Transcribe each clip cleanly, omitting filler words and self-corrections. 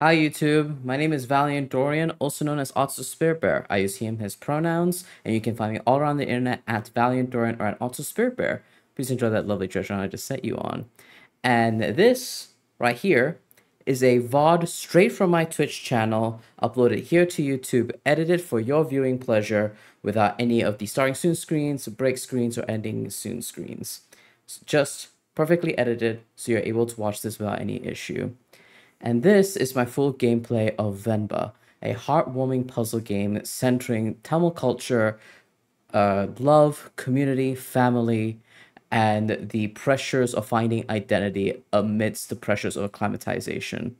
Hi YouTube, my name is Valiant Dorian, also known as Otso SpiritBear. I use he, him, his pronouns, and you can find me all around the internet at Valiant Dorian or at Otso SpiritBear. Please enjoy that lovely treasure hunt I just set you on. And this, right here, is a VOD straight from my Twitch channel, uploaded here to YouTube, edited for your viewing pleasure without any of the starting soon screens, break screens, or ending soon screens. It's just perfectly edited so you're able to watch this without any issue. And this is my full gameplay of Venba, a heartwarming puzzle game centering Tamil culture, love, community, family, and the pressures of finding identity amidst the pressures of acclimatization.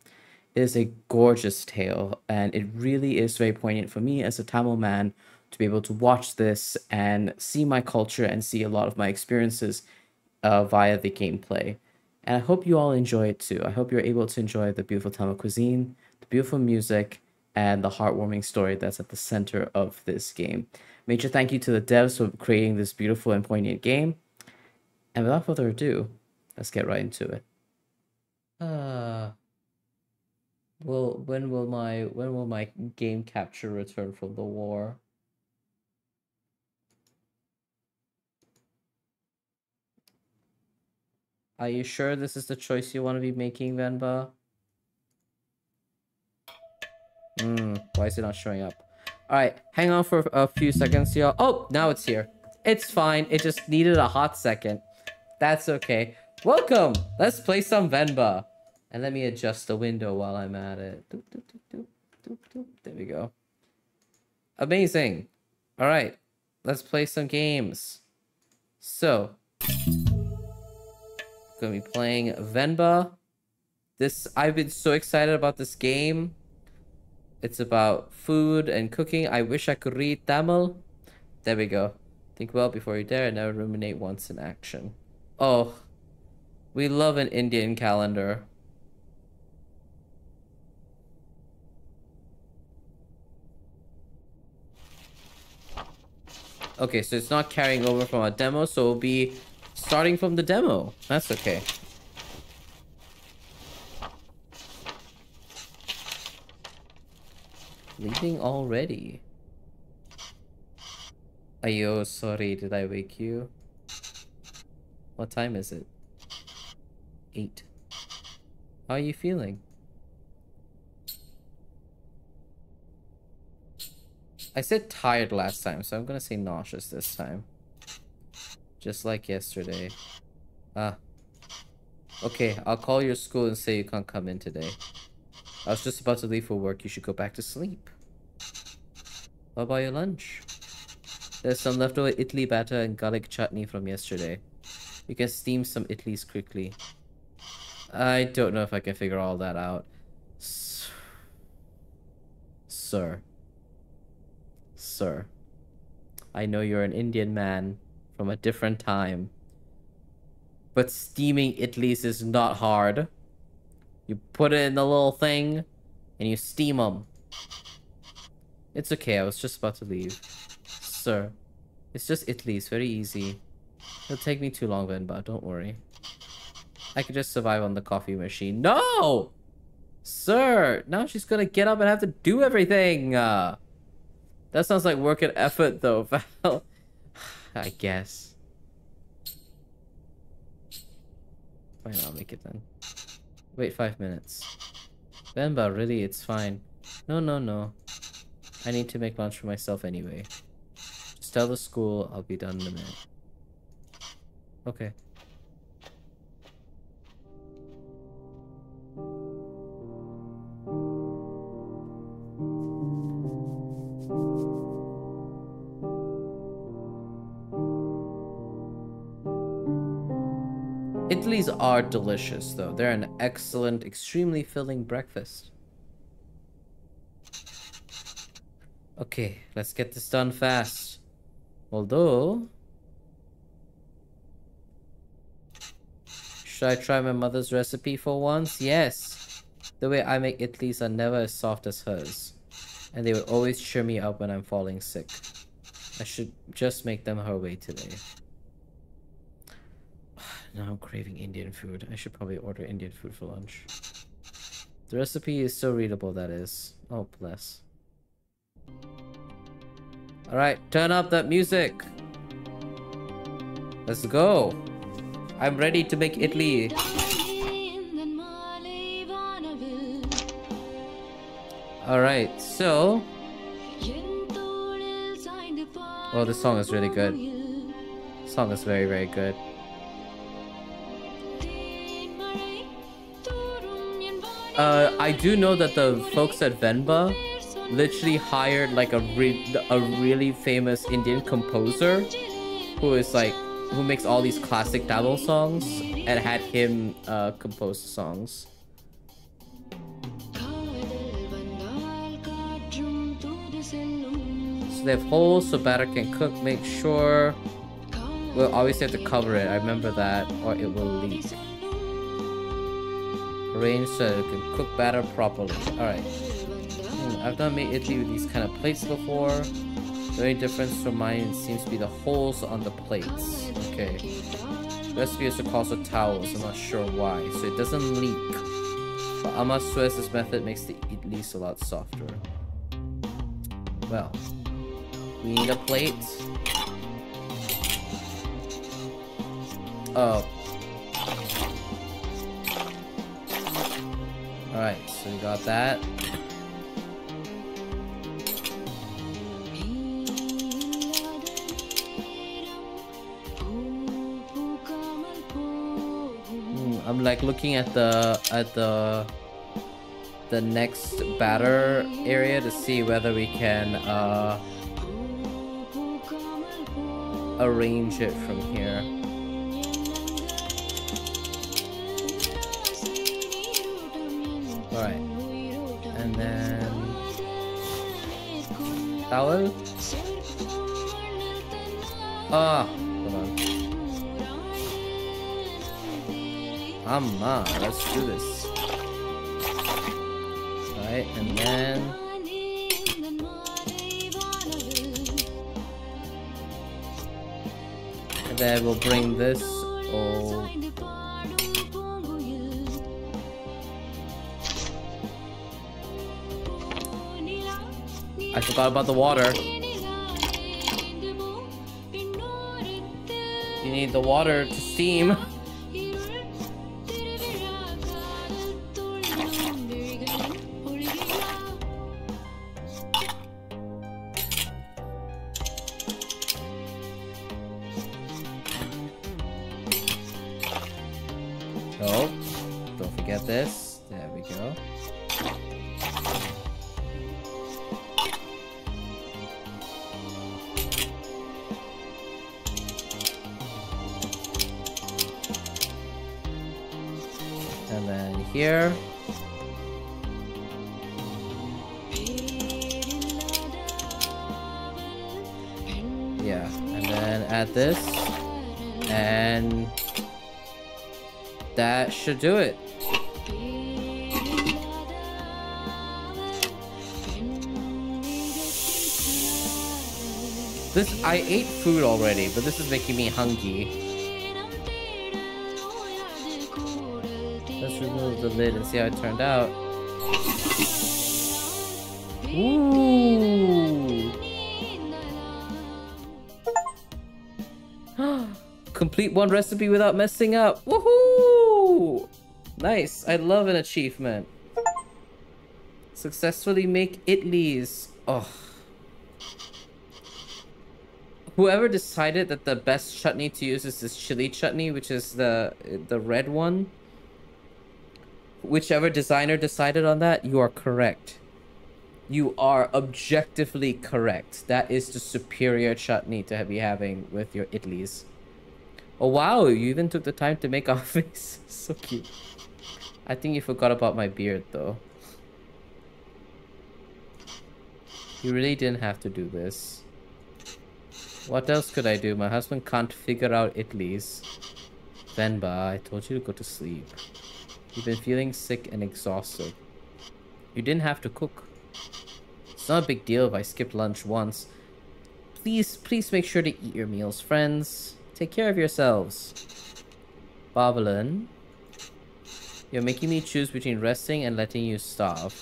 It is a gorgeous tale, and it really is very poignant for me as a Tamil man to be able to watch this and see my culture and see a lot of my experiences via the gameplay. And I hope you all enjoy it too. I hope you're able to enjoy the beautiful Tamil cuisine, the beautiful music, and the heartwarming story that's at the center of this game. Major thank you to the devs for creating this beautiful and poignant game. And without further ado, let's get right into it. Well, when will my game capture return from the war? Are you sure this is the choice you want to be making, Venba? Why is it not showing up? Alright, hang on for a few seconds, y'all. Oh, now it's here. It's fine. It just needed a hot second. That's okay. Welcome! Let's play some Venba. And let me adjust the window while I'm at it. Doop, doop, doop, doop, doop, doop. There we go. Amazing. Alright, let's play some games. So, gonna be playing Venba. I've been so excited about this game. It's about food and cooking. I wish I could read Tamil. There we go. Think well before you dare and never ruminate once in action. Oh, we love an Indian calendar. Okay, so it's not carrying over from a demo, so it'll be starting from the demo. That's okay. Leaving already. Ayo, sorry, did I wake you? What time is it? 8. How are you feeling? I said tired last time, so I'm gonna say nauseous this time. Just like yesterday. Okay, I'll call your school and say you can't come in today. I was just about to leave for work. You should go back to sleep. What about your lunch? There's some leftover idli batter and garlic chutney from yesterday. You can steam some idlis quickly. I don't know if I can figure all that out. Sir. I know you're an Indian man from a different time. But steaming idlis is not hard. You put it in the little thing, and you steam them. It's okay, I was just about to leave. Sir, it's just idlis, very easy. It'll take me too long, Venba, don't worry. I could just survive on the coffee machine. No! Sir, now she's gonna get up and have to do everything. That sounds like work and effort, though, Val. I guess. Fine, I'll make it then. Wait 5 minutes. Venba, really, it's fine. No. I need to make lunch for myself anyway. Just tell the school I'll be done in a minute. Okay. Idlis are delicious, though. They're an excellent, extremely filling breakfast. Okay, let's get this done fast. Although... should I try my mother's recipe for once? Yes. The way I make idlis are never as soft as hers. And they would always cheer me up when I'm falling sick. I should just make them her way today. Now I'm craving Indian food. I should probably order Indian food for lunch. The recipe is so readable, that is. Oh, bless. Alright, turn up that music. Let's go. I'm ready to make idli. Alright, so... Oh, this song is really good. This song is very, very good. I do know that the folks at Venba literally hired like a really famous Indian composer who is like, who makes all these classic Tamil songs and had him compose the songs. So they have holes so batter can cook. Make sure we'll obviously have to cover it. I remember that, or it will leak. Arrange so it can cook batter properly. Alright. I've not made idli with these kind of plates before. The only difference from mine seems to be the holes on the plates. Okay. The recipe also calls for towels. I'm not sure why. So it doesn't leak. But Amma swears this method makes the idlis a lot softer. Well, we need a plate. Oh. Alright, so we got that. I'm like looking at the next batter area to see whether we can arrange it from here. Alright. And then towel? Ah, hold on. Amma, let's do this. Alright, and then we'll bring this. Oh, I forgot about the water. You need the water to steam. Oh, don't forget this. There we go. And then here. Yeah, and then add this. And that should do it. This, I ate food already, but this is making me hungry. Let's remove the lid and see how it turned out. Ooh. Complete one recipe without messing up. Woohoo! Nice. I love an achievement. Successfully make idlis. Oh. Whoever decided that the best chutney to use is this chili chutney, which is the red one. Whichever designer decided on that, you are correct. You are objectively correct. That is the superior chutney to be having with your idlis. Oh wow, you even took the time to make our face. So cute. I think you forgot about my beard though. You really didn't have to do this. What else could I do? My husband can't figure out idlis. Venba, I told you to go to sleep. You've been feeling sick and exhausted. You didn't have to cook. It's not a big deal if I skipped lunch once. Please make sure to eat your meals, friends. Take care of yourselves. Babylon. You're making me choose between resting and letting you starve.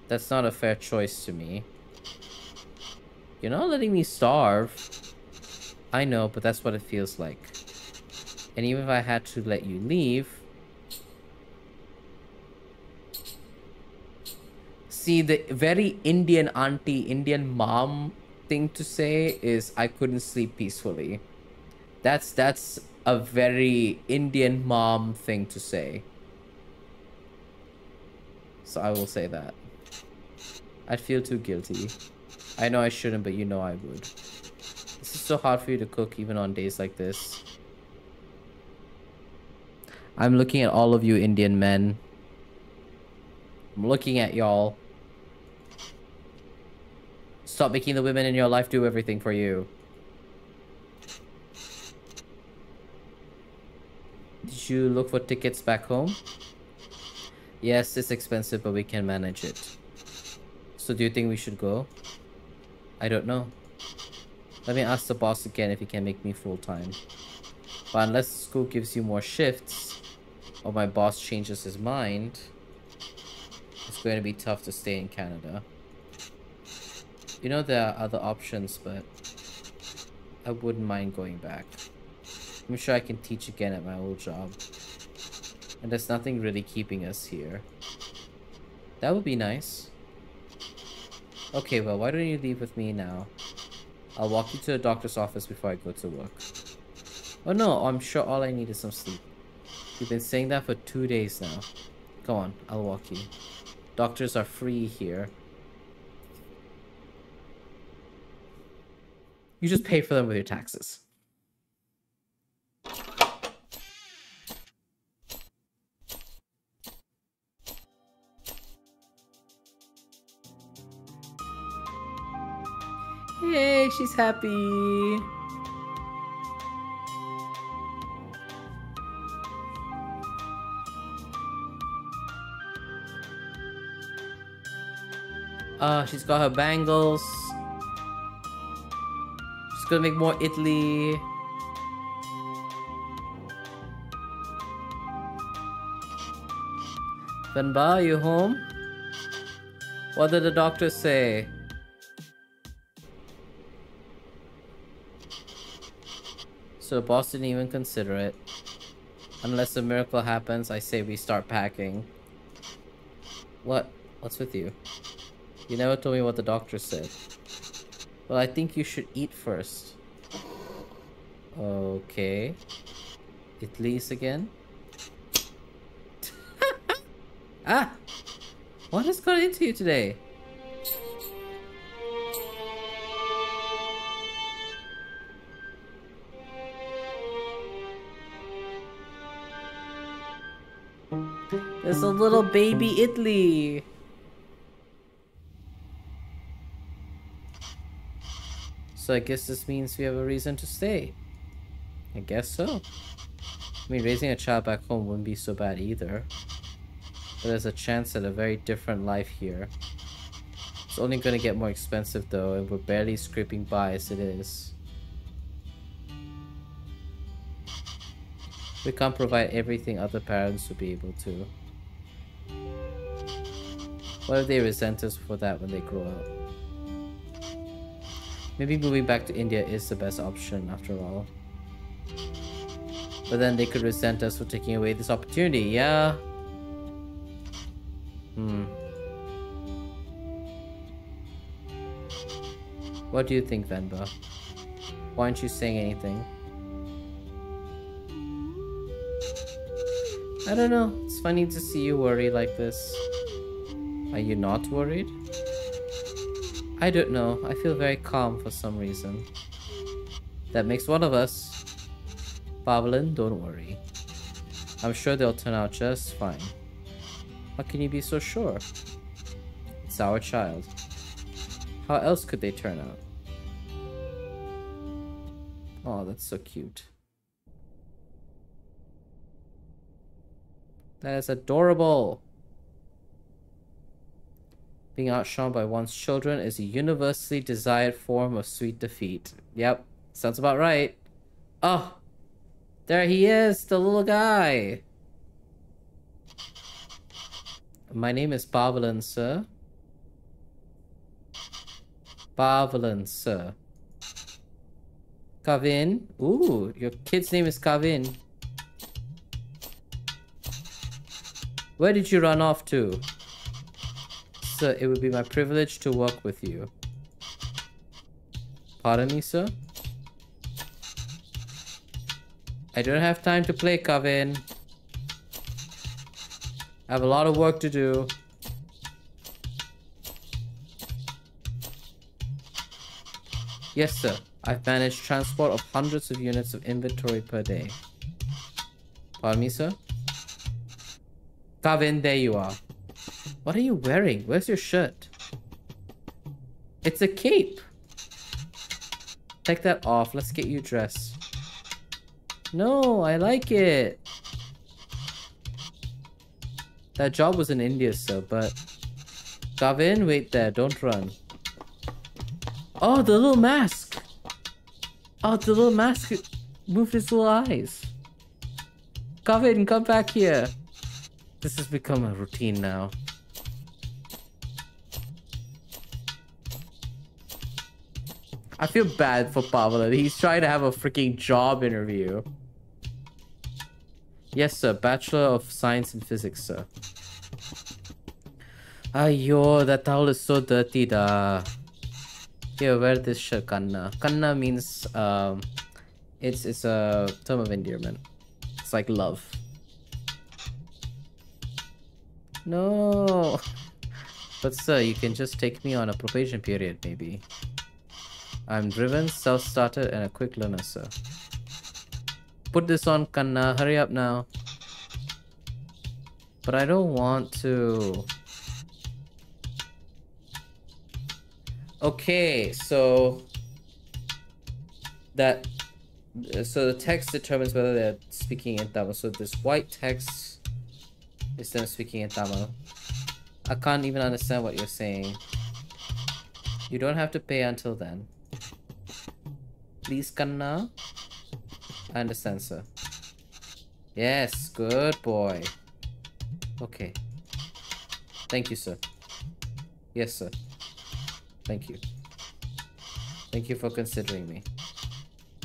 That's not a fair choice to me. You're not letting me starve. I know, but that's what it feels like. And even if I had to let you leave... See, the very Indian auntie, Indian mom thing to say is, I couldn't sleep peacefully. That's a very Indian mom thing to say. So I will say that. I'd feel too guilty. I know I shouldn't, but you know I would. This is so hard for you to cook even on days like this. I'm looking at all of you Indian men. I'm looking at y'all. Stop making the women in your life do everything for you. Did you look for tickets back home? Yes, it's expensive, but we can manage it. So do you think we should go? I don't know. Let me ask the boss again if he can make me full-time. But unless school gives you more shifts, or my boss changes his mind, it's going to be tough to stay in Canada. You know, there are other options, but I wouldn't mind going back. I'm sure I can teach again at my old job. And there's nothing really keeping us here. That would be nice. Okay, well, why don't you leave with me now? I'll walk you to the doctor's office before I go to work. Oh no, I'm sure all I need is some sleep. You've been saying that for 2 days now. Come on, I'll walk you. Doctors are free here. You just pay for them with your taxes. Yay, she's happy. She's got her bangles. She's gonna make more Italy. Venba, are you home? What did the doctor say? So the boss didn't even consider it. Unless a miracle happens, I say we start packing. What? What's with you? You never told me what the doctor said. Well, I think you should eat first. Okay. Italy's again? Ah! What has got into you today? There's a little baby Italy. So I guess this means we have a reason to stay. I guess so. I mean, raising a child back home wouldn't be so bad either. But there's a chance at a very different life here. It's only gonna get more expensive though, and we're barely scraping by as it is. We can't provide everything other parents would be able to. What if they resent us for that when they grow up? Maybe moving back to India is the best option after all. But then they could resent us for taking away this opportunity, yeah? What do you think, Venba? Why aren't you saying anything? I don't know. It's funny to see you worry like this. Are you not worried? I don't know. I feel very calm for some reason. That makes one of us. Pavlin, don't worry. I'm sure they'll turn out just fine. How can you be so sure? It's our child. How else could they turn out? Oh, that's so cute. That is adorable. Being outshone by one's children is a universally desired form of sweet defeat. Yep, sounds about right. Oh, there he is, the little guy. My name is Pavlan, sir. Pavlan, sir. Kavin. Ooh, your kid's name is Kavin. Where did you run off to? Sir, it would be my privilege to work with you. Pardon me, sir? I don't have time to play, Kavin. I have a lot of work to do. Yes, sir. I've managed transport of hundreds of units of inventory per day. Pardon me, sir? Kavin, there you are. What are you wearing? Where's your shirt? It's a cape. Take that off. Let's get you dressed. No, I like it. That job was in India, sir, but... Kavin, wait there. Don't run. Oh, the little mask. Oh, the little mask moved his little eyes. Kavin, come back here. This has become a routine now. I feel bad for Pavla. He's trying to have a freaking job interview. Yes, sir. Bachelor of Science in Physics, sir. Ayo, that towel is so dirty, da. Here, wear this shirt, Kanna. Kanna means, it's a term of endearment. It's like love. No. But sir, you can just take me on a probation period, maybe. I'm driven, self-started, and a quick learner, sir. Put this on, Kanna. Hurry up now. But I don't want to. Okay, so the text determines whether they're speaking in Tamil. So this white text is them speaking in Tamil. I can't even understand what you're saying. You don't have to pay until then. Please, Kanna. I understand, sir. Yes, good boy. Okay. Thank you, sir. Yes, sir. Thank you. Thank you for considering me.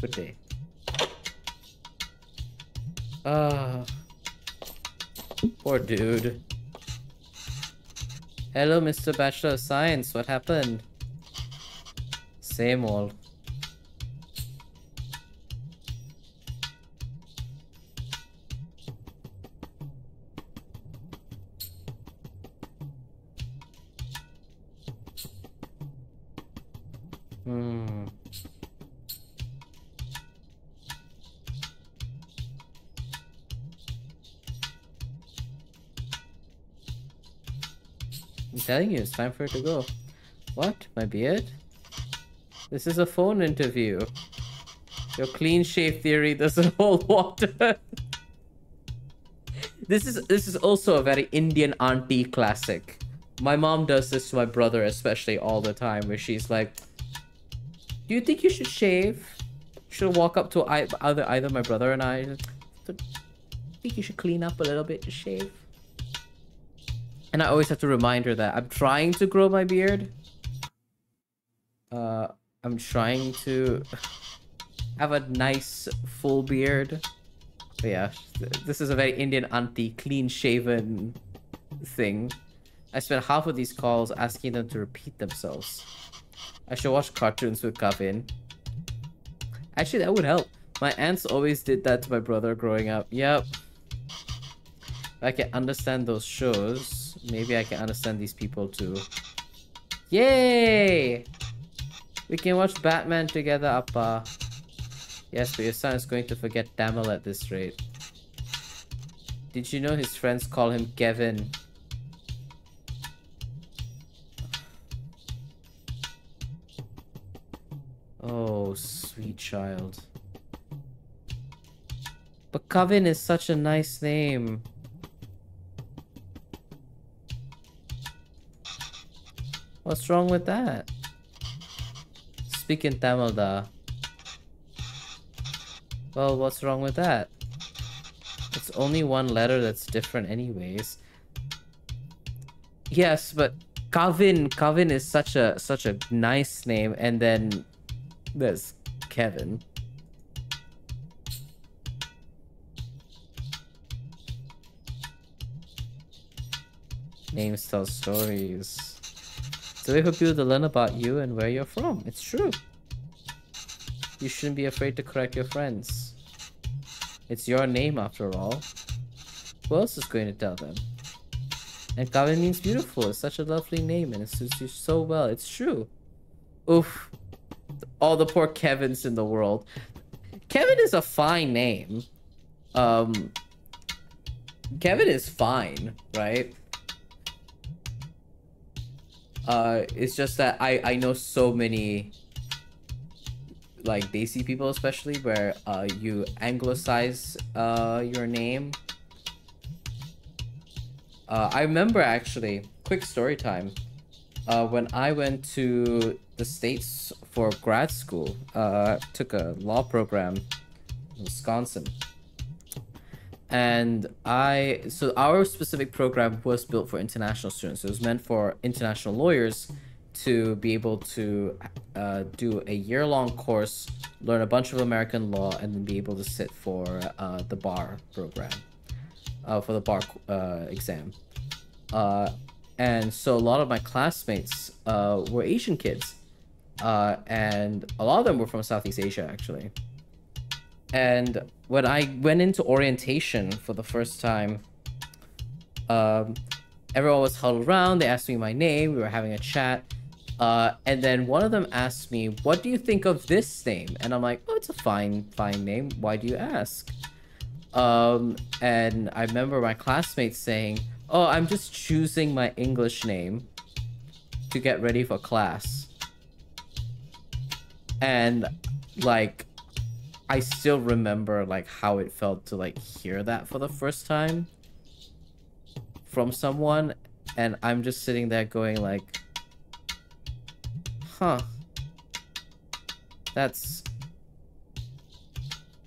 Good day. Poor dude. Hello, Mr. Bachelor of Science. What happened? Same old. I'm telling you, it's time for it to go. What? My beard? This is a phone interview. Your clean shave theory doesn't hold water. This is also a very Indian auntie classic. My mom does this to my brother especially all the time, where she's like, do you think you should shave? She'll walk up to either my brother and I. I think you should clean up a little bit to shave. And I always have to remind her that I'm trying to grow my beard. I'm trying to have a nice full beard. But yeah, this is a very Indian auntie, clean-shaven thing. I spent half of these calls asking them to repeat themselves. I should watch cartoons with Kavin. Actually, that would help. My aunts always did that to my brother growing up. Yep. If I can understand those shows, maybe I can understand these people too. Yay! We can watch Batman together, Appa. Yes, but your son is going to forget Tamil at this rate. Did you know his friends call him Kevin? Oh, sweet child. But Kevin is such a nice name. What's wrong with that? Speak in Tamil, da. Well, what's wrong with that? It's only one letter that's different anyways. Yes, but Kavin is such a nice name, and then there's Kevin. Names tell stories. It's a way for people to learn about you and where you're from. It's true. You shouldn't be afraid to correct your friends. It's your name after all. Who else is going to tell them? And Kavin means beautiful. It's such a lovely name and it suits you so well. It's true. Oof. All the poor Kevins in the world. Kevin is a fine name. Kevin is fine, right? It's just that I know so many like Desi people, especially where you anglicize your name. I remember actually, quick story time. When I went to the States for grad school, took a law program in Wisconsin. And so our specific program was built for international students. It was meant for international lawyers to be able to do a year-long course, learn a bunch of American law, and then be able to sit for the bar program, for the bar exam. And so a lot of my classmates were Asian kids, and a lot of them were from Southeast Asia, actually. And when I went into orientation for the first time, everyone was huddled around. They asked me my name. We were having a chat. And then one of them asked me, "What do you think of this name?" And I'm like, "Oh, it's a fine name. Why do you ask?" And I remember my classmates saying, "Oh, I'm just choosing my English name to get ready for class." And like, I still remember like how it felt to like hear that for the first time from someone, and I'm just sitting there going like, huh, that's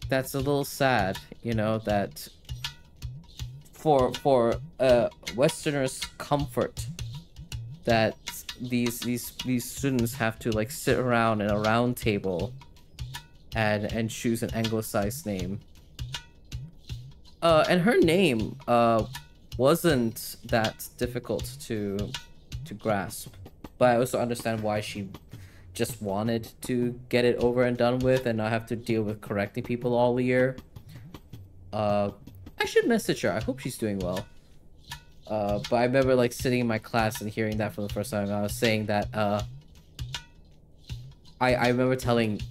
a little sad, you know, that for Westerners' comfort, that these students have to like sit around in a round table and choose an anglicized name. And her name wasn't that difficult to grasp, but I also understand why she just wanted to get it over and done with and not have to deal with correcting people all year. I should message her. I hope she's doing well. But I remember like sitting in my class and hearing that for the first time. I was saying that I remember telling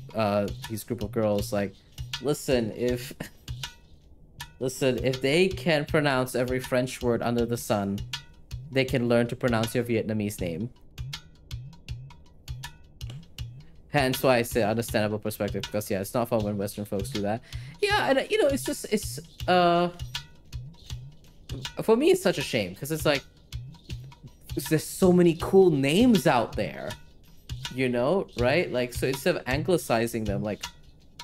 these group of girls like, listen, if they can pronounce every French word under the sun, they can learn to pronounce your Vietnamese name. Hence why I say understandable perspective, because yeah, it's not fun when Western folks do that. Yeah, and you know, it's for me it's such a shame, because it's like there's so many cool names out there, you know, right? Like, so instead of anglicizing them, like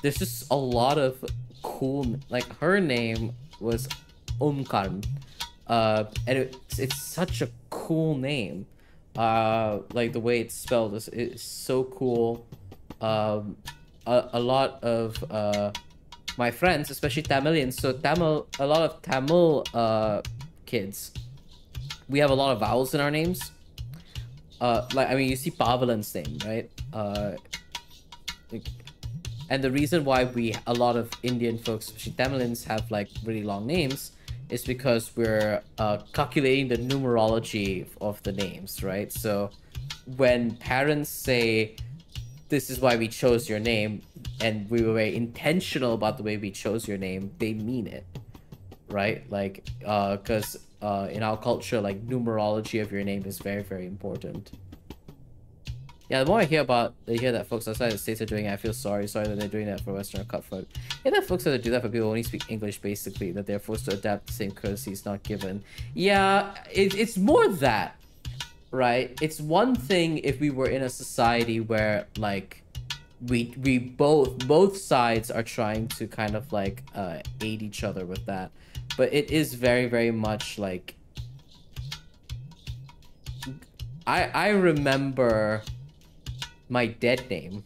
there's just a lot of cool, like her name was Umkarn, and it's such a cool name. Like the way it's spelled is so cool. A lot of my friends, especially Tamilians, so a lot of Tamil kids, we have a lot of vowels in our names. Like, I mean, you see Pavelan's name, right? And the reason why a lot of Indian folks, especially Tamilians, have like really long names is because we're calculating the numerology of the names, right? So when parents say, this is why we chose your name, and we were very intentional about the way we chose your name, they mean it, right? Like, because in our culture, like, numerology of your name is very, very important. Yeah, the more I hear that folks outside the States are doing it, I feel sorry that they're doing that for Western comfort. Yeah, that folks that do that for people who only speak English, basically, that they're forced to adapt the same courtesies not given. Yeah, it's more that, right? It's one thing if we were in a society where, like, we both sides are trying to kind of, like, aid each other with that. But it is very, very much, like, I remember my dead name.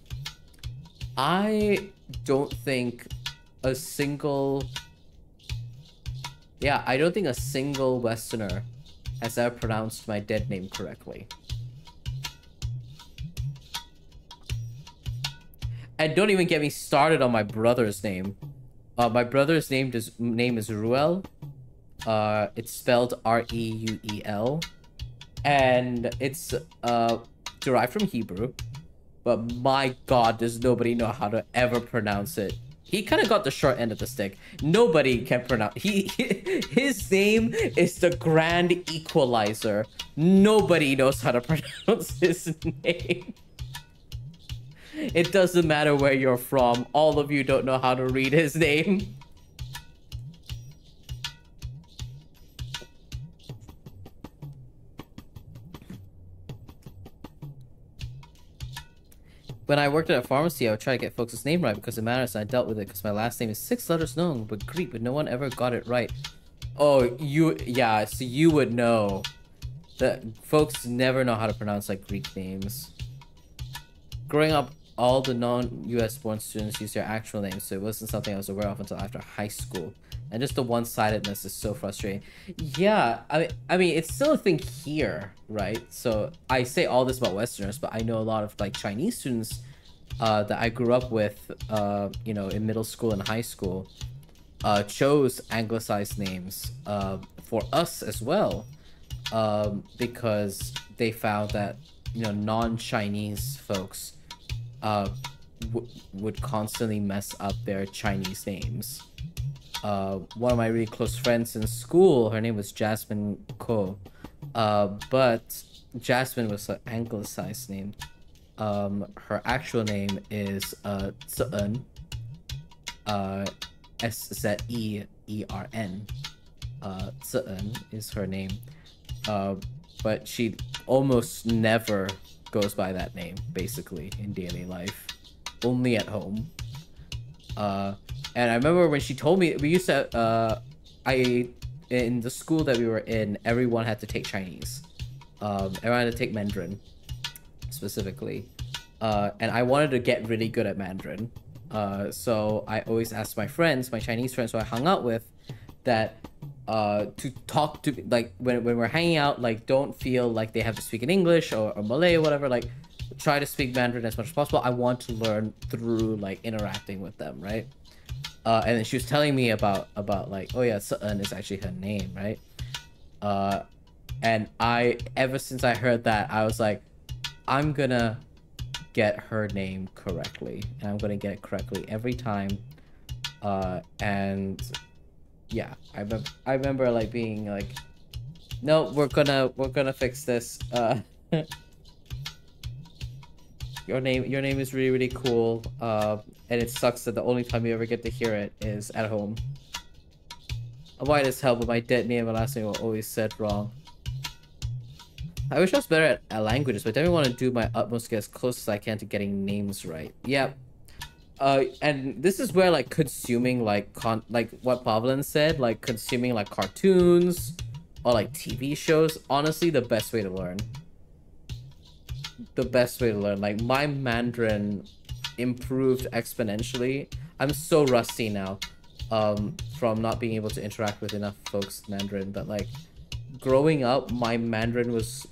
I don't think a single... Yeah, I don't think a single Westerner has ever pronounced my dead name correctly. And don't even get me started on my brother's name. My brother's name is Ruel. It's spelled R-E-U-E-L. And it's derived from Hebrew. But my god, does nobody know how to ever pronounce it. He kind of got the short end of the stick. Nobody can pronounce... His name is the Grand Equalizer. Nobody knows how to pronounce his name. It doesn't matter where you're from. All of you don't know how to read his name. When I worked at a pharmacy, I would try to get folks' name right because it matters, and I dealt with it because my last name is 6 letters long, but Greek, but no one ever got it right. Oh, yeah, so you would know. That folks never know how to pronounce, like, Greek names. Growing up, all the non-US born students use their actual names, so it wasn't something I was aware of until after high school. And just the one-sidedness is so frustrating. Yeah, I mean, it's still a thing here, right? So I say all this about Westerners, but I know a lot of like Chinese students that I grew up with, you know, in middle school and high school, chose anglicized names for us as well, because they found that, you know, non-Chinese folks would constantly mess up their Chinese names. One of my really close friends in school, her name was Jasmine Ko, but Jasmine was an anglicized name. Her actual name is Zern, S-Z-E-E-R-N. Zern is her name, but she almost never goes by that name, basically, in daily life. Only at home. And I remember when she told me, we used to, in the school that we were in, everyone had to take Chinese. Everyone had to take Mandarin, specifically. And I wanted to get really good at Mandarin. So I always asked my friends, my Chinese friends who I hung out with, that to talk to, like, when we're hanging out, like, don't feel like they have to speak in English or Malay or whatever, like, try to speak Mandarin as much as possible. I want to learn through, like, interacting with them, right? And then she was telling me about like, oh yeah, Su'un is actually her name, right? And ever since I heard that, I was like, I'm gonna get her name correctly, and I'm gonna get it correctly every time. And yeah, I remember like being like, no, we're gonna fix this. Your name is really, really cool, and it sucks that the only time you ever get to hear it is at home. I'm white as hell, but my dead name and last name were always said wrong. I wish I was better at languages, but I definitely want to do my utmost to get as close as I can to getting names right. Yeah. And this is where, like, consuming, like, like what Pavlin said, like, consuming, like, cartoons or, like, TV shows, honestly, the best way to learn. The best way to learn. Like, my Mandarin improved exponentially. I'm so rusty now, from not being able to interact with enough folks Mandarin, but, like, growing up, my Mandarin was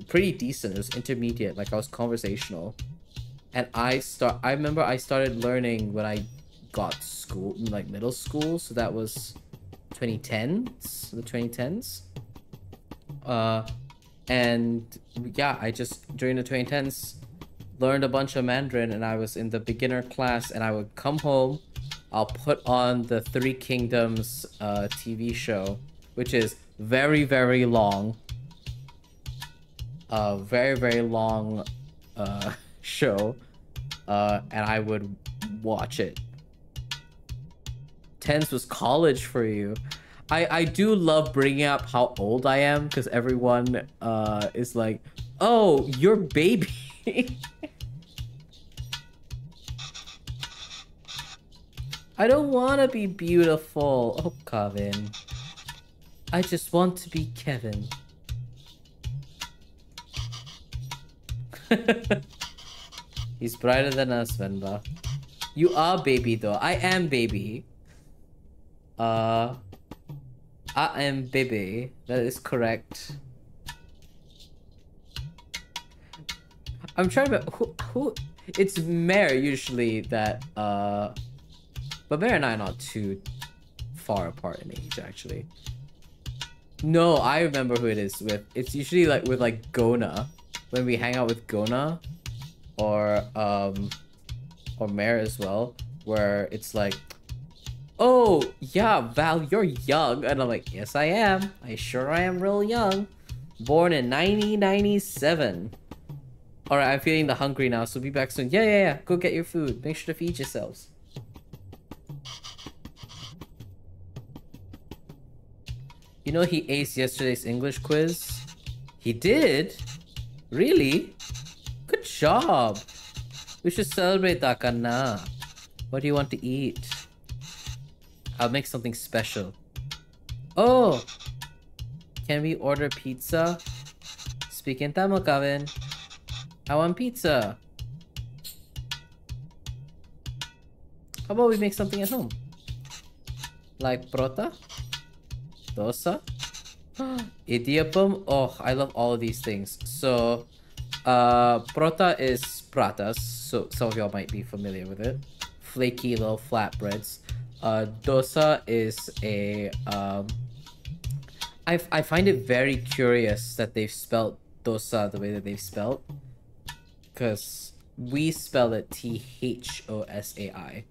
pretty decent. It was intermediate, like, I was conversational. And I remember I started learning when I got school, like middle school, so that was 2010s, the 2010s. And yeah, I just, during the 2010s, learned a bunch of Mandarin, and I was in the beginner class, and I would come home, I'll put on the Three Kingdoms TV show, which is very, very long. Very, very long show. And I would watch it. Tens was college for you. I do love bringing up how old I am, because everyone is like, oh, you're baby. I don't want to be beautiful. Oh, Kevin. I just want to be Kevin. He's brighter than us, Venba. You are baby though. I am baby. I am baby. That is correct. I'm trying to who it's Mare usually that but Mare and I are not too far apart in age actually. No, I remember who it is with. It's usually like with like Gona. When we hang out with Gona or Mare as well, where it's like, oh yeah, Val, you're young, and I'm like, yes I am. I am real young. Born in 1997. Alright, I'm feeling the hungry now, so be back soon. Yeah. Go get your food. Make sure to feed yourselves. You know he aced yesterday's English quiz? He did? Really? Good job. We should celebrate that, Kanna. What do you want to eat? I'll make something special. Oh! Can we order pizza? Speaking Tamil, Kevin. I want pizza. How about we make something at home? Like prota? Dosa? Idiyappam? Oh, I love all of these things. So, prota is pratas. So, some of y'all might be familiar with it. Flaky little flatbreads. Dosa is a... I find it very curious that they've spelled dosa the way that they've spelled. Because we spell it Thosai.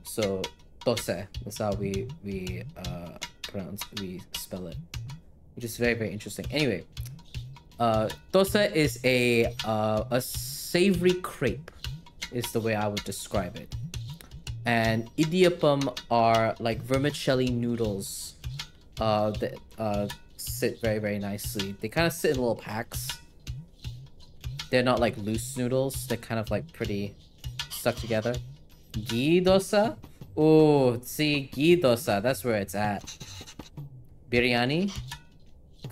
So, dose. That's how we spell it. Which is very, very interesting. Anyway, dosa is a savory crepe, is the way I would describe it. And idiyappam are like vermicelli noodles that sit very, very nicely. They kind of sit in little packs. They're not like loose noodles. They're kind of like pretty stuck together. Ghee dosa? Oh, see, ghee dosa. That's where it's at. Biryani?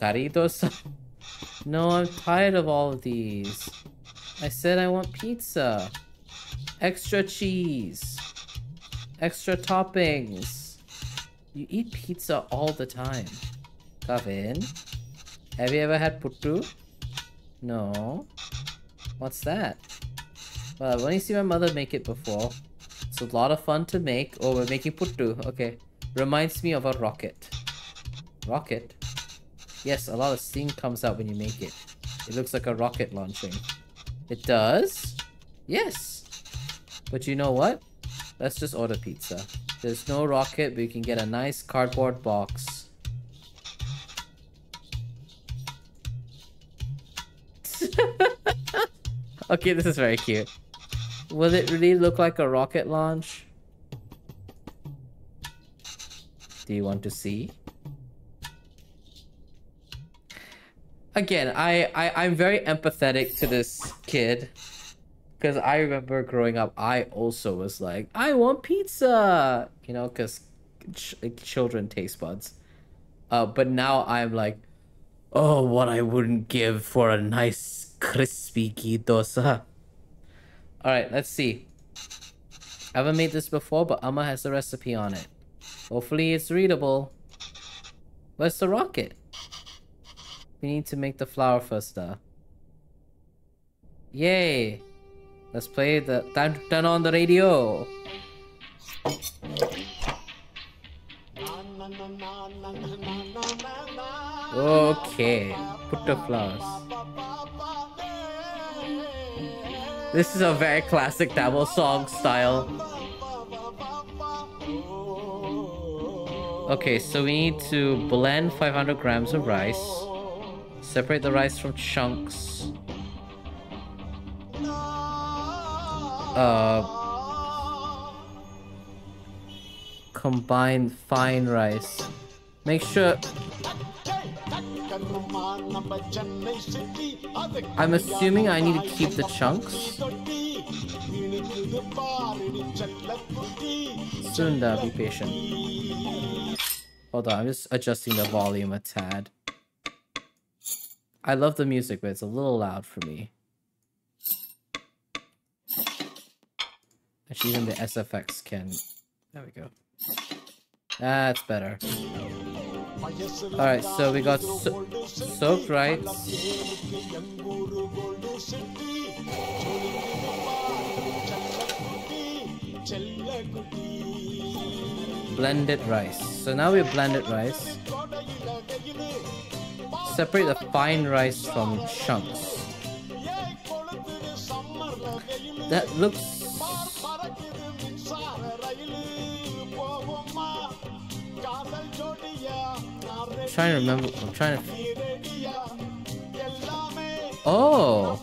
Curry dosa? No, I'm tired of all of these. I said I want pizza. Extra cheese. Extra toppings. You eat pizza all the time. Kevin? Have you ever had puttu? No. What's that? Well, I've only seen my mother make it before. It's a lot of fun to make. Oh, we're making puttu. Okay. Reminds me of a rocket. Rocket? Yes, a lot of steam comes out when you make it. It looks like a rocket launching. It does? Yes. But you know what? Let's just order pizza. There's no rocket, but you can get a nice cardboard box. Okay, this is very cute. Will it really look like a rocket launch? Do you want to see? Again, I'm very empathetic to this kid. Because I remember growing up, I also was like, I want pizza! You know, because children taste buds. But now I'm like, oh, what I wouldn't give for a nice crispy ghee dosa. Alright, let's see. I haven't made this before, but Amma has the recipe on it. Hopefully it's readable. Where's the rocket? We need to make the flour first, though. Yay! Let's play the... Time to turn on the radio! Okay, put the flowers. This is a very classic Tamil song style. Okay, so we need to blend 500 grams of rice. Separate the rice from chunks. Combine fine rice. Make sure... I'm assuming I need to keep the chunks. Sunda, be patient. Hold on, I'm just adjusting the volume a tad. I love the music, but it's a little loud for me. Actually, even the SFX can... There we go. That's better. Alright, so we got soaked rice. Blended rice. So now we blended rice. Separate the fine rice from chunks. That looks... I'm trying to remember. I'm trying to... Oh!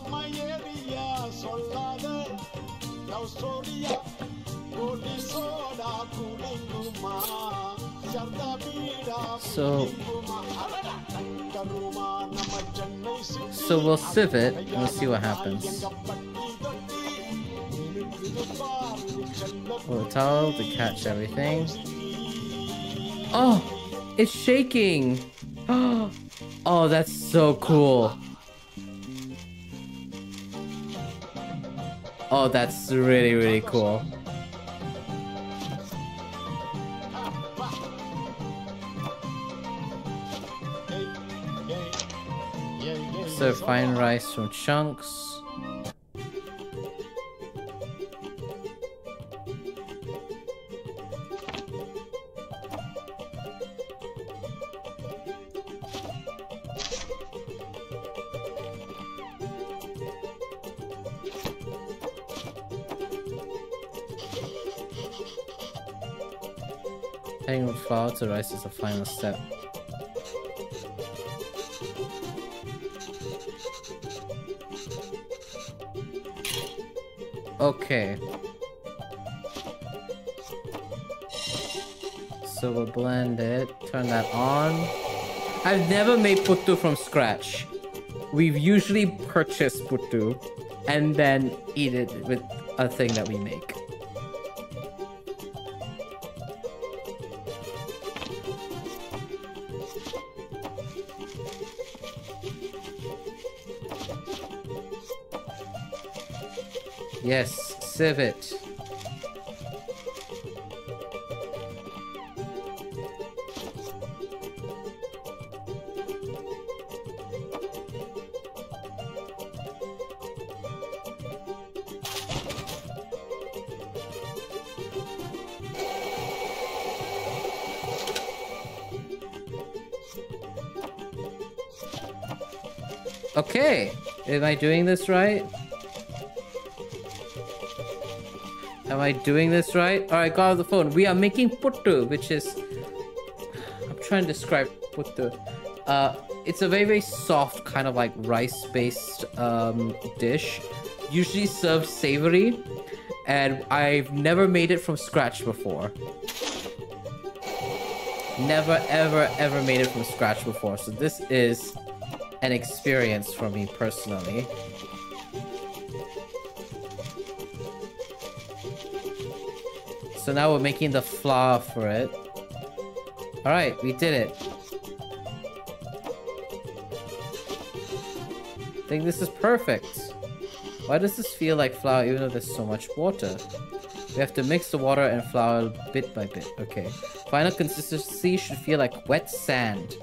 So we'll sieve it and we'll see what happens. Pull the towel to catch everything. Oh! It's shaking! Oh, that's so cool. Oh, that's really, really cool. So fine rice from chunks. Adding flour to rice is the final step. Okay. So we'll blend it, turn that on. I've never made puttu from scratch. We've usually purchased puttu and then eat it with a thing that we make. Yes, sieve it. Okay, am I doing this right? Am I doing this right? Alright, got off the phone. We are making puttu, which is... I'm trying to describe puttu. It's a very, very soft kind of like rice-based dish. Usually served savory. And I've never made it from scratch before. Never, ever, ever made it from scratch before. So this is an experience for me personally. So now we're making the flour for it. Alright, we did it. I think this is perfect. Why does this feel like flour even though there's so much water? We have to mix the water and flour bit by bit. Okay. Final consistency should feel like wet sand.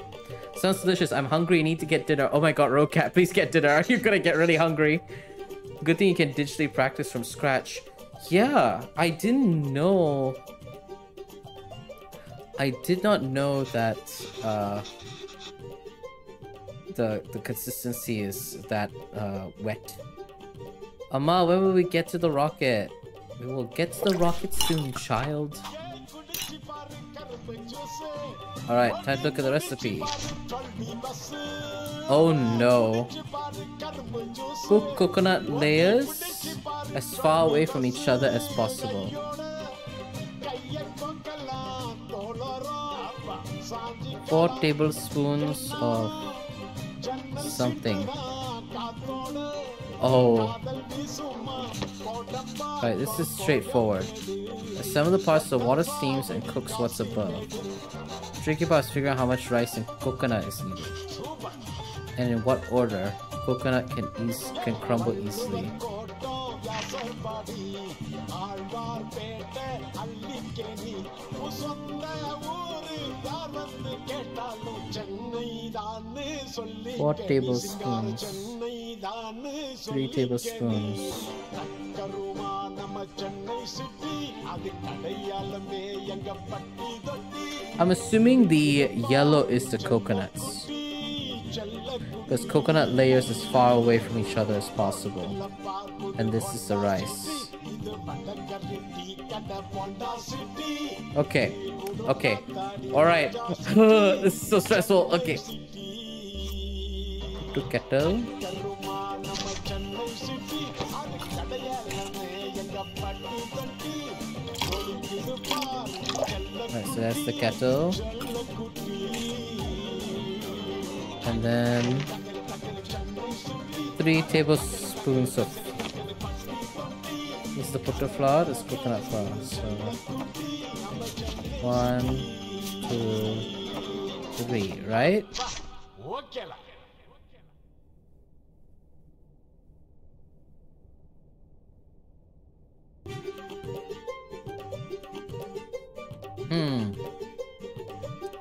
Sounds delicious. I'm hungry. Need to get dinner. Oh my god, Rocat, please get dinner. You're gonna get really hungry. Good thing you can digitally practice from scratch. Yeah, I didn't know. I did not know that the consistency is that wet. Amma, when will we get to the rocket? We will get to the rocket soon, child. Alright, time to look at the recipe. Oh no. Cook coconut layers as far away from each other as possible. 4 tablespoons of something. Oh. Alright, this is straightforward. Assemble the parts so water steams and cooks what's above. The tricky part is figuring out how much rice and coconut is needed. And in what order coconut can crumble easily. 4 tablespoons. 3 tablespoons. I'm assuming the yellow is the coconuts, because coconut layers as far away from each other as possible, and this is the rice. Okay, all right. This is so stressful. Okay, to kettle. Alright, so that's the kettle. And then 3 tablespoons of... This is the potato flour, this is coconut flour. So 1, 2, 3, right?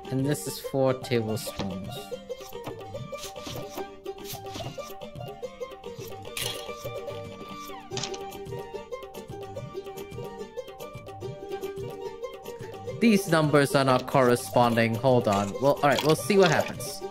And this is 4 tablespoons. These numbers are not corresponding. Hold on. Well, alright, we'll see what happens.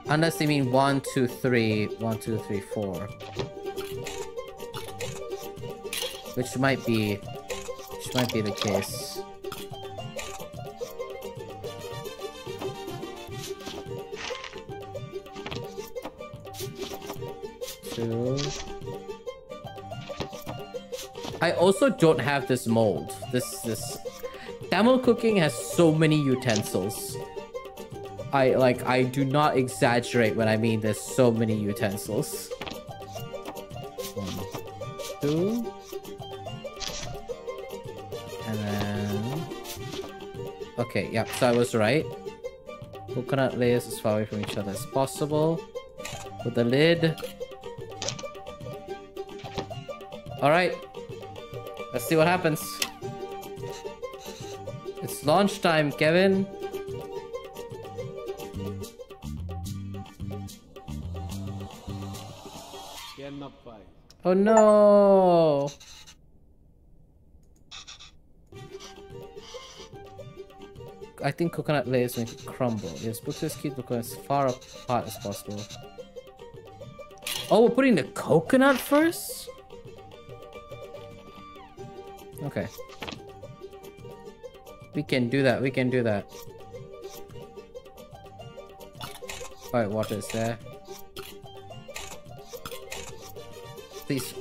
Unless they mean 1, 2, 3, 1, 2, 3, 4. Which might be the case. Two. I also don't have this mold. This Tamil cooking has so many utensils. I do not exaggerate when I mean there's so many utensils. 1, 2. And then... Okay, yeah, so I was right. Coconut layers as far away from each other as possible. With the lid. Alright. Let's see what happens. It's launch time, Kevin. Oh no! I think coconut layers make it crumble. Yes, put this keep the as far apart as possible. Oh, we're putting the coconut first? Okay. We can do that, we can do that. Alright, water is there. Please.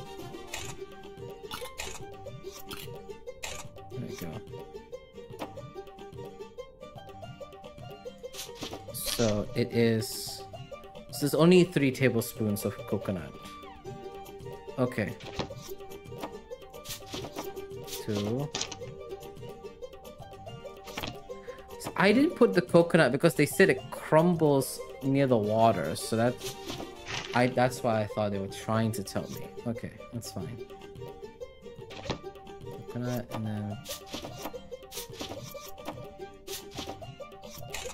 There we go. So it is... This is only 3 tablespoons of coconut. Okay. 2. So I didn't put the coconut because they said it crumbles near the water, so that's why I thought they were trying to tell me. Okay, that's fine. Coconut and then...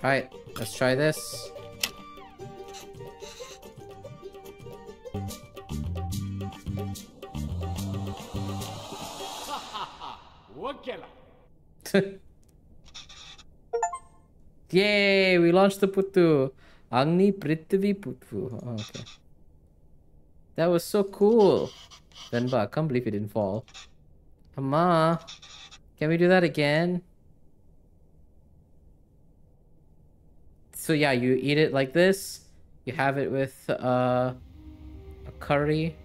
Alright, let's try this. Yay! We launched the Puttu. Agni Prithvi Puttu. Oh, okay. That was so cool. Venba, I can't believe it didn't fall. Amma, can we do that again? So yeah, you eat it like this. You have it with a curry.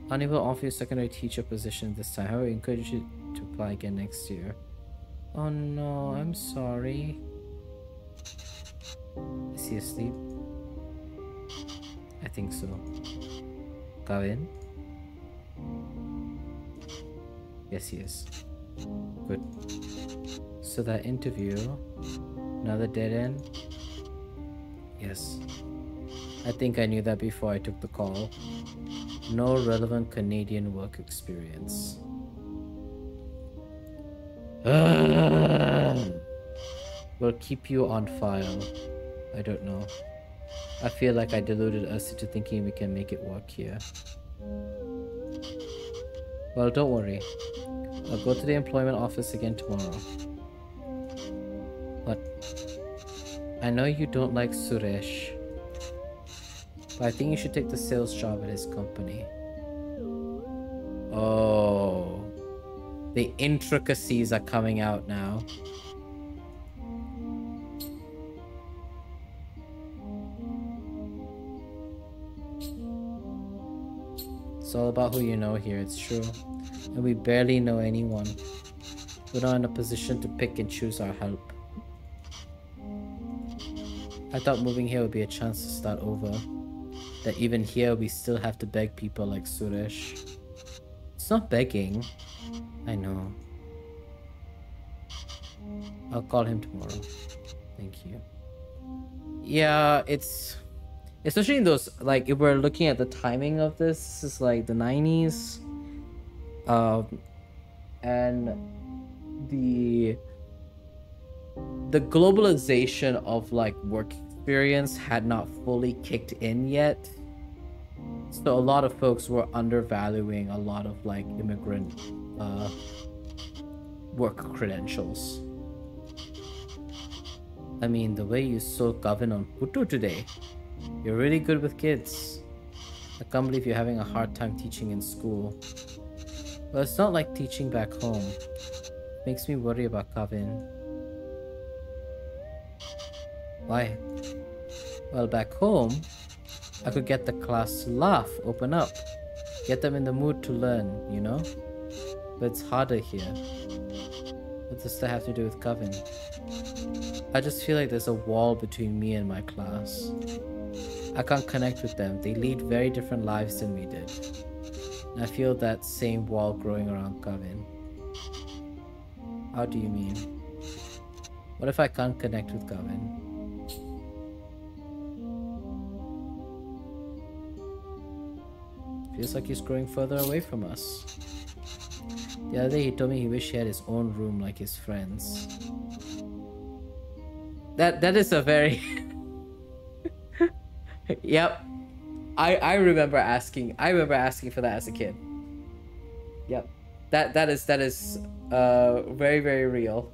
Unable to offer your secondary teacher position this time. However, I encourage you to apply again next year. Oh no, I'm sorry. Is he asleep? I think so. Kavin? Yes, he is. Good. So that interview, another dead end? Yes. I think I knew that before I took the call. No relevant Canadian work experience. We'll keep you on file. I don't know. I feel like I deluded us into thinking we can make it work here. Well, don't worry. I'll go to the employment office again tomorrow. But I know you don't like Suresh, but I think you should take the sales job at his company. Oh, the intricacies are coming out now. It's all about who you know here, it's true. And we barely know anyone. We're not in a position to pick and choose our help. I thought moving here would be a chance to start over. That even here we still have to beg people like Suresh. It's not begging. I know. I'll call him tomorrow. Thank you. Yeah, it's... Especially in those, like, if we're looking at the timing of this is like the 90s. And the globalization of, like, work experience had not fully kicked in yet. So a lot of folks were undervaluing a lot of, like, immigrant work credentials. I mean, the way you sold Gavin on Putu today. You're really good with kids. I can't believe you're having a hard time teaching in school. Well, it's not like teaching back home. It makes me worry about Gavin. Why? Well, back home, I could get the class to laugh, open up, get them in the mood to learn, you know? But it's harder here. What does that have to do with Gavin? I just feel like there's a wall between me and my class. I can't connect with them. They lead very different lives than we did. And I feel that same wall growing around Gavin. How do you mean? What if I can't connect with Gavin? Feels like he's growing further away from us. The other day he told me he wished he had his own room like his friends. That is a very... Yep. I remember asking for that as a kid. Yep. That is very, very real.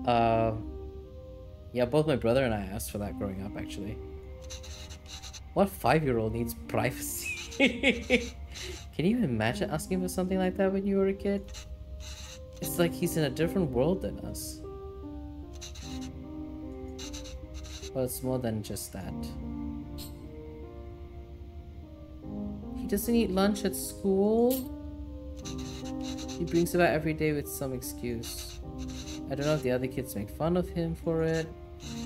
Yeah, both my brother and I asked for that growing up, actually. What 5-year-old needs privacy? Can you imagine asking for something like that when you were a kid? It's like he's in a different world than us. Well, it's more than just that. He doesn't eat lunch at school. He brings it out every day with some excuse. I don't know if the other kids make fun of him for it,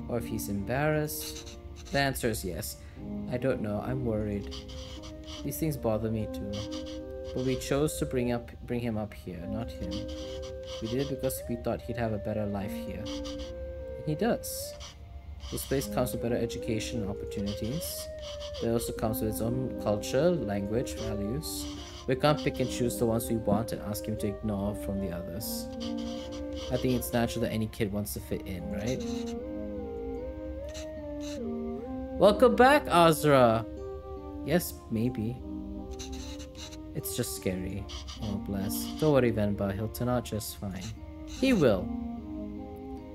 or if he's embarrassed. The answer is yes. I don't know, I'm worried. These things bother me too. But we chose to bring him up here, not him. We did it because we thought he'd have a better life here. And he does. This place comes with better education and opportunities. But it also comes with its own culture, language, values. We can't pick and choose the ones we want and ask him to ignore from the others. I think it's natural that any kid wants to fit in, right? Welcome back, Azra! Yes, maybe. It's just scary. Oh, bless. Don't worry, Venba. He'll turn out just fine. He will.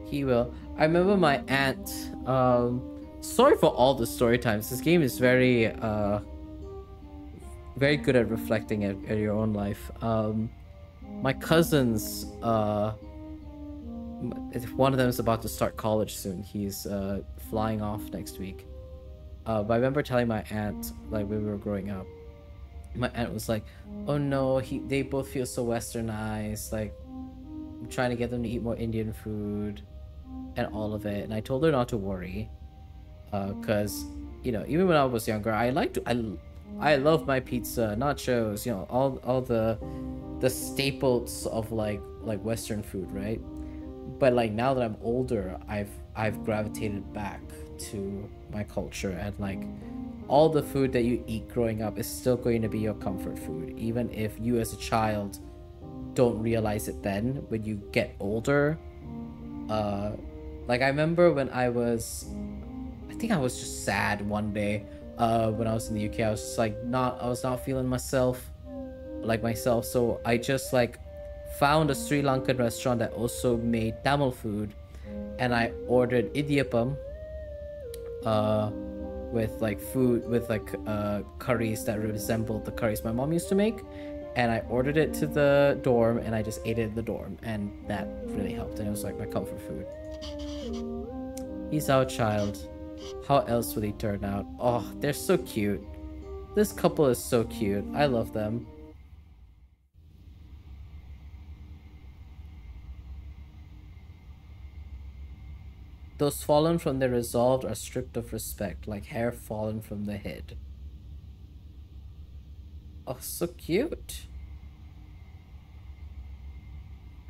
He will. I remember my aunt... sorry for all the story times. This game is very, very good at reflecting at your own life. My cousins... one of them is about to start college soon. He's flying off next week. But I remember telling my aunt, like, when we were growing up, my aunt was like, oh no, they both feel so westernized, like, I'm trying to get them to eat more Indian food and all of it. And I told her not to worry, because, you know, even when I was younger, I I love my pizza, nachos, you know, all the staples of like Western food, right? But like now that I'm older, I've gravitated back to my culture, and like all the food that you eat growing up is still going to be your comfort food, even if you as a child don't realize it then. When you get older, like I remember when I think I was just sad one day, when I was in the UK. I was just like I was not feeling myself, so I just like found a Sri Lankan restaurant that also made Tamil food, and I ordered idiyappam, with like curries that resembled the curries my mom used to make, and I ordered it to the dorm, and I just ate it in the dorm, and that really helped, and it was like my comfort food. He's our child. How else would he turn out? Oh, they're so cute. This couple is so cute. I love them. Those fallen from their resolve are stripped of respect, like hair fallen from the head. Oh, so cute.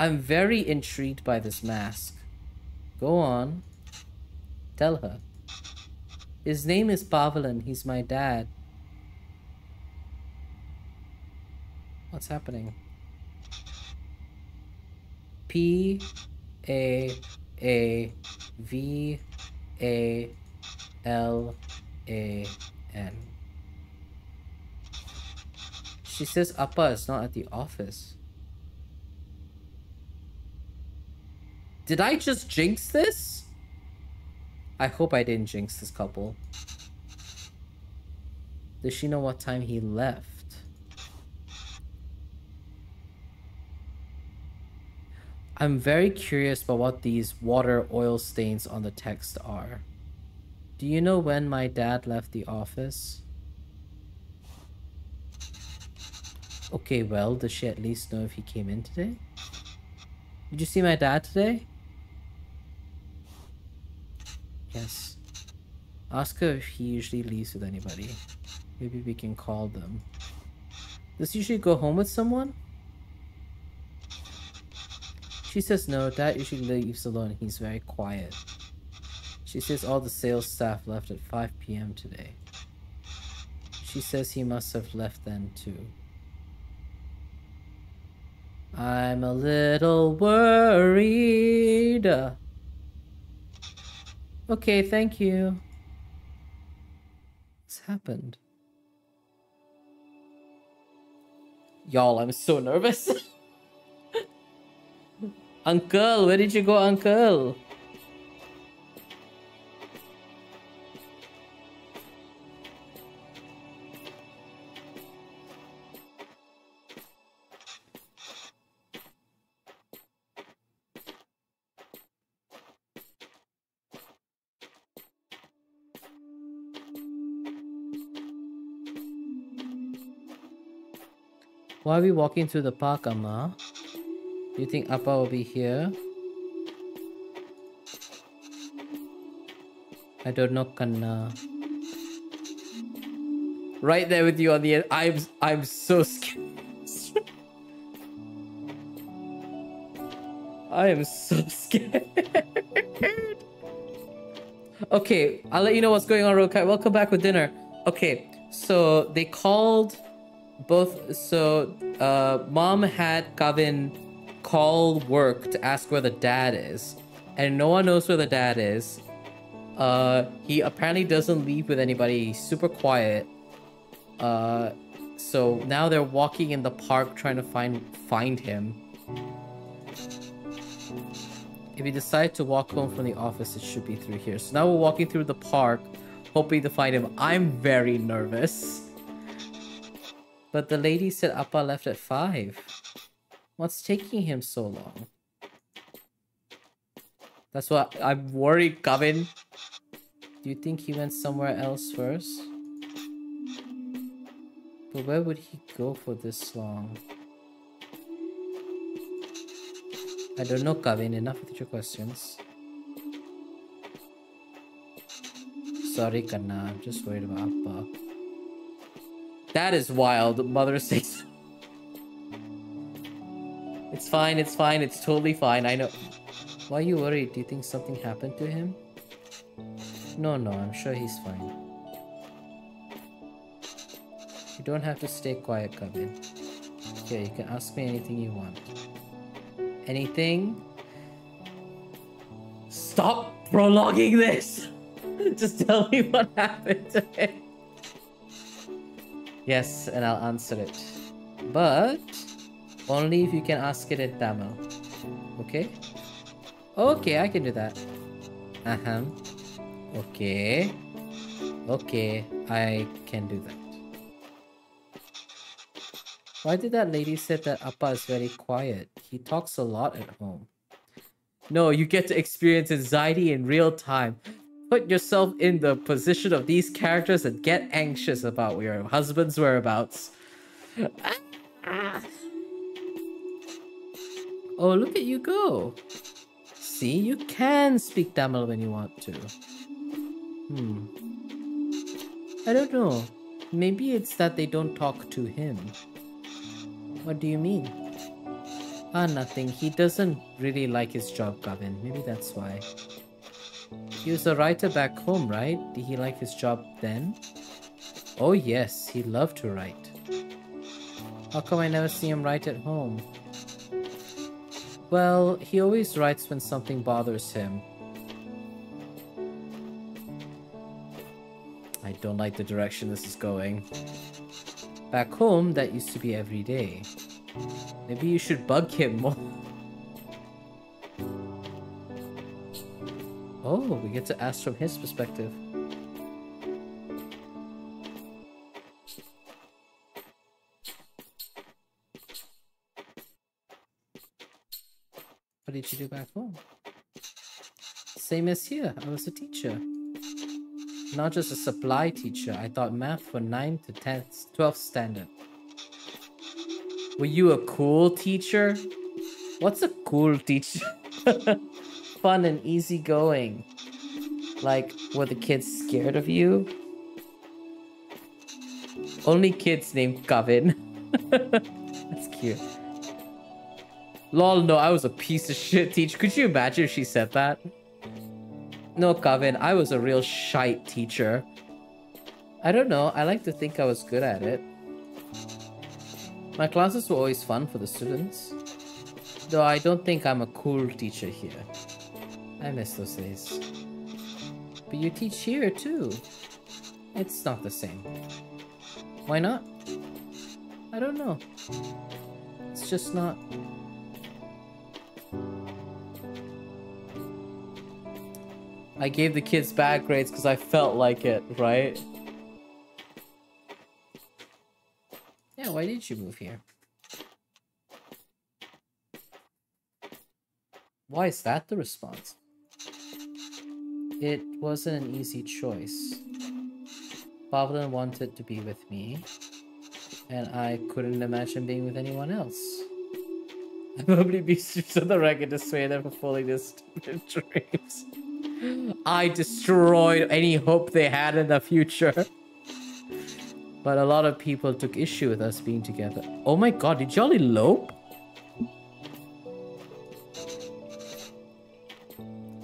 I'm very intrigued by this mask. Go on. Tell her. His name is Pavelan. He's my dad. What's happening? P-A-A-V-A-L-A-N. She says Appa is not at the office. Did I just jinx this? I hope I didn't jinx this couple. Does she know what time he left? I'm very curious about what these water oil stains on the text are. Do you know when my dad left the office? Okay, well, does she at least know if he came in today? Did you see my dad today? Yes. Ask her if he usually leaves with anybody. Maybe we can call them. Does he usually go home with someone? She says no, Dad usually leaves alone. He's very quiet. She says all the sales staff left at 5 p.m. today. She says he must have left then too. I'm a little worried. Okay, thank you. What's happened? Y'all, I'm so nervous. Uncle, where did you go, Uncle? Why are we walking through the park, Amma? Do you think Appa will be here? I don't know, Kanna. Right there with you on the end. I'm so scared. I am so scared. Okay, I'll let you know what's going on real quick. Welcome back with dinner. Okay, so they called both. So mom had Kavin call work to ask where the dad is, and no one knows where the dad is. He apparently doesn't leave with anybody. He's super quiet. So now they're walking in the park trying to find him. If you decide to walk home from the office, it should be through here. So now we're walking through the park, hoping to find him. I'm very nervous. But the lady said Appa left at 5. What's taking him so long? That's what I'm worried, Kavin. Do you think he went somewhere else first? But where would he go for this long? I don't know, Kavin. Enough with your questions. Sorry, Kanna. I'm just worried about Appa. That is wild. Mother says. It's fine, it's fine, it's totally fine, I know. Why are you worried? Do you think something happened to him? No, I'm sure he's fine. You don't have to stay quiet, Kevin. Okay, you can ask me anything you want. Anything? Stop prolonging this! Just tell me what happened to him. Yes, and I'll answer it. But only if you can ask it in Tamil. Okay? Okay, I can do that. Okay. Okay, I can do that. Why did that lady say that Appa is very quiet? He talks a lot at home. No, you get to experience anxiety in real time. Put yourself in the position of these characters and get anxious about your husband's whereabouts. Oh, look at you go. See, you can speak Tamil when you want to. I don't know. Maybe it's that they don't talk to him. What do you mean? Nothing. He doesn't really like his job, Gavin. Maybe that's why. He was a writer back home, right? Did he like his job then? Oh yes, he loved to write. How come I never see him write at home? Well, he always writes when something bothers him. I don't like the direction this is going. Back home, that used to be every day. Maybe you should bug him more. Oh, we get to ask from his perspective. What did you do back home? Same as here, I was a teacher. Not just a supply teacher, I taught math for 9th to 10th, 12th standard. Were you a cool teacher? What's a cool teacher? Fun and easygoing. Like, were the kids scared of you? Only kids named Kavin. That's cute. Lol, no, I was a piece of shit teacher. Could you imagine if she said that? No, Kavin, I was a real shite teacher. I don't know, I like to think I was good at it. My classes were always fun for the students. Though I don't think I'm a cool teacher here. I miss those days. But you teach here too. It's not the same. Why not? I don't know. It's just not. I gave the kids bad grades because I felt like it, right? Yeah, why did you move here? Why is that the response? It wasn't an easy choice. Pavlin wanted to be with me, and I couldn't imagine being with anyone else. I probably be stripped on the record to sway them for fulfilling their stupid dreams. I destroyed any hope they had in the future. But a lot of people took issue with us being together. Oh my god, did y'all elope?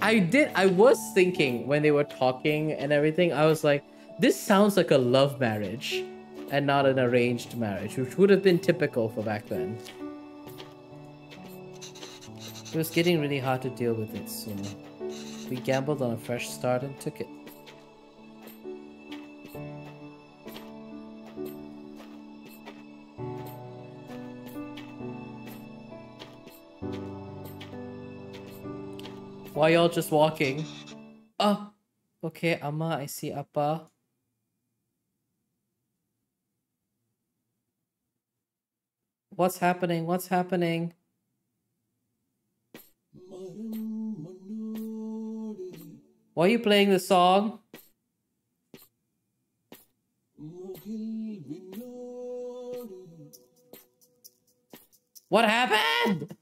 I was thinking when they were talking and everything, I was like, this sounds like a love marriage and not an arranged marriage, which would have been typical for back then. It was getting really hard to deal with it, so we gambled on a fresh start and took it. Why y'all just walking? Oh, okay, Amma, I see Appa. What's happening? What's happening? Why are you playing the song? What happened?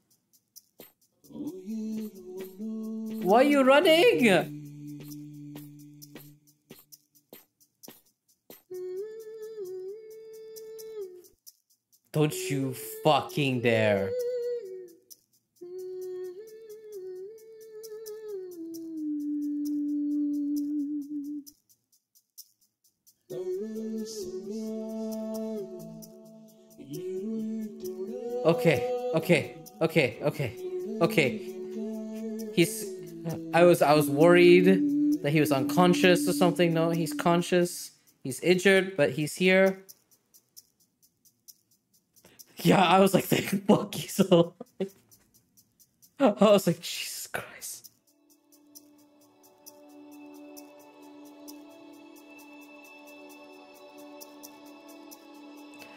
Why are you running? Don't you fucking dare. Okay. I was worried that he was unconscious or something. No, he's conscious. He's injured, but he's here. Yeah, I was like, thank fuck he's alive. I was like, Jesus Christ.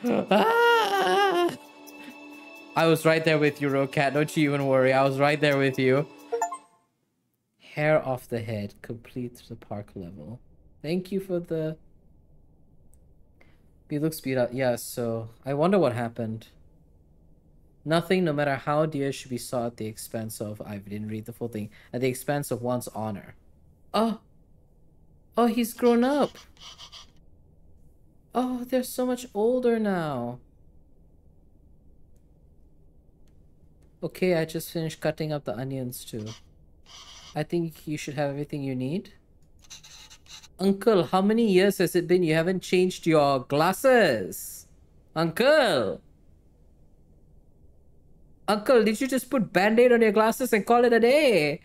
Ah! I was right there with you, Rocat. Don't you even worry. I was right there with you. Hair off the head. Complete the park level. Thank you for the... B-look speed up. Yeah, so I wonder what happened. Nothing, no matter how dear, should be sought at the expense of... I didn't read the full thing. At the expense of one's honor. Oh! Oh, he's grown up! Oh, they're so much older now. Okay, I just finished cutting up the onions too. I think you should have everything you need. Uncle, how many years has it been you haven't changed your glasses? Uncle! Uncle, did you just put Band-Aid on your glasses and call it a day?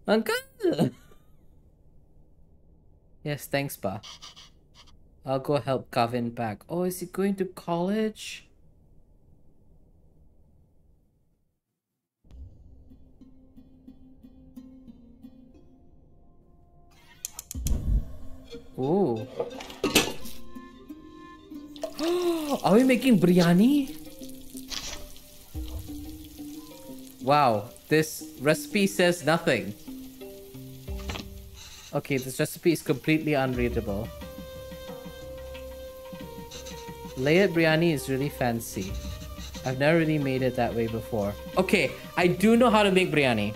Uncle! Yes, thanks, Pa. I'll go help Gavin back. Oh, is he going to college? Ooh. Are we making biryani? Wow, this recipe says nothing. Okay, this recipe is completely unreadable. Layered biryani is really fancy. I've never really made it that way before. Okay, I do know how to make biryani.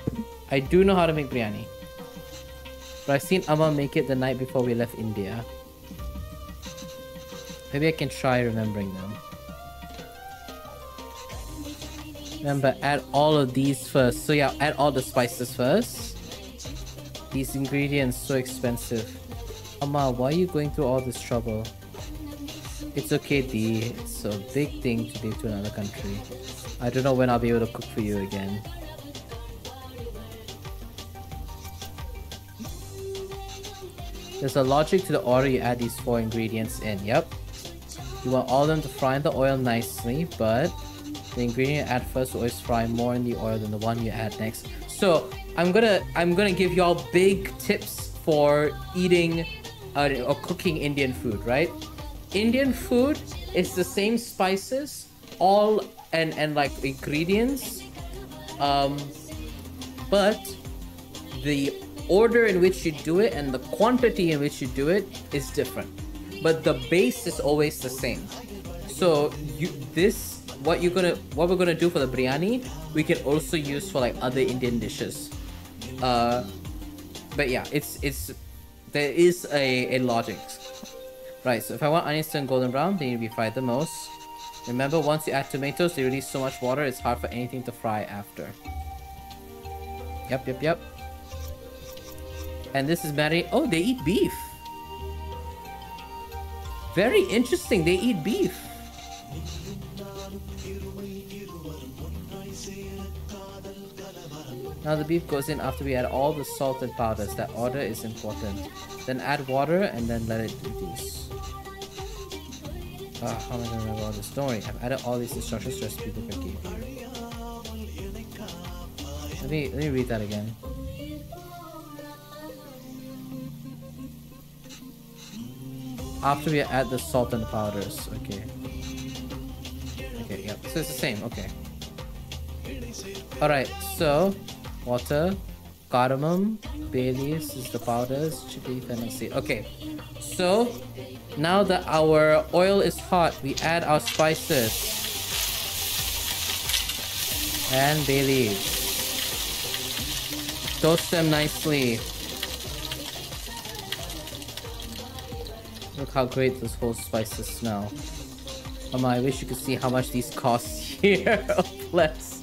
But I've seen Amma make it the night before we left India. Maybe I can try remembering them. Remember, add all of these first. So yeah, add all the spices first. These ingredients so expensive. Amma, why are you going through all this trouble? It's okay, Dee. It's a big thing to leave to another country. I don't know when I'll be able to cook for you again. There's a logic to the order you add these 4 ingredients in. Yep. You want all of them to fry in the oil nicely, but the ingredient you add first will always fry more in the oil than the one you add next. So I'm gonna give y'all big tips for eating or cooking Indian food, right? Indian food is the same spices, all and like ingredients, but the order in which you do it and the quantity in which you do it is different, but the base is always the same. So what we're gonna do for the biryani, we can also use for like other Indian dishes. But yeah, there is a logic. Right, so if I want onions to turn golden brown, they need to be fried the most. Remember, once you add tomatoes, they release so much water, it's hard for anything to fry after. Yep. And this is marinated. Oh, they eat beef. Very interesting, they eat beef. Now the beef goes in after we add all the salt and powders. That order is important. Then add water and then let it reduce. How am I gonna remember all this? Don't worry, I've added all these instructions to the recipe book I gave you. Let me read that again. After we add the salt and powders. Okay, yep. So it's the same, okay. Alright, so water, cardamom, bay leaves is the powders, chili, fennel seed. Okay, so now that our oil is hot, we add our spices and bay leaves. Toast them nicely. Look how great those whole spices smell. I wish you could see how much these cost here. Less.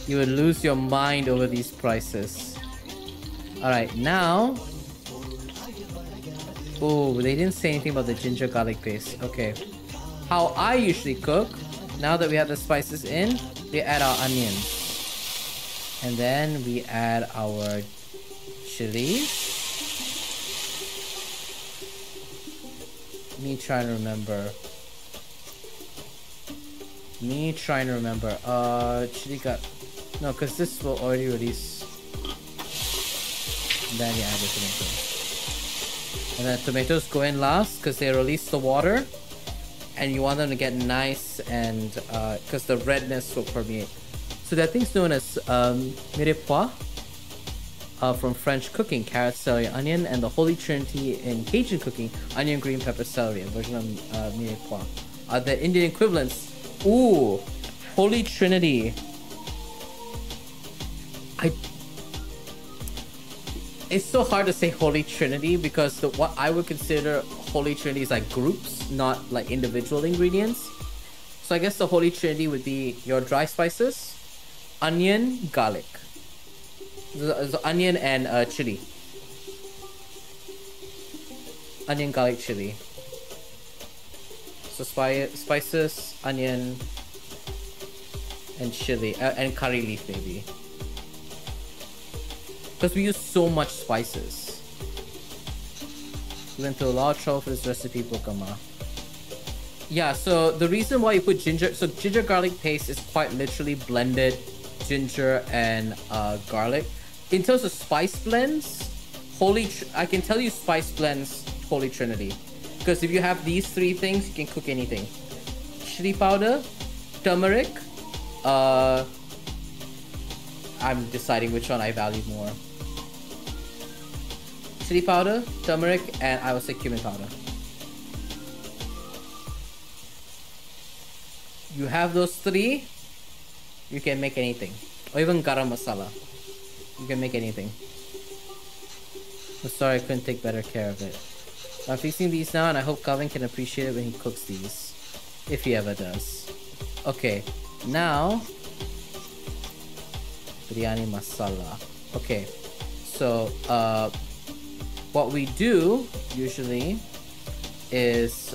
You would lose your mind over these prices. Alright, now... Oh, they didn't say anything about the ginger garlic paste. Okay. How I usually cook, now that we have the spices in, we add our onions. And then we add our chilies. Me trying to remember. Chili got... No, because this will already release. And then you add the tomatoes. And then tomatoes go in last because they release the water. And you want them to get nice and... because the redness will permeate. So there are things known as mirepoix. From French cooking, carrot, celery, onion, and the Holy Trinity in Cajun cooking, onion, green pepper, celery, a version of mirepoix. Are the Indian equivalents. Ooh, Holy Trinity. It's so hard to say Holy Trinity because what I would consider Holy Trinity is like groups, not like individual ingredients. So I guess the Holy Trinity would be your dry spices, onion, garlic. So onion and chili. Onion, garlic, chili. So spices, onion, and chili, and curry leaf maybe. Because we use so much spices. We went through a lot of trouble for this recipe, Bokama. Yeah, so the reason why you put ginger... So ginger garlic paste is quite literally blended ginger and garlic. In terms of spice blends, I can tell you spice blends Holy Trinity. Because if you have these three things, you can cook anything. Chili powder, turmeric, I'm deciding which one I value more. Chili powder, turmeric, and I would say cumin powder. You have those three, you can make anything. Or even garam masala. You can make anything. I'm sorry I couldn't take better care of it. I'm fixing these now and I hope Calvin can appreciate it when he cooks these. If he ever does. Okay, now... biryani masala. Okay, so what we do usually is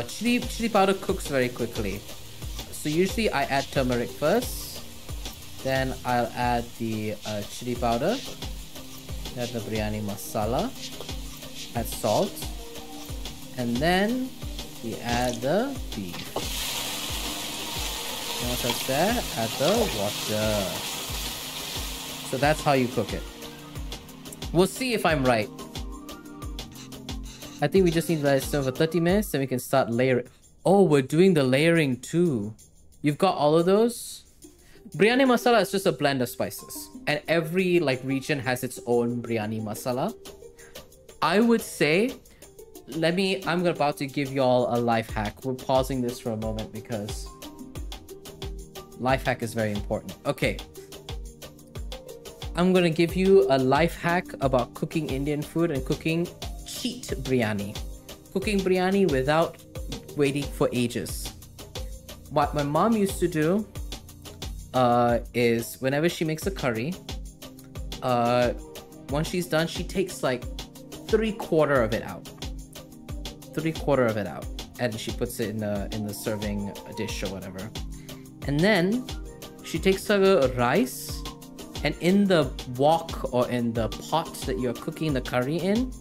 chili powder cooks very quickly. So usually I add turmeric first, then I'll add the chili powder, add the biryani masala, add salt, and then we add the beef. Once that's there, add the water. So that's how you cook it. We'll see if I'm right. I think we just need to let it simmer for 30 minutes, then we can start layering. Oh, we're doing the layering too. You've got all of those? Biryani masala is just a blend of spices. And every region has its own biryani masala. I would say, I'm about to give y'all a life hack. We're pausing this for a moment because life hack is very important. Okay. I'm gonna give you a life hack about cooking Indian food and cooking cheat biryani. Cooking biryani without waiting for ages. What my mom used to do is whenever she makes a curry, once she's done, she takes like 3/4 of it out. 3/4 of it out. And she puts it in the serving dish or whatever. And then she takes her rice, and in the wok or in the pot that you're cooking the curry in,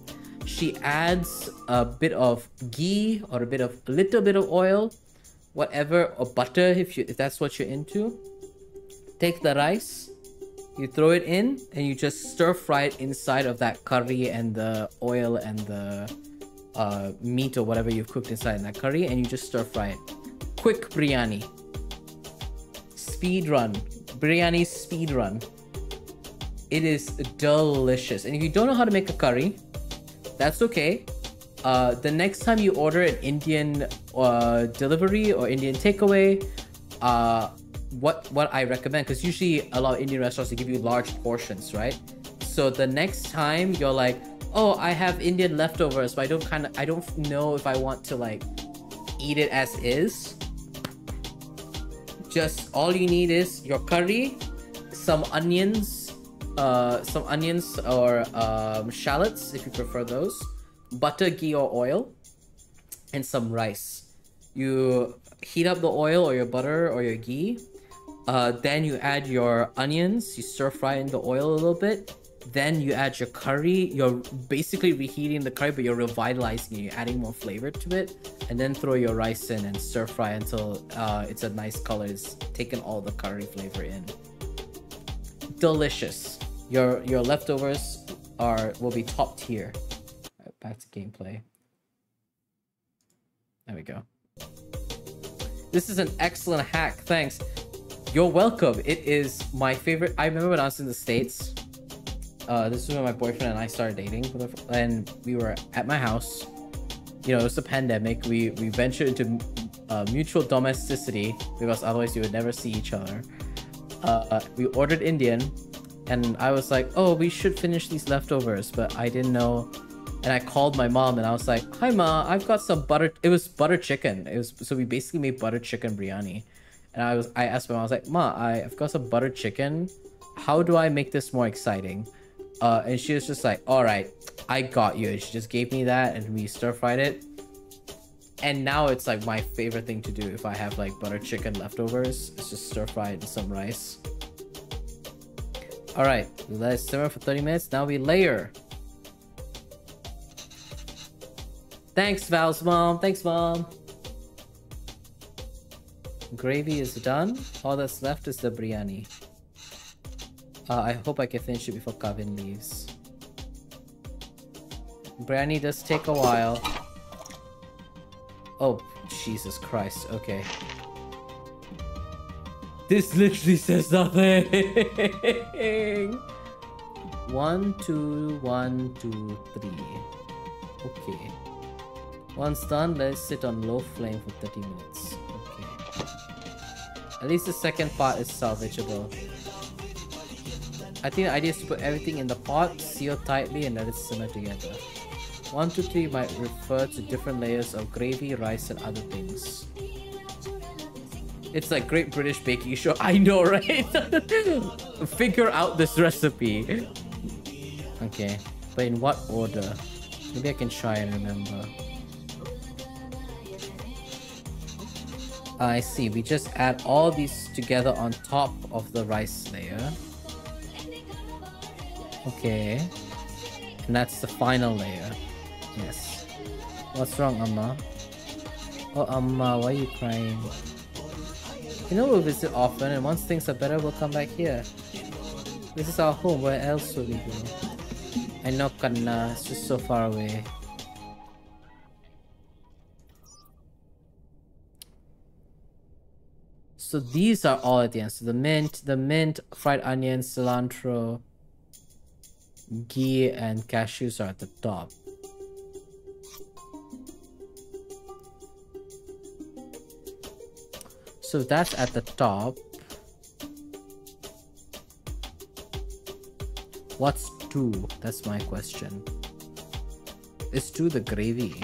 she adds a bit of ghee or a little bit of oil, whatever, or butter if that's what you're into. Take the rice, you throw it in, and you just stir fry it inside of that curry and the oil and the meat or whatever you've cooked inside in that curry, and you just stir fry it. Quick biryani. Speed run. Biryani speed run. It is delicious. And if you don't know how to make a curry, that's okay. The next time you order an Indian delivery or Indian takeaway, what I recommend, because usually a lot of Indian restaurants, they give you large portions, right? So the next time you're like, oh, I have Indian leftovers, but I don't know if I want to eat it as is. Just all you need is your curry, some onions or shallots if you prefer those, butter, ghee, or oil, and some rice. You heat up the oil or your butter or your ghee. Then you add your onions. You stir fry in the oil a little bit. Then you add your curry. You're basically reheating the curry, but you're revitalizing it. You're adding more flavor to it. And then throw your rice in and stir fry until it's a nice color. It's taken all the curry flavor in. Delicious. Your leftovers will be top tier. Right, back to gameplay. There we go. This is an excellent hack. Thanks. You're welcome. It is my favorite. I remember when I was in the States. This was when my boyfriend and I started dating, and we were at my house. You know, it was a pandemic. We ventured into mutual domesticity because otherwise we would never see each other. We ordered Indian, and I was like, "Oh, we should finish these leftovers," but I didn't know. And I called my mom, and I was like, "Hi, Ma, I've got some butter." It was butter chicken. So we basically made butter chicken biryani. And I asked my mom, I was like, "Ma, I've got some butter chicken. How do I make this more exciting?" And she was just like, "All right, I got you." And she just gave me that, and we stir fried it. And now it's like my favorite thing to do if I have like butter chicken leftovers. It's just stir fry it in some rice. All right, we let it simmer for 30 minutes. Now we layer. Thanks, Val's mom. Thanks, Mom. Gravy is done. All that's left is the biryani. I hope I can finish it before Kevin leaves. Biryani does take a while. Oh, Jesus Christ. Okay. This literally says nothing. 1, 2, 1, 2, 3. Okay. Once done, let it sit on low flame for 30 minutes. Okay. At least the second part is salvageable. I think the idea is to put everything in the pot, seal tightly, and let it simmer together. 1, 2, 3 might refer to different layers of gravy, rice, and other things. It's like Great British Baking Show. I know, right? Figure out this recipe. Okay, but in what order? Maybe I can try and remember. I see. We just add all these together on top of the rice layer. Okay. And that's the final layer. Yes. What's wrong, Amma? Oh, Amma, why are you crying? You know we'll visit often, and once things are better, we'll come back here. This is our home. Where else will we go? I know, Kanna. It's just so far away. So these are all at the end. So the mint, fried onions, cilantro, ghee, and cashews are at the top. So that's at the top. What's two? That's my question. Is two the gravy?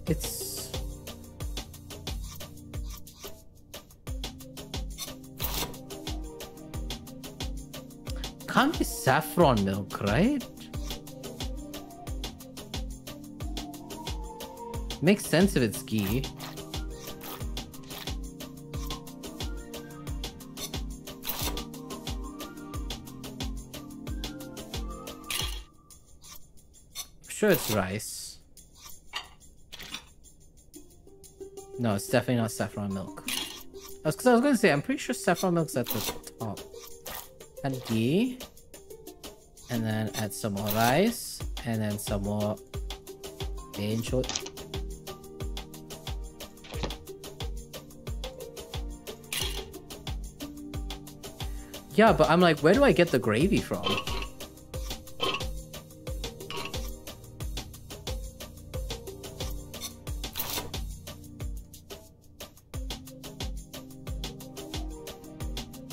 It's... can't be saffron milk, right? Makes sense if it's ghee. I'm sure it's rice. No, it's definitely not saffron milk. Because I was going to say, I'm pretty sure saffron milk's at the top. Add ghee. And then add some more rice. And then some more anchovy. Yeah, but I'm like, where do I get the gravy from?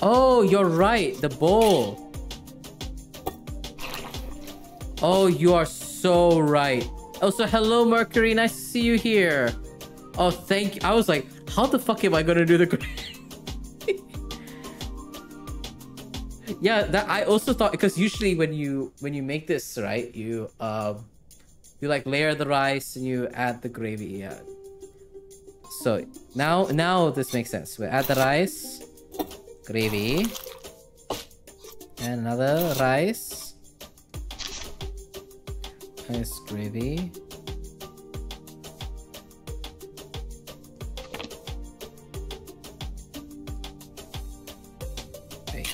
Oh, you're right. The bowl. Oh, you are so right. Oh, so hello, Mercury. Nice to see you here. Oh, thank you. I was like, how the fuck am I gonna do the... Yeah, that I also thought, because usually when you make this, right, you like layer the rice and you add the gravy. Yeah. So now this makes sense. We add the rice, gravy, and another rice, gravy. Okay.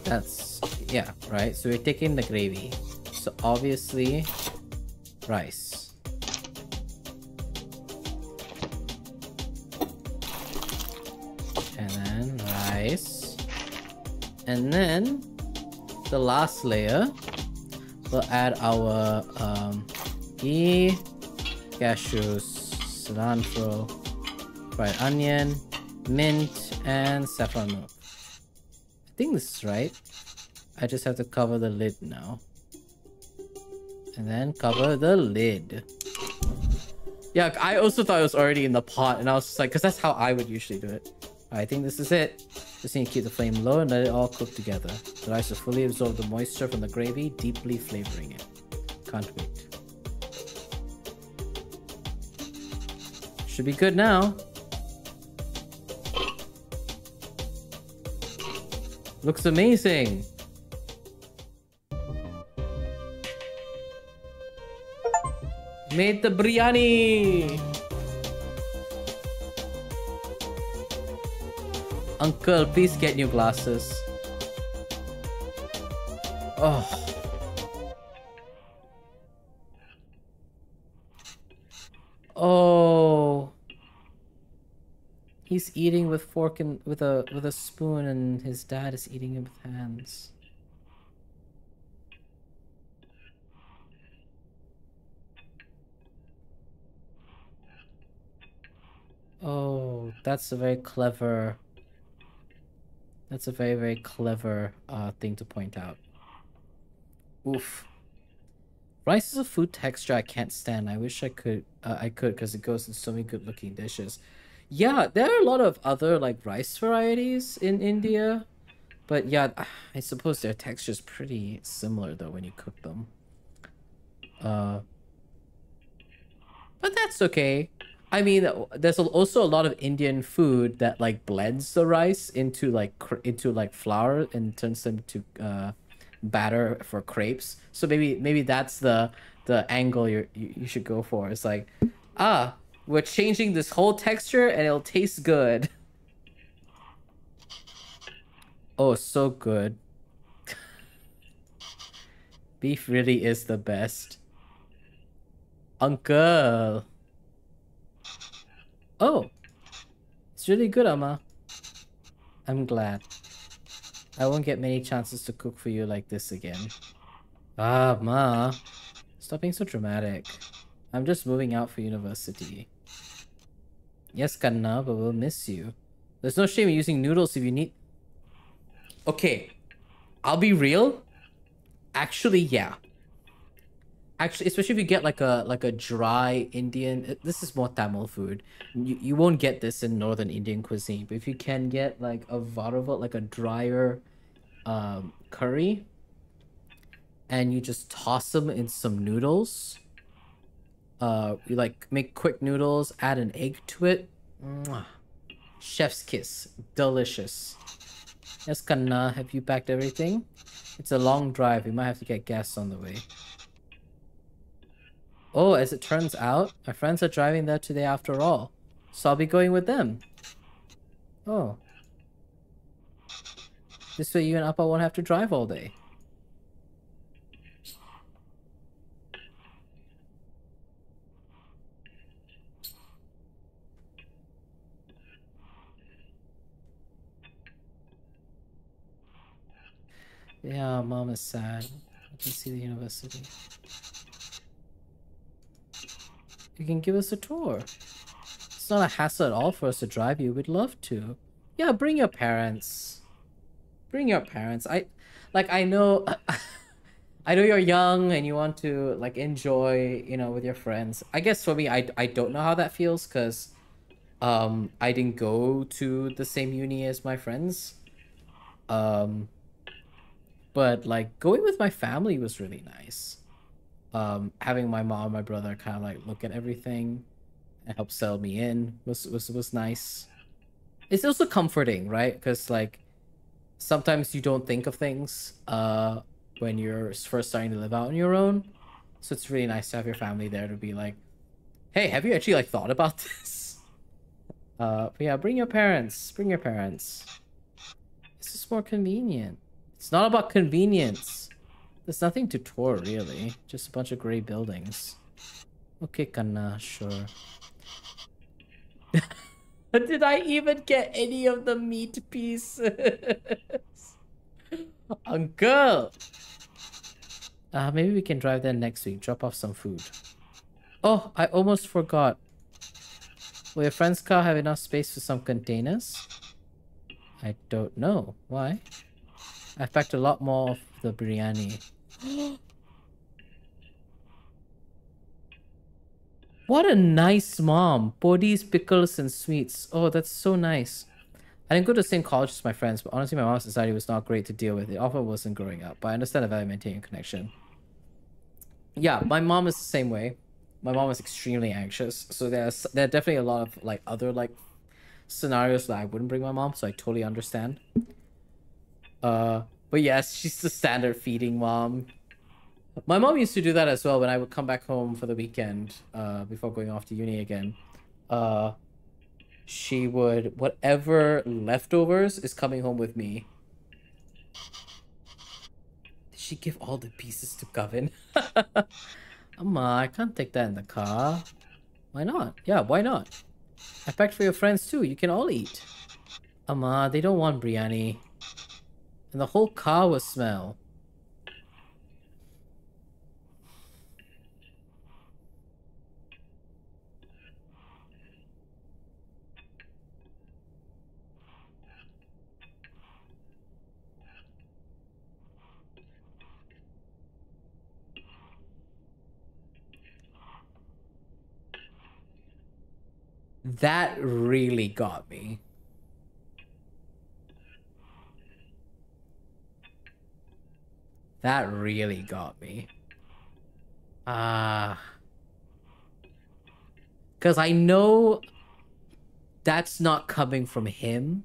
That's, yeah, right. So we're taking the gravy. So obviously rice. And then rice. And then the last layer, we'll add our cashews, cilantro, fried onion, mint, and saffron milk. I think this is right. I just have to cover the lid now. And then cover the lid. Yeah, I also thought it was already in the pot, and I was just like, because that's how I would usually do it. I think this is it. Just need to keep the flame low and let it all cook together. The rice will fully absorb the moisture from the gravy, deeply flavoring it. Can't wait. Should be good now. Looks amazing. Made the biryani. Uncle, please get new glasses. Oh. Oh. He's eating with fork and with a spoon, and his dad is eating it with hands. Oh, that's a very clever. That's a very, very clever thing to point out. Oof. Rice is a food texture I can't stand. I wish I could because it goes in so many good looking dishes. Yeah, there are a lot of other like rice varieties in India. But yeah, I suppose their texture is pretty similar though when you cook them. But that's okay. I mean, there's also a lot of Indian food that like blends the rice into like flour and turns them to batter for crepes. So maybe that's the angle you should go for. It's like, we're changing this whole texture and it'll taste good. Oh, so good. Beef really is the best. Uncle. Oh, it's really good, Amma. I'm glad. I won't get many chances to cook for you like this again. Ah, Ma. Stop being so dramatic. I'm just moving out for university. Yes, Kanna, but we'll miss you. There's no shame in using noodles if you need... Okay, I'll be real. Actually, yeah. Actually, especially if you get like a dry Indian, this is more Tamil food. You won't get this in northern Indian cuisine, but if you can get like a varaval, like a drier curry, and you just toss them in some noodles. You like make quick noodles, add an egg to it. Mwah. Chef's kiss, delicious. Yes, Kanna, have you packed everything? It's a long drive. We might have to get gas on the way. Oh, as it turns out, my friends are driving there today after all. So I'll be going with them. Oh. This way you and Appa won't have to drive all day. Yeah, Mom is sad. I can see the university. You can give us a tour. It's not a hassle at all for us to drive you. We'd love to. Yeah, bring your parents. Bring your parents. I know, I know you're young and you want to like enjoy, you know, with your friends. I guess for me, I don't know how that feels because, I didn't go to the same uni as my friends. Um, but like going with my family was really nice. Having my mom and my brother kind of like look at everything and help settle me in was nice. It's also comforting, right? Because like sometimes you don't think of things when you're first starting to live out on your own. So it's really nice to have your family there to be like, hey, have you actually like thought about this? But yeah, bring your parents. Bring your parents. It's just more convenient. It's not about convenience. There's nothing to tour really. Just a bunch of gray buildings. Okay, Kana, sure. Did I even get any of the meat pieces? Uncle! Maybe we can drive there next week. Drop off some food. Oh, I almost forgot. Will your friend's car have enough space for some containers? I don't know. Why? I've packed a lot more of the biryani. What a nice mom. Podis, pickles, and sweets. Oh, that's so nice. I didn't go to the same college as my friends, but honestly, my mom's society was not great to deal with. It often wasn't growing up, but I understand the value of maintaining a connection. Yeah, my mom is the same way. My mom is extremely anxious, so there are definitely a lot of like other like scenarios that I wouldn't bring my mom, so I totally understand. But yes, she's the standard feeding mom. My mom used to do that as well when I would come back home for the weekend, before going off to uni again. She would, whatever leftovers is coming home with me. Did she give all the pieces to Gavin? Amma, I can't take that in the car. Why not? Yeah, why not? I packed for your friends too. You can all eat. Amma, they don't want biryani. And the whole car will smell. That really got me. That really got me. Because I know that's not coming from him.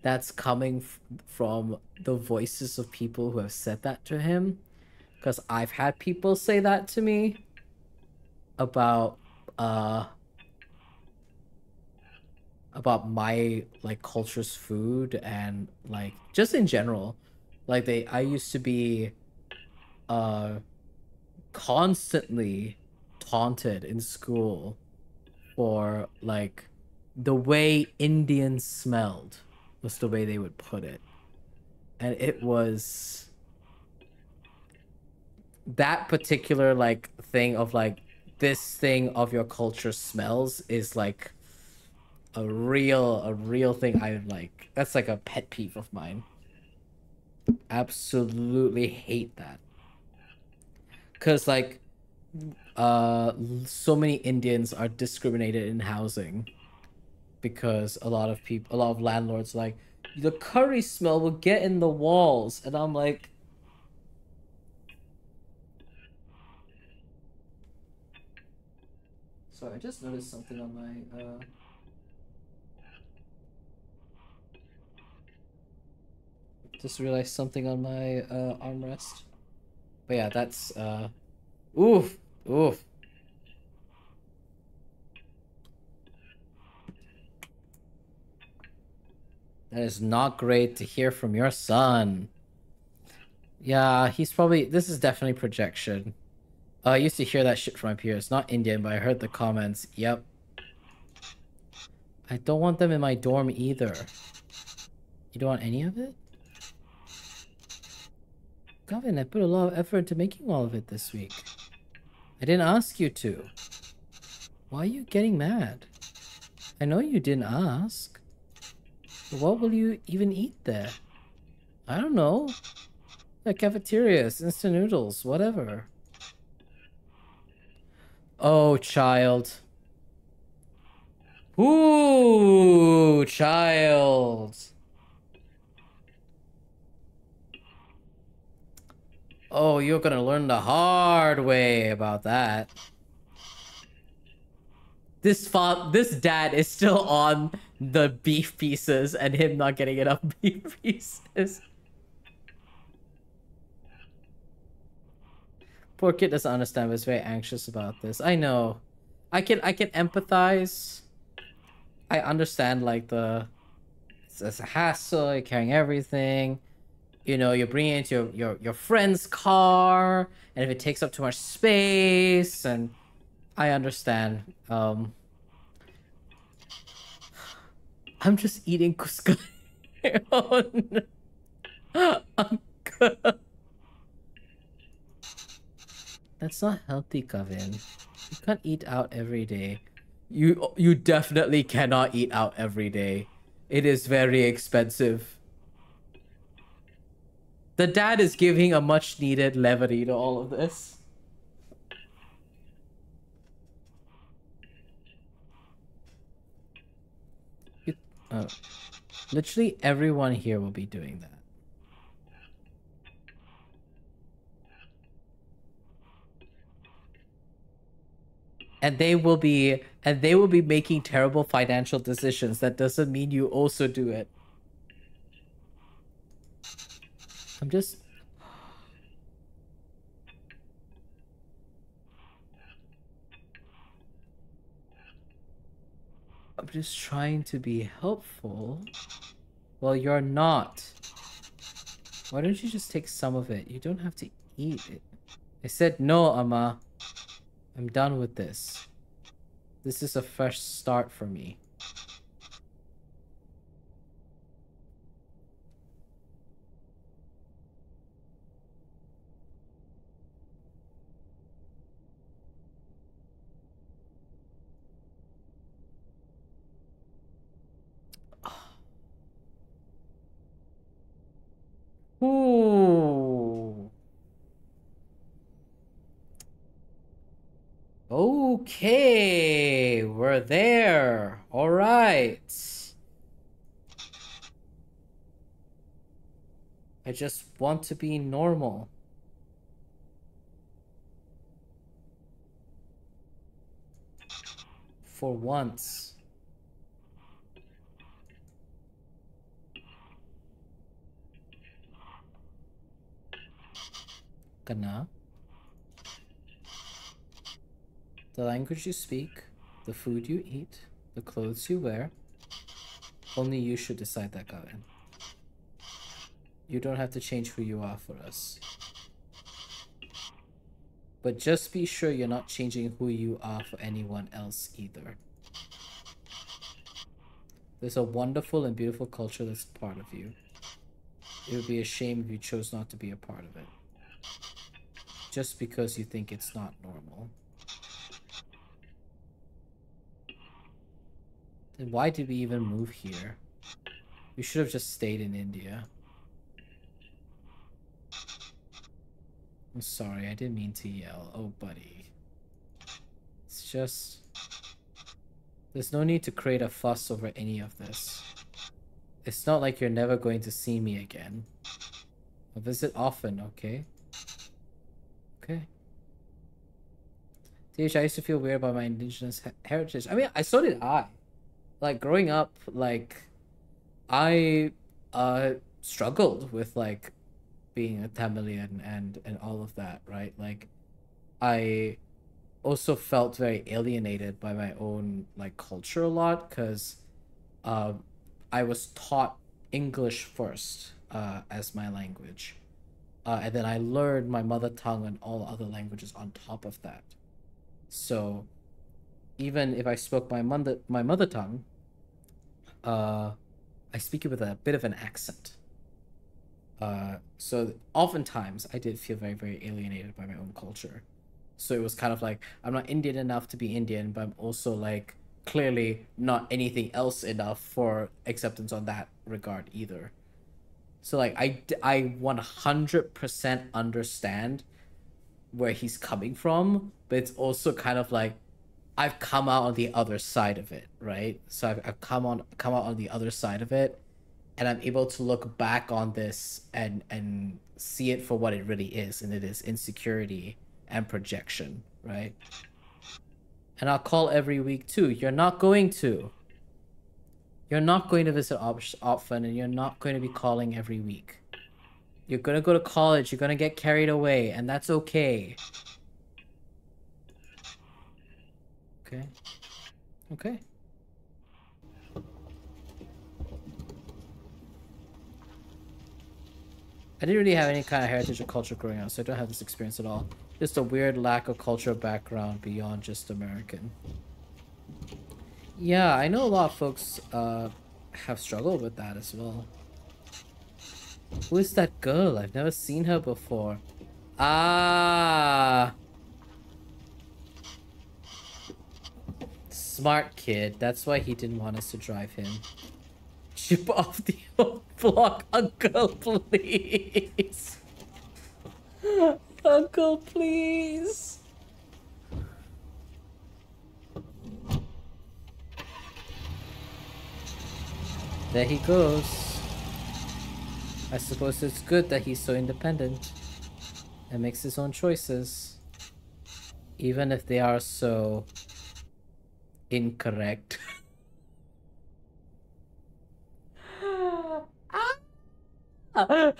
That's coming from the voices of people who have said that to him. Because I've had people say that to me about my like culture's food and like just in general. Like I used to be constantly taunted in school for like the way Indians smelled was the way they would put it. And it was that particular like thing of like this thing of your culture smells is like a real thing I like. That's like a pet peeve of mine. Absolutely hate that. Cause like so many Indians are discriminated in housing because a lot of landlords like the curry smell will get in the walls, and I'm like, sorry, I just noticed something on my just realized something on my armrest. But yeah, that's oof. That is not great to hear from your son. Yeah, he's probably, this is definitely projection. I used to hear that shit from my peers. Not Indian, but I heard the comments. Yep. I don't want them in my dorm either. You don't want any of it? Gavin, I put a lot of effort into making all of it this week. I didn't ask you to. Why are you getting mad? I know you didn't ask. What will you even eat there? I don't know. The cafeterias, instant noodles, whatever. Oh, child. Ooh, child. Oh, you're gonna learn the hard way about that. This dad is still on the beef pieces and him not getting enough beef pieces. Poor kid doesn't understand, but is very anxious about this. I know. I can empathize. I understand like it's a hassle, you're carrying everything. You know, you're bringing it into your friend's car, and if it takes up too much space, and I understand. I'm just eating Cusco. Oh, no. I'm good. That's not healthy, Kevin. You can't eat out every day. You definitely cannot eat out every day. It is very expensive. The dad is giving a much needed levity to all of this. Literally everyone here will be doing that. And they will be making terrible financial decisions. That doesn't mean you also do it. I'm just trying to be helpful. Well, you're not. Why don't you just take some of it? You don't have to eat it. I said no, Amma. I'm done with this. This is a fresh start for me. Ooh. Okay, we're there. All right. I just want to be normal. For once. Kana. The language you speak, the food you eat, the clothes you wear. Only you should decide that, Gavin. You don't have to change who you are for us. But just be sure you're not changing who you are for anyone else either. There's a wonderful and beautiful culture that's part of you. It would be a shame if you chose not to be a part of it. Just because you think it's not normal. Then why did we even move here? We should have just stayed in India. I'm sorry, I didn't mean to yell. Oh, buddy. It's just... There's no need to create a fuss over any of this. It's not like you're never going to see me again. I'll visit often, okay? Okay. TH, I used to feel weird about my indigenous heritage. I mean, so did I. Like, growing up, like, I struggled with, like, being a Tamilian and all of that, right? Like, I also felt very alienated by my own, like, culture a lot, because I was taught English first as my language. And then I learned my mother tongue and all other languages on top of that. So even if I spoke my mother tongue, I speak it with a bit of an accent. So oftentimes I did feel very, very alienated by my own culture. So it was kind of like, I'm not Indian enough to be Indian, but I'm also like clearly not anything else enough for acceptance on that regard either. So like I 100% understand where he's coming from, but it's also kind of like I've come out on the other side of it, right? So I've come out on the other side of it, and I'm able to look back on this and see it for what it really is, and it is insecurity and projection, right? And I'll call every week too. You're not going to. You're not going to visit often, and you're not going to be calling every week. You're gonna go to college, you're gonna get carried away, and that's okay. Okay. Okay. I didn't really have any kind of heritage or culture growing up, so I don't have this experience at all. Just a weird lack of cultural background beyond just American. Yeah, I know a lot of folks have struggled with that as well. Who is that girl? I've never seen her before. Ah! Smart kid. That's why he didn't want us to drive him. Chip off the old block, uncle, please. Uncle, please. There he goes. I suppose it's good that he's so independent and makes his own choices, even if they are so incorrect. Auntie!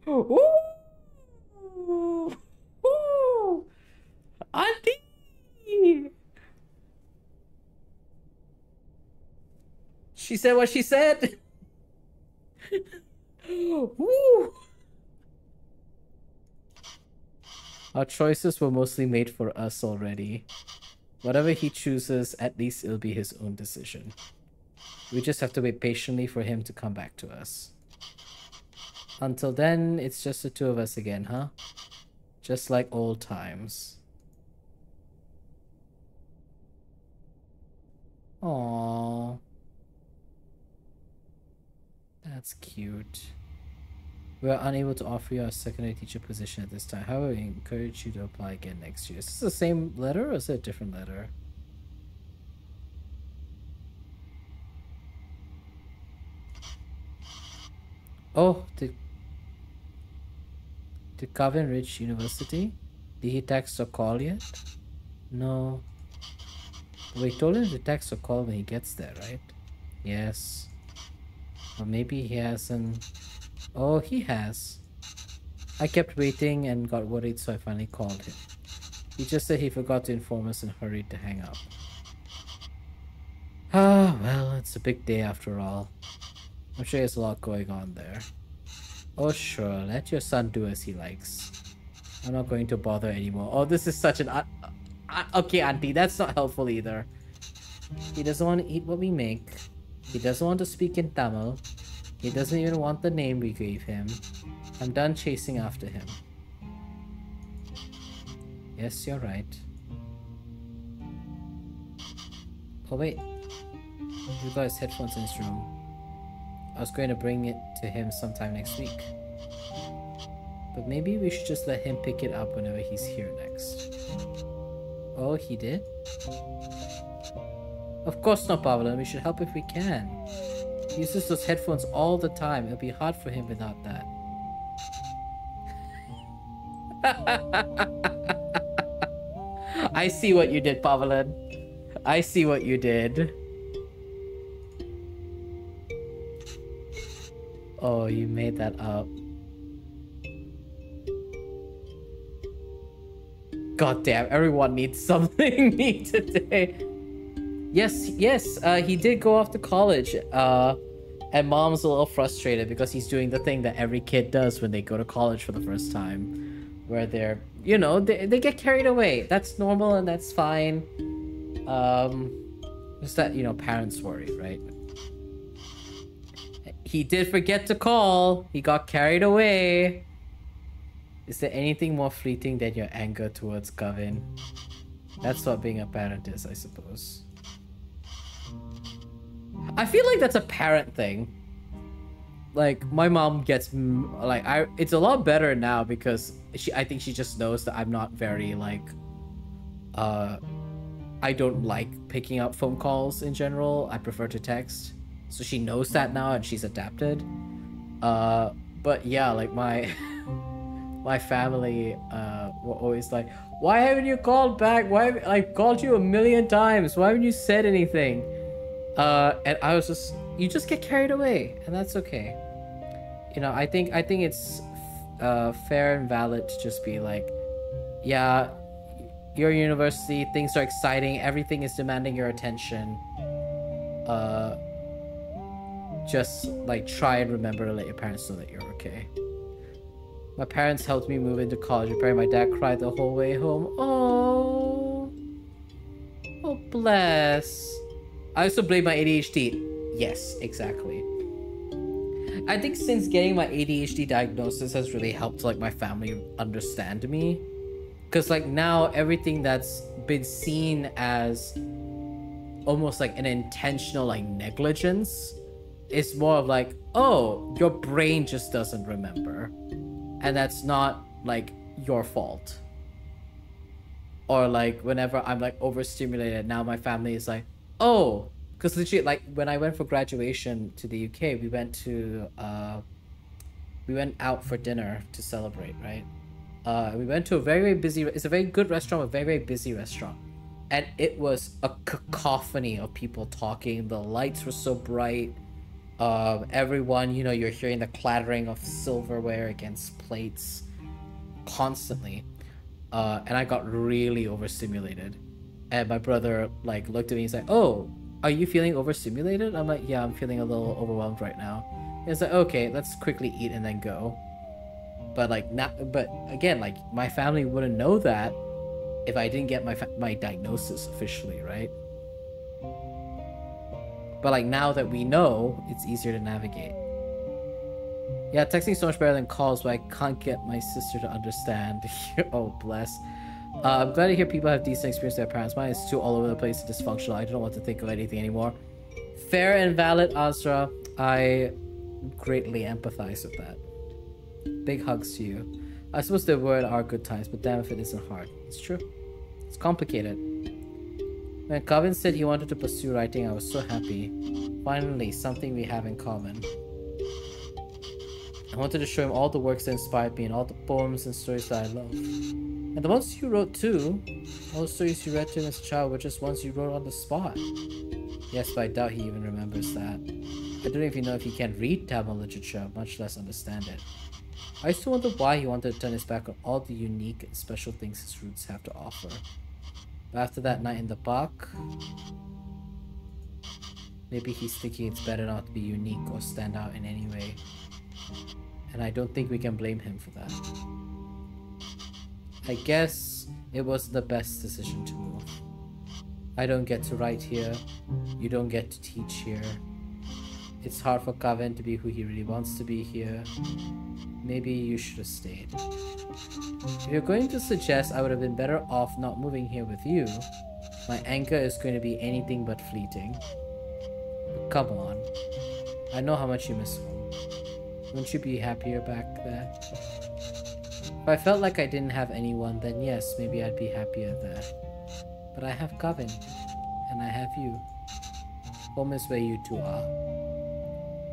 Ooh! Ooh! Auntie! She said what she said. Woo! Our choices were mostly made for us already. Whatever he chooses, at least it'll be his own decision. We just have to wait patiently for him to come back to us. Until then, it's just the two of us again, huh? Just like old times. Aww. That's cute. We are unable to offer you a secondary teacher position at this time. However, we encourage you to apply again next year. Is this the same letter or is it a different letter? Oh, did Calvin reach university? Did he text or call yet? No. We told him to text or call when he gets there, right? Yes. Or maybe he hasn't. Oh, he has. I kept waiting and got worried, so I finally called him. He just said he forgot to inform us and hurried to hang up. Ah, well, it's a big day after all. I'm sure there's a lot going on there. Oh, sure, let your son do as he likes. I'm not going to bother anymore. Oh, this is such an... okay, Auntie, that's not helpful either. He doesn't want to eat what we make. He doesn't want to speak in Tamil. He doesn't even want the name we gave him. I'm done chasing after him. Yes, you're right. Oh, wait. He got his headphones in his room. I was going to bring it to him sometime next week. But maybe we should just let him pick it up whenever he's here next. Oh, he did? Of course not, Pavla. We should help if we can. He uses those headphones all the time. It'll be hard for him without that. I see what you did, Pavlan. I see what you did. Oh, you made that up. God damn, everyone needs something new today. Yes, he did go off to college. And Mom's a little frustrated because he's doing the thing that every kid does when they go to college for the first time. Where they're, you know, they get carried away. That's normal and that's fine. Just that, you know, parents worry, right? He did forget to call. He got carried away. Is there anything more fleeting than your anger towards Gavin? That's what being a parent is, I suppose. I feel like that's a parent thing. Like, my mom gets, like, it's a lot better now because I think she just knows that I'm not very, like, I don't like picking up phone calls in general. I prefer to text. So she knows that now and she's adapted. But yeah, like, my family were always like, why haven't you called back? Why I called you a million times? Why haven't you said anything? And I was just, you just get carried away, and that's okay. You know, I think it's fair and valid to just be like, yeah, your university, things are exciting, everything is demanding your attention. Just like try and remember to let your parents know that you're okay. My parents helped me move into college. Apparently my dad cried the whole way home. Oh, bless. I also blame my ADHD. Yes, exactly. I think since getting my ADHD diagnosis has really helped like my family understand me. Because like now everything that's been seen as almost like an intentional like negligence is more of like, oh, your brain just doesn't remember. And that's not like your fault. Or like whenever I'm like overstimulated, now my family is like, oh, because literally like when I went for graduation to the UK, we went out for dinner to celebrate, right? We went to a very, very busy, it's a very good restaurant, a very, very busy restaurant. And it was a cacophony of people talking. The lights were so bright. Everyone, you know, you're hearing the clattering of silverware against plates constantly. And I got really overstimulated. And my brother like looked at me, he's like, oh, are you feeling overstimulated? I'm like, yeah, I'm feeling a little overwhelmed right now. And it's like, okay, let's quickly eat and then go. But like not, but again, like my family wouldn't know that if I didn't get my diagnosis officially, right? But like now that we know, it's easier to navigate. Yeah, texting is so much better than calls, but I can't get my sister to understand. Oh, bless. I'm glad to hear people have decent experience with their parents. Mine is too all over the place and dysfunctional. I don't know what to think of anything anymore. Fair and valid, Azra. I greatly empathize with that. Big hugs to you. I suppose there were and are good times, but damn if it isn't hard. It's true. It's complicated. When Kevin said he wanted to pursue writing, I was so happy. Finally, something we have in common. I wanted to show him all the works that inspired me and all the poems and stories that I love. And the ones you wrote too. All the stories you read to him as a child were just ones you wrote on the spot. Yes, but I doubt he even remembers that. I don't even know if he can read Tamil literature, much less understand it. I used to wonder why he wanted to turn his back on all the unique and special things his roots have to offer. But after that night in the park, maybe he's thinking it's better not to be unique or stand out in any way. And I don't think we can blame him for that. I guess it was the best decision to move. I don't get to write here. You don't get to teach here. It's hard for Kaven to be who he really wants to be here. Maybe you should have stayed. If you're going to suggest I would have been better off not moving here with you, my anger is going to be anything but fleeting. But come on. I know how much you miss home. Wouldn't you be happier back there? If I felt like I didn't have anyone, then yes, maybe I'd be happier there. But I have Kaven, and I have you. Home is where you two are.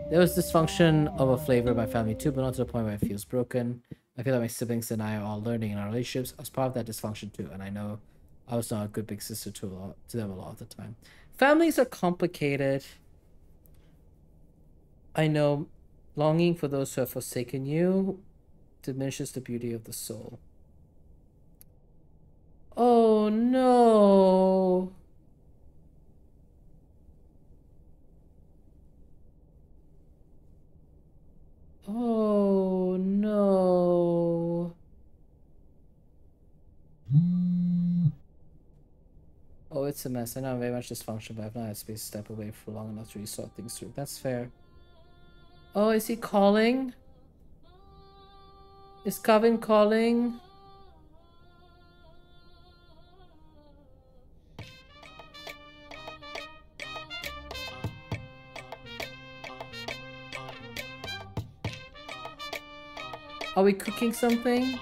There was dysfunction of a flavor in my family too, but not to the point where it feels broken. I feel like my siblings and I are all learning in our relationships. I was part of that dysfunction too, and I know I was not a good big sister to them a lot of the time. Families are complicated. I know longing for those who have forsaken you diminishes the beauty of the soul. Oh no. Oh no. Oh, it's a mess. I know I'm very much dysfunctional, but I've not had space to step away for long enough to really sort things through. That's fair. Oh, is he calling? Is Kevin calling? Are we cooking something?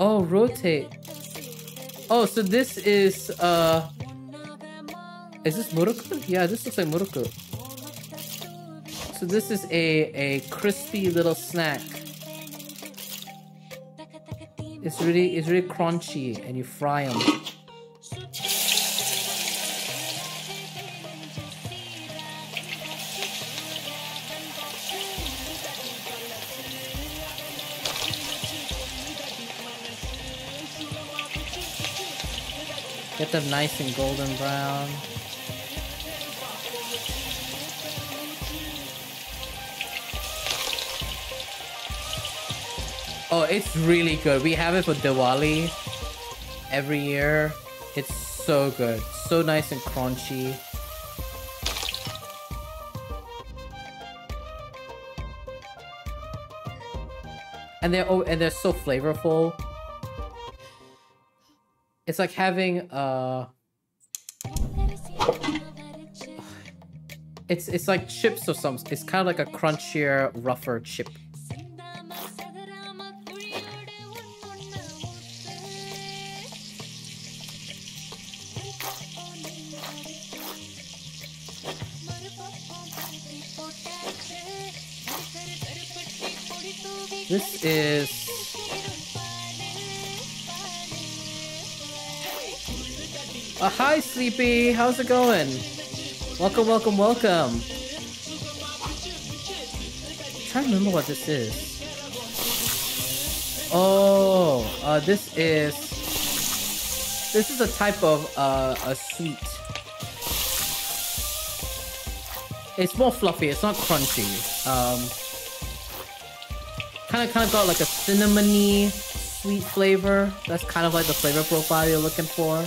Oh, rotate. Oh, so this is this muruku? Yeah, this looks like muruku. So this is a crispy little snack. It's really crunchy, and you fry them. Get them nice and golden brown. Oh, it's really good. We have it for Diwali every year. It's so good. So nice and crunchy. And they're so flavorful. It's like having it's like chips or something. It's kind of like a crunchier, rougher chip. This is hi Sleepy, how's it going? Welcome, welcome, welcome. I'm trying to remember what this is. Oh, this is a type of a sweet. It's more fluffy, it's not crunchy. Kind of got like a cinnamony sweet flavor. That's kind of like the flavor profile you're looking for.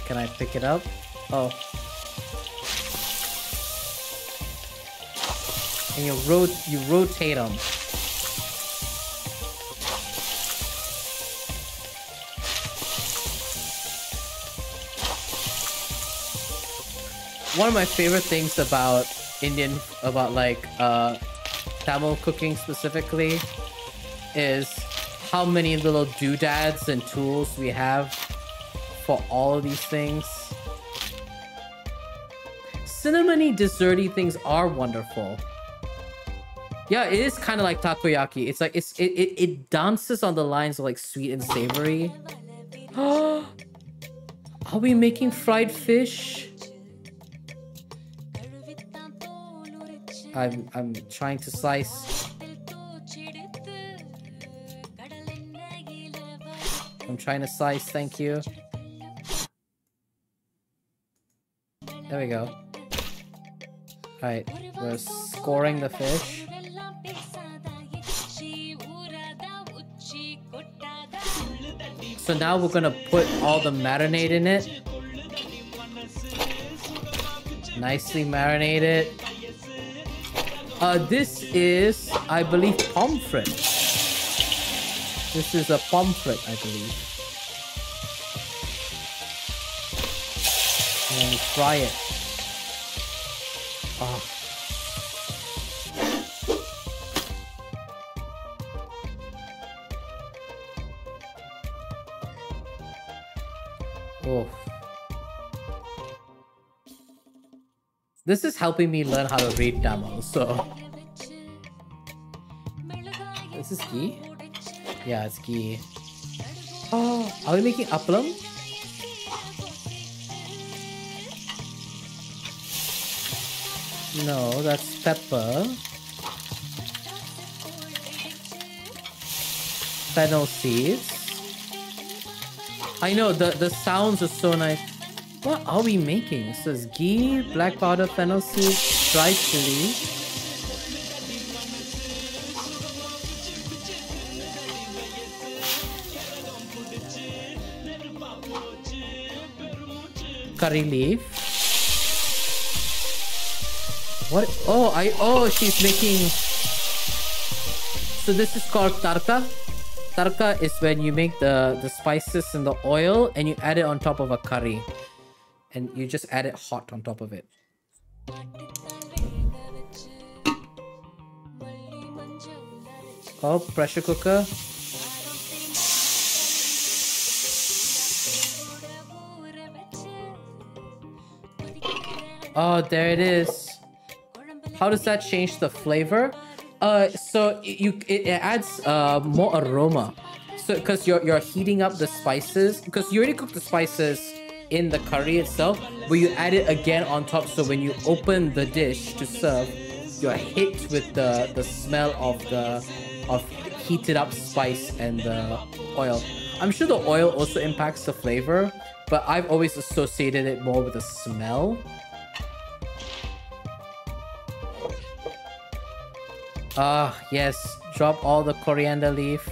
Can I pick it up? Oh. And you rotate them. One of my favorite things about Tamil cooking specifically is how many little doodads and tools we have for all of these things. Cinnamony desserty things are wonderful. Yeah, it is kind of like takoyaki. It's like it dances on the lines of like sweet and savory. Are we making fried fish? I'm trying to slice. I'm trying to slice, thank you. There we go. Alright, we're scoring the fish. So now we're gonna put all the marinade in it. Nicely marinated. This is, I believe, pomfret. This is a pomfret, I believe. And fry it. Oh. Oh. This is helping me learn how to read Tamil, so... This is ghee? Yeah, it's ghee. Oh, are we making appalam? No, that's pepper. Fennel seeds. I know, the sounds are so nice. What are we making? So it's ghee, black powder, fennel seeds, dried chili. Curry leaf. What? Oh, she's making So this is called tarka. Tarka is when you make the spices and the oil and you add it on top of a curry. And you just add it hot on top of it. Oh, pressure cooker. Oh, there it is. How does that change the flavor? So it adds more aroma. So because you're heating up the spices, because you already cooked the spices in the curry itself, but you add it again on top. So when you open the dish to serve, you're hit with the smell of heated up spice and the oil. I'm sure the oil also impacts the flavor, but I've always associated it more with the smell. Ah, yes. Drop all the coriander leaf.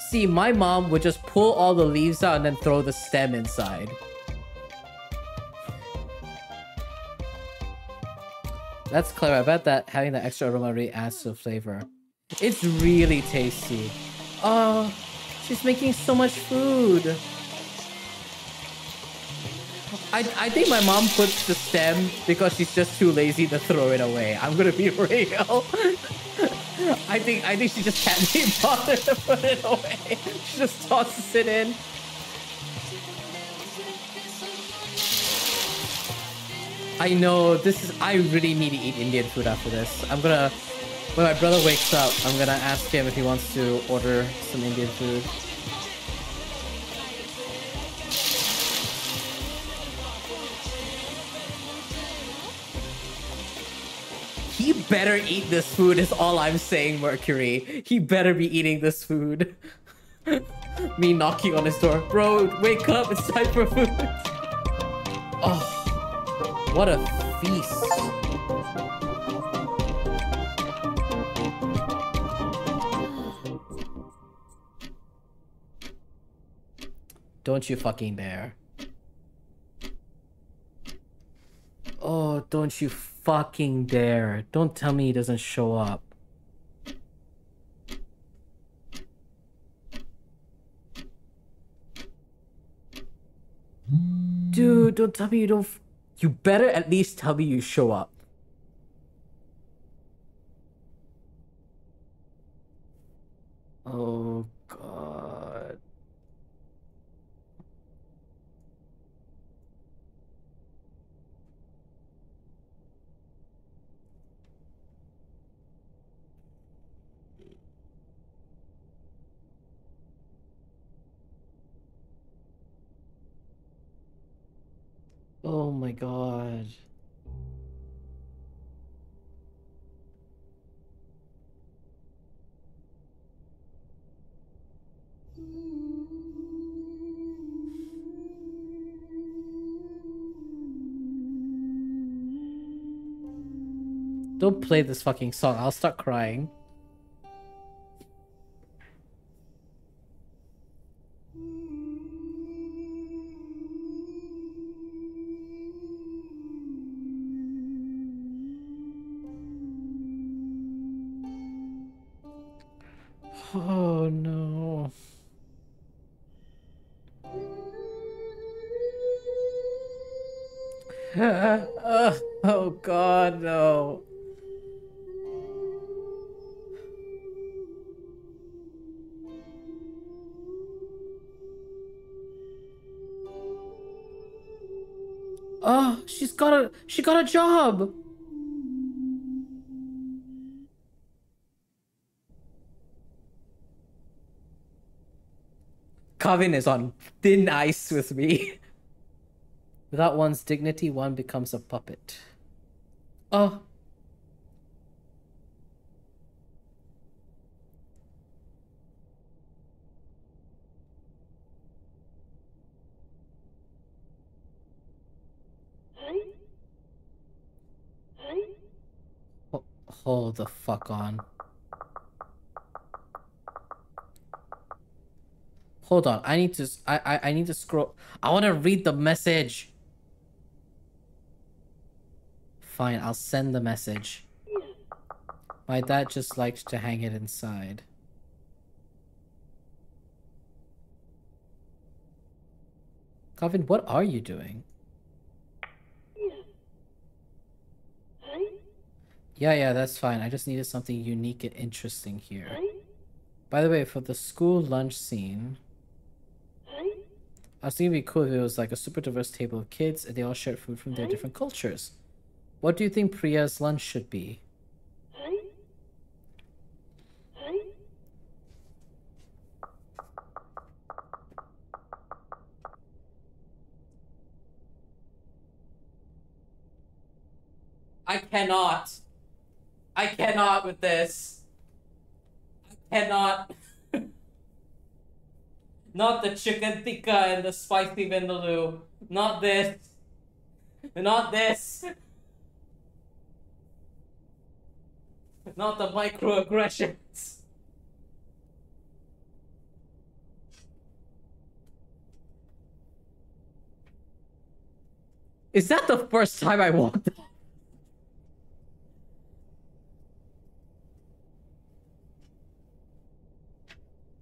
See, my mom would just pull all the leaves out and then throw the stem inside. That's clever. I bet that having the extra aroma really adds to the flavor. It's really tasty. Oh, she's making so much food. I think my mom puts the stem because she's just too lazy to throw it away. I'm gonna be real. I think she just can't be bothered to put it away. She just tosses it in. I know, I really need to eat Indian food after this. I'm gonna, when my brother wakes up, I'm gonna ask him if he wants to order some Indian food. He better eat this food is all I'm saying, Mercury. He better be eating this food. Me knocking on his door. Bro, wake up, it's time for food. Oh, what a feast. Don't you fucking dare. Oh, don't you fucking dare. Don't tell me he doesn't show up. Dude, don't tell me you don't... You better at least tell me you show up. Oh, God. Oh my God. Don't play this fucking song. I'll start crying. Oh no. Oh God, no. Oh, she got a job. Kavin is on thin ice with me. Without one's dignity, one becomes a puppet. Oh. Hold the fuck on. Hold on. I need to scroll. I want to read the message. fine. I'll send the message. My dad just likes to hang it inside. Calvin, what are you doing? Yeah, that's fine. I just needed something unique and interesting here. By the way, for the school lunch scene, I was thinking it'd be cool if it was like a super diverse table of kids and they all shared food from their different cultures. What do you think Priya's lunch should be? I cannot with this. I cannot. Not the chicken tikka and the spicy vindaloo. Not this. Not this. Not the microaggressions. Is that the first time I walked out?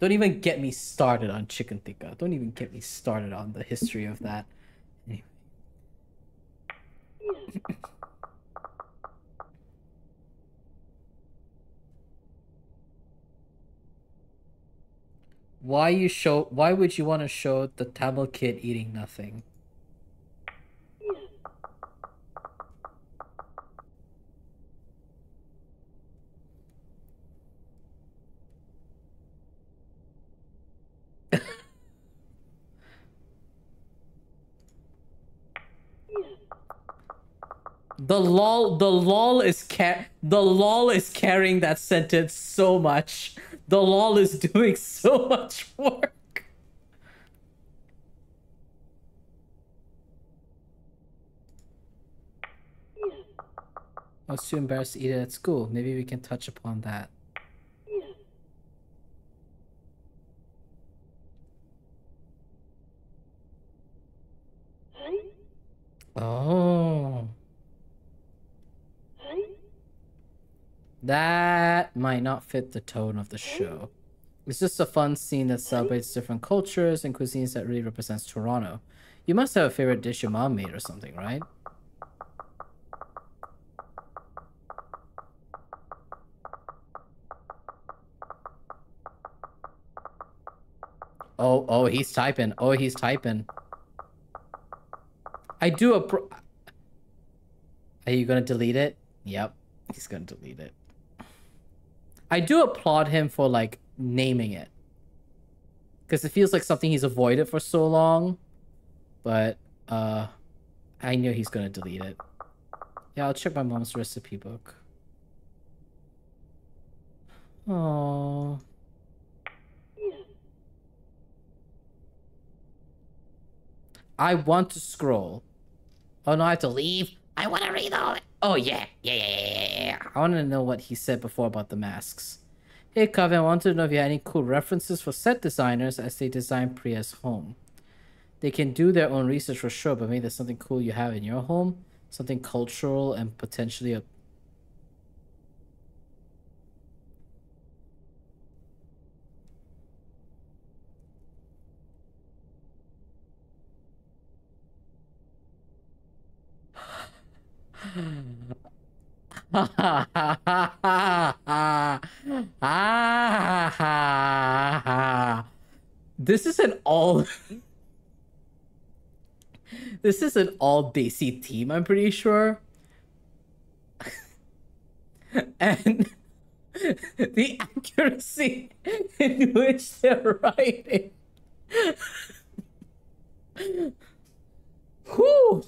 Don't even get me started on chicken tikka. Don't even get me started on the history of that. Anyway. Why would you want to show the Tamil kid eating nothing? The lol is carrying that sentence so much. The lol is doing so much work. I was too embarrassed to eat it at school. Maybe we can touch upon that. Oh. That might not fit the tone of the show. It's just a fun scene that celebrates different cultures and cuisines that really represents Toronto. You must have a favorite dish your mom made or something, right? Oh, he's typing. Oh, he's typing. Are you gonna delete it? Yep, he's gonna delete it. I do applaud him for, like, naming it. Because it feels like something he's avoided for so long. But, I knew he's gonna delete it. Yeah, I'll check my mom's recipe book. Oh. I want to scroll. Oh no, I have to leave. I want to read all it. Oh yeah. I want to know what he said before about the masks. Hey Kevin, I wanted to know if you had any cool references for set designers as they design Priya's home. They can do their own research for sure, but maybe there's something cool you have in your home, something cultural and potentially a... This is an all this is an all Desi team, I'm pretty sure. And the accuracy in which they're writing. Whew.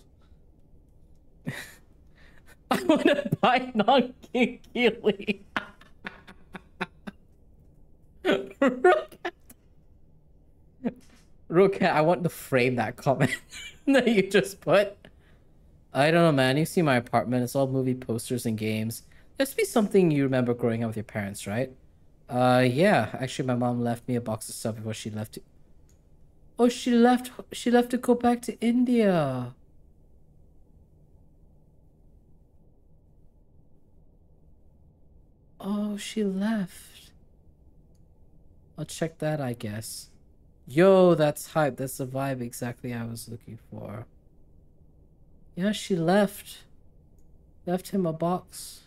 I want to buy non-kinkily. Rook, I want to frame that comment that you just put. I don't know, man. You see my apartment. It's all movie posters and games. There's be something you remember growing up with your parents, right? Yeah. Actually, my mom left me a box of stuff before she left. Oh, she left to go back to India. Oh, she left. I'll check that, I guess. Yo, that's hype. That's the vibe exactly I was looking for. Yeah, she left. Left him a box.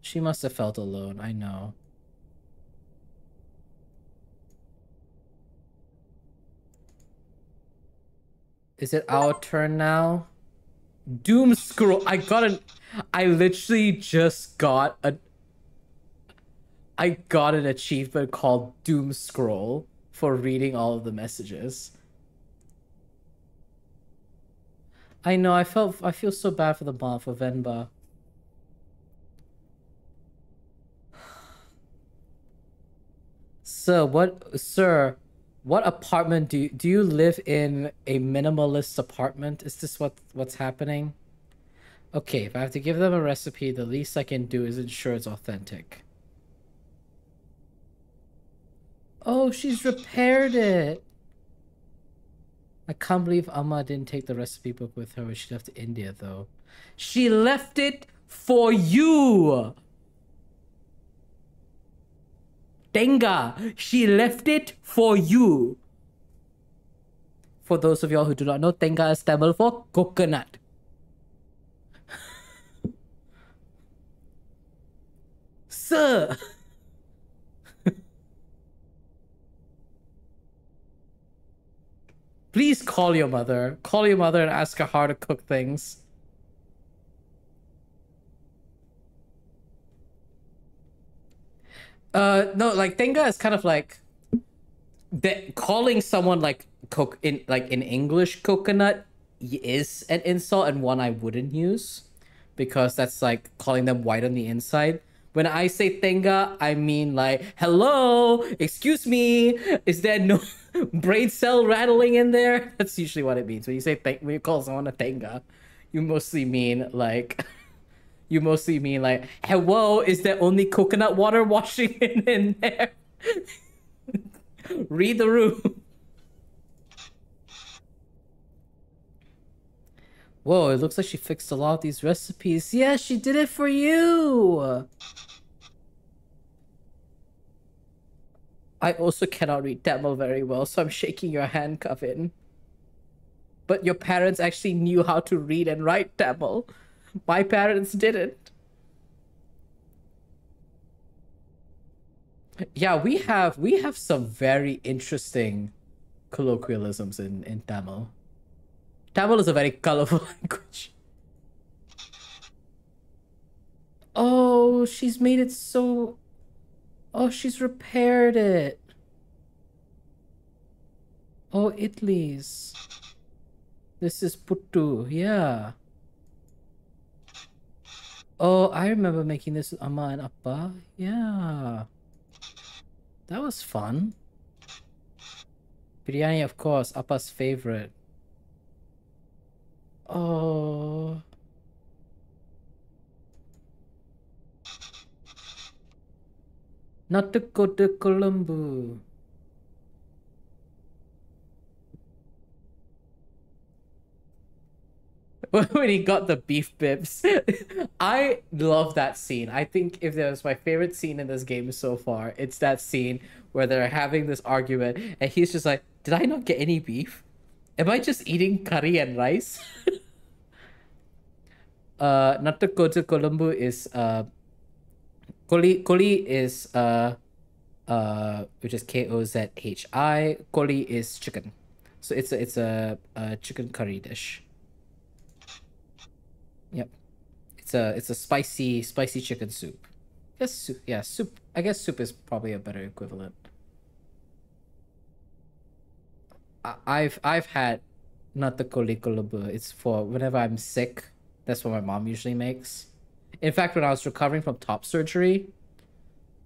She must have felt alone, I know. Is it our turn now? Doom scroll. I literally just got I got an achievement called Doom Scroll for reading all of the messages. I know, I feel so bad for the mom, for Venba. Sir, what apartment do you live in? A minimalist apartment? Is this what's happening? Okay, if I have to give them a recipe, the least I can do is ensure it's authentic. Oh, she's repaired it. I can't believe Amma didn't take the recipe book with her when she left India, though. She left it for you! Tenga! She left it for you! For those of y'all who do not know, Tenga is Tamil for coconut. Sir! Please call your mother. Call your mother and ask her how to cook things. No, like Tenga is kind of like calling someone like in English coconut is an insult and one I wouldn't use because that's like calling them white on the inside. When I say Tenga, I mean like, hello, excuse me, is there no brain cell rattling in there? That's usually what it means. When you say when you call someone a Tenga, you mostly mean like hello, is there only coconut water washing in there? Read the room. Whoa, it looks like she fixed a lot of these recipes. Yeah, she did it for you. I also cannot read Tamil very well, so I'm shaking your hand, Kavin. But your parents actually knew how to read and write Tamil. My parents didn't. Yeah, we have some very interesting colloquialisms in Tamil. Tamil is a very colorful language. Oh, she's made it so... Oh, she's repaired it. Oh, Italy's. This is puttu, yeah. Oh, I remember making this with Amma and Appa. Yeah. That was fun. Biryani, of course, Appa's favorite. Oh. Natukkotu Colombo. When he got the beef bibs. I love that scene. I think if there was my favorite scene in this game so far, it's that scene where they're having this argument and he's just like, did I not get any beef? Am I just eating curry and rice? Natukkotu Colombo is Koli is which is Kozhi. Koli is chicken. So it's a chicken curry dish. Yep. It's a spicy chicken soup. I guess soup, yeah, soup. I guess soup is probably a better equivalent. I've had not the koli kolobu. It's for whenever I'm sick. That's what my mom usually makes. In fact, when I was recovering from top surgery,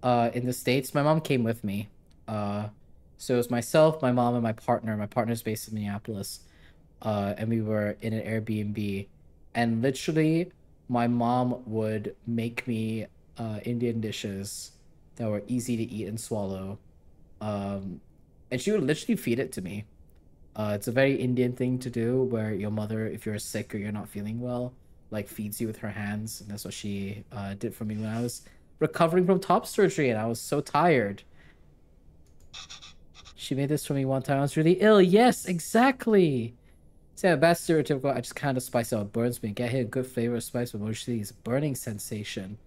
in the States, my mom came with me. So it was myself, my mom, and my partner. My partner's based in Minneapolis. And we were in an Airbnb. And literally, my mom would make me Indian dishes that were easy to eat and swallow. And she would literally feed it to me. It's a very Indian thing to do where your mother, if you're sick or you're not feeling well, like feeds you with her hands, and that's what she did for me when I was recovering from top surgery and I was so tired. She made this for me one time. I was really ill. Yes, exactly. So yeah, bad stereotypical. I just kind of spice it out. Burns me. Get here, good flavor of spice, but mostly it's burning sensation.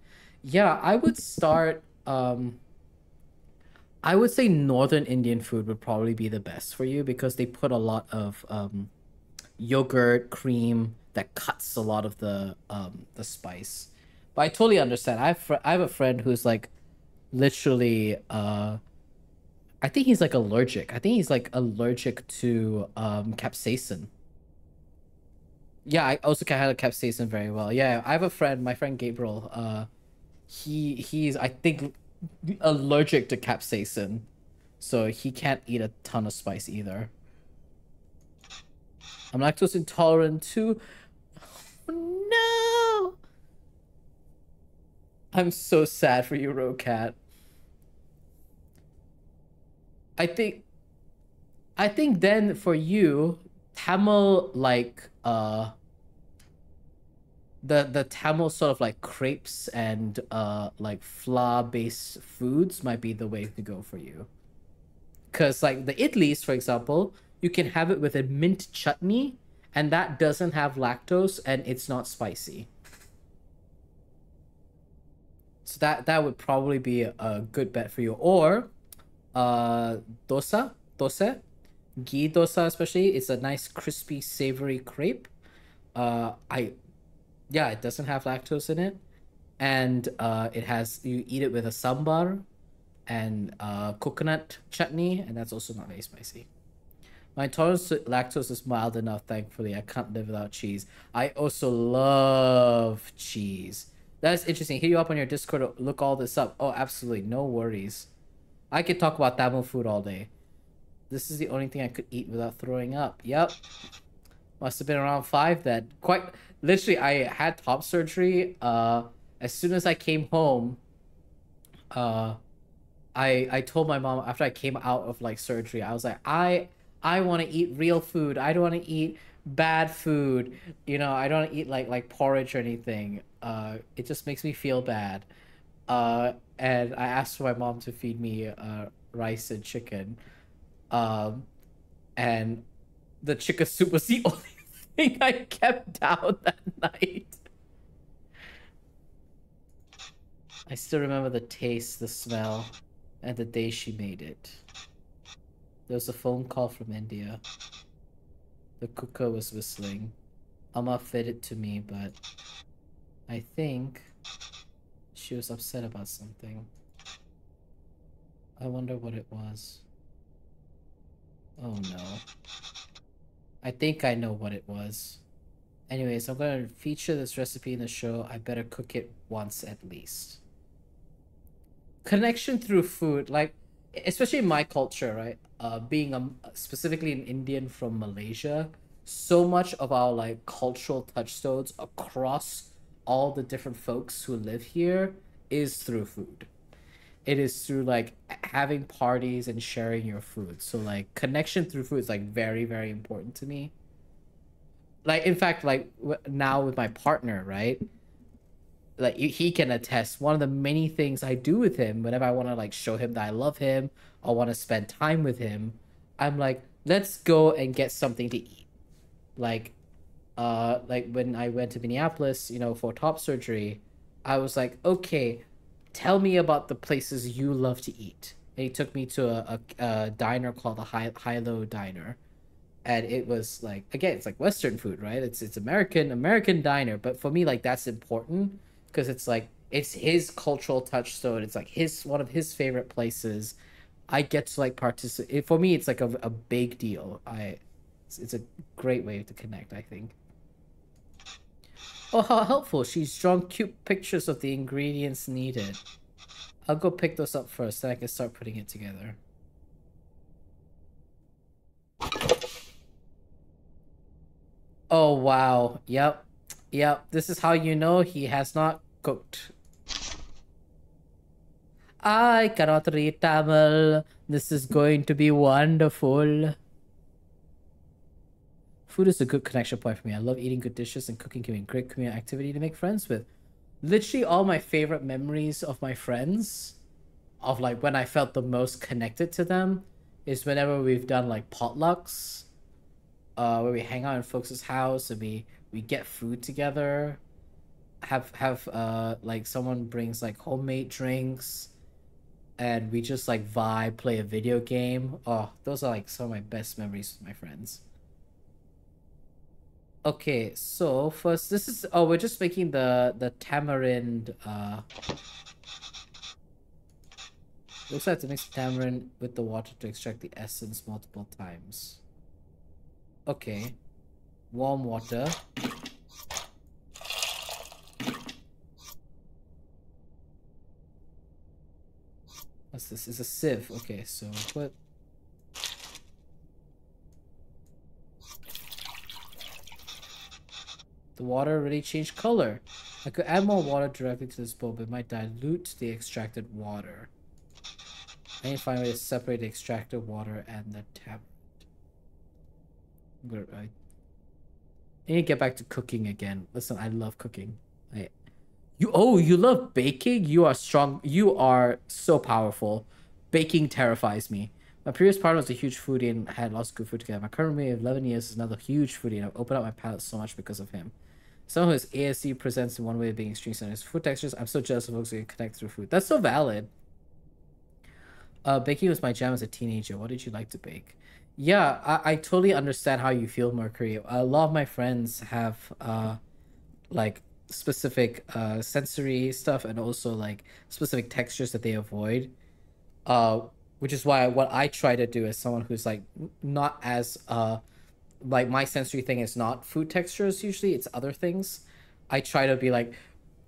Yeah, I would start. I would say Northern Indian food would probably be the best for you because they put a lot of yogurt, cream that cuts a lot of the spice. But I totally understand. I have a friend who's like literally I think he's like allergic. I think he's like allergic to capsaicin. Yeah, I also can handle capsaicin very well. Yeah, I have a friend, my friend Gabriel. He's I think allergic to capsaicin, so he can't eat a ton of spice either. I'm lactose intolerant too. Oh, no, I'm so sad for you, Rocat. I think I think then for you, Tamil like the Tamil sort of like crepes and like flour based foods might be the way to go for you. Cause like the idlis, for example, you can have it with a mint chutney, and that doesn't have lactose and it's not spicy. So that would probably be a good bet for you. Or dosa, dosa, ghee dosa especially. It's a nice crispy savory crepe. I Yeah, it doesn't have lactose in it, and it has you eat it with a sambar and coconut chutney, and that's also not very spicy. My tolerance to lactose is mild enough, thankfully. I can't live without cheese. I also love cheese. That's interesting. Hit you up on your Discord to look all this up. Oh, absolutely. No worries. I could talk about Tamil food all day. This is the only thing I could eat without throwing up. Yep. Must have been around 5 then. Quite literally, I had top surgery. As soon as I came home, uh, I told my mom after I came out of like surgery, I was like, I want to eat real food. I don't want to eat bad food. You know, I don't want to eat like porridge or anything. It just makes me feel bad. And I asked for my mom to feed me rice and chicken. Um, and the chicken soup was the only thing I kept down that night. I still remember the taste, the smell, and the day she made it. There was a phone call from India. The cooker was whistling. Amma fed it to me, but I think she was upset about something. I wonder what it was. Oh no. I think I know what it was. Anyways, I'm gonna feature this recipe in the show. I better cook it once at least. Connection through food, like especially in my culture, right? Being specifically an Indian from Malaysia, so much of our like cultural touchstones across all the different folks who live here is through food. It is through like having parties and sharing your food. So like connection through food is like very, very important to me. Like in fact, like now with my partner, right? Like he can attest, one of the many things I do with him whenever I want to like show him that I love him or want to spend time with him, I'm like, let's go and get something to eat. Like like when I went to Minneapolis, you know, for top surgery, I was like, okay, tell me about the places you love to eat. And he took me to a diner called the Hilo Diner, and it was like, again, it's like Western food, right? It's American diner, but for me, like that's important because it's like it's his cultural touchstone. It's like his one of his favorite places. I get to like participate. For me, it's like a big deal. It's a great way to connect, I think. Oh, how helpful. She's drawn cute pictures of the ingredients needed. I'll go pick those up first, then I can start putting it together. Oh, wow. Yep. Yep. This is how you know he has not cooked. I cannot read Tamil. This is going to be wonderful. Food is a good connection point for me. I love eating good dishes, and cooking can be a great community activity to make friends with. Literally, all my favorite memories of my friends, of like when I felt the most connected to them, is whenever we've done like potlucks, where we hang out in folks' house and we get food together, have like someone brings like homemade drinks, and we just like vibe, play a video game. Oh, those are like some of my best memories with my friends. Okay, so first this is, oh, we're just making the tamarind. Looks like I have to mix tamarind with the water to extract the essence multiple times. Okay, warm water. What's this? It's a sieve. Okay, so put. The water already changed color. I could add more water directly to this bowl, but it might dilute the extracted water. I need to find a way to separate the extracted water and the tamarind. I need to get back to cooking again. Listen, I love cooking. You love baking? You are strong. You are so powerful. Baking terrifies me. My previous partner was a huge foodie and had lots of good food together. My current roommate of 11 years is another huge foodie, and I've opened up my palate so much because of him. Someone whose ASD presents in one way of being extreme in his food textures. I'm so jealous of folks who can connect through food. That's so valid. Baking was my jam as a teenager. What did you like to bake? Yeah, I totally understand how you feel, Mercury. A lot of my friends have like specific sensory stuff, and also like specific textures that they avoid. Which is why what I try to do as someone who's like not as like my sensory thing is not food textures, usually it's other things. I try to be like,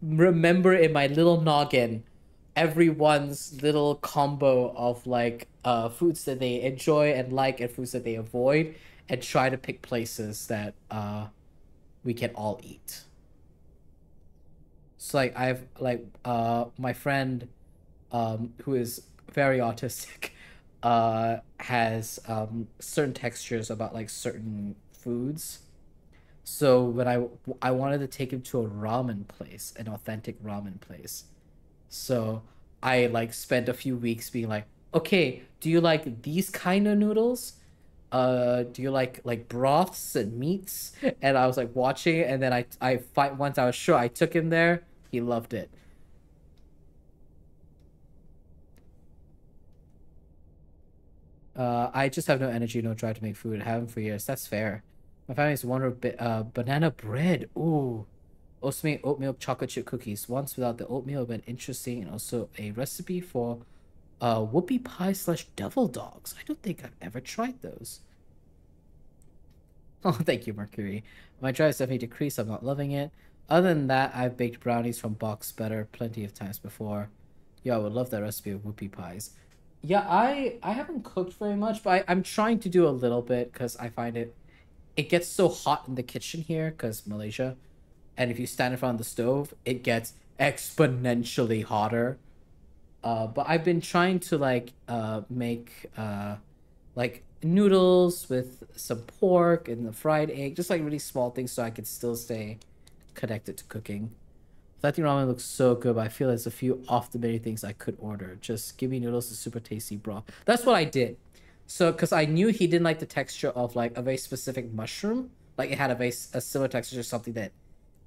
remember in my little noggin everyone's little combo of like foods that they enjoy and like, and foods that they avoid, and try to pick places that we can all eat. So like I've like my friend who is very autistic has certain textures about like certain foods. So when I wanted to take him to a ramen place, an authentic ramen place. So I like spent a few weeks being like, okay, do you like these kind of noodles? Do you like broths and meats? And I was like watching it, and then I fight once I was sure, I took him there. He loved it. I just have no energy, no drive to make food. I haven't for years. That's fair. My family used to wonder a bit. Banana bread. Ooh. Also made oat milk chocolate chip cookies. Once without the oatmeal, but interesting, and also a recipe for whoopie pie slash devil dogs. I don't think I've ever tried those. Oh, thank you, Mercury. My drive has definitely decreased. I'm not loving it. Other than that, I've baked brownies from box better plenty of times before. Yeah, I would love that recipe of whoopie pies. Yeah, I haven't cooked very much, but I'm trying to do a little bit because I find it gets so hot in the kitchen here because Malaysia, and if you stand in front of the stove, it gets exponentially hotter. But I've been trying to make like noodles with some pork and the fried egg, just like really small things so I can still stay connected to cooking. Flatty ramen looks so good, but I feel there's a few off the menu things I could order. Just give me noodles and super tasty broth. That's what I did. So, because I knew he didn't like the texture of like a very specific mushroom. Like it had a similar texture to something that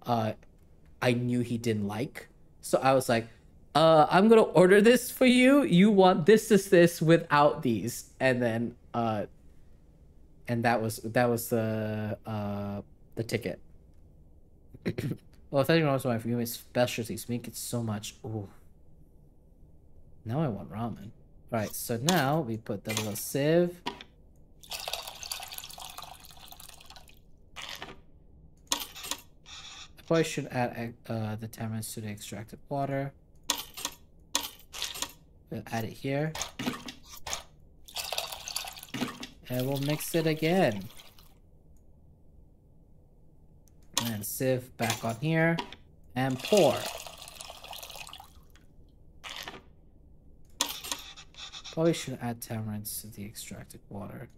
I knew he didn't like. So I was like, I'm gonna order this for you. You want this without these. And then and that was the ticket. Well, I thought you were also my favorite specialties. Make it so much. Ooh. Now I want ramen. Alright, so now we put the little sieve. I probably should add the tamarinds to the extracted water. We'll add it here. And we'll mix it again. And sieve back on here. And pour. Probably should add tamarinds to the extracted water.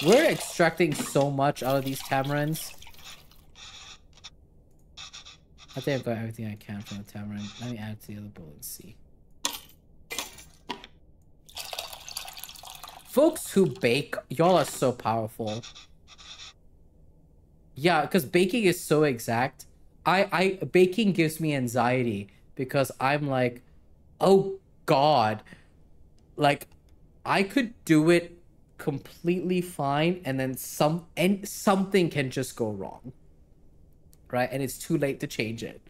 We're extracting so much out of these tamarins. I think I've got everything I can from the tamarind. Let me add it to the other bowl and see. Folks who bake, y'all are so powerful. Yeah, because baking is so exact. Baking gives me anxiety because I'm like, oh God, like I could do it completely fine, and then something can just go wrong, right? And it's too late to change it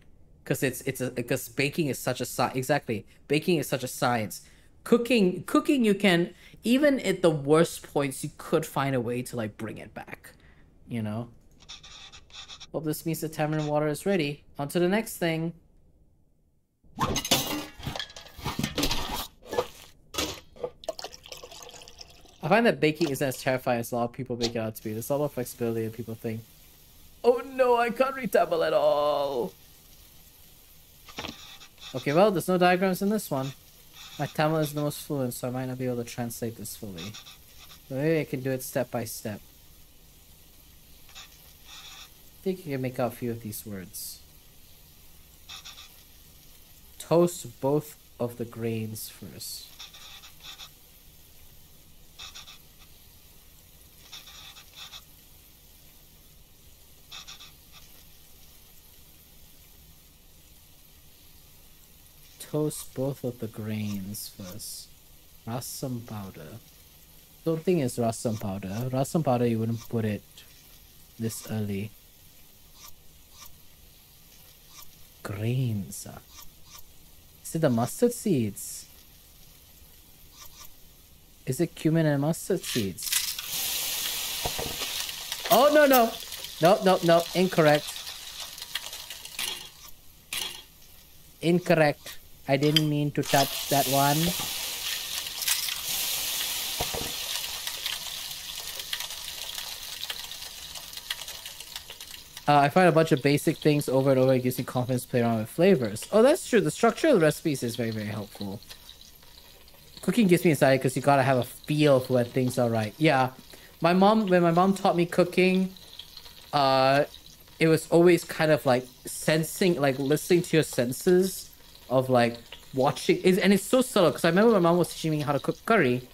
because baking is such a science. Exactly, baking is such a science. Cooking, you can, even at the worst points, you could find a way to like bring it back, you know. Well, this means the tamarind water is ready. On to the next thing. I find that baking isn't as terrifying as a lot of people make it out to be. There's a lot of flexibility and people think, oh no, I can't read Tamil at all. Okay, well, there's no diagrams in this one. My Tamil is the most fluent, so I might not be able to translate this fully. But maybe I can do it step by step. I think you can make out a few of these words. Toast both of the grains first. Toast both of the grains first. Rasam powder. Don't think it's rasam powder. Rasam powder, you wouldn't put it this early. Grains. Is it the mustard seeds? Is it cumin and mustard seeds? Oh, no, no. No, no, no. Incorrect. Incorrect. I didn't mean to touch that one. I find a bunch of basic things over and over. It gives me confidence to play around with flavors. Oh, that's true. The structure of the recipes is very, very helpful. Cooking gives me anxiety because you gotta have a feel for when things are right. Yeah. When my mom taught me cooking, it was always kind of like sensing, like listening to your senses of like watching. And it's so subtle because I remember my mom was teaching me how to cook curry.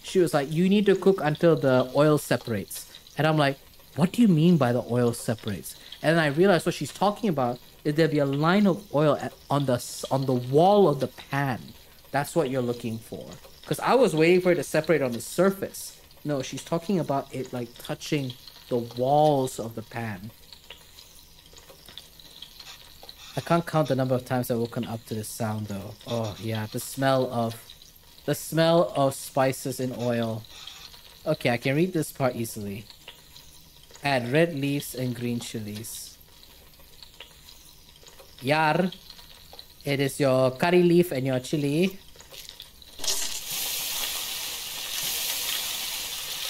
She was like, you need to cook until the oil separates. And I'm like, what do you mean by the oil separates? And then I realized what she's talking about is there'd be a line of oil on the wall of the pan. That's what you're looking for. Because I was waiting for it to separate on the surface. No, she's talking about it like touching the walls of the pan. I can't count the number of times I've woken up to this sound though. Oh yeah, the smell of spices in oil. Okay, I can read this part easily. Add red leaves and green chilies. Yar, it is your curry leaf and your chili.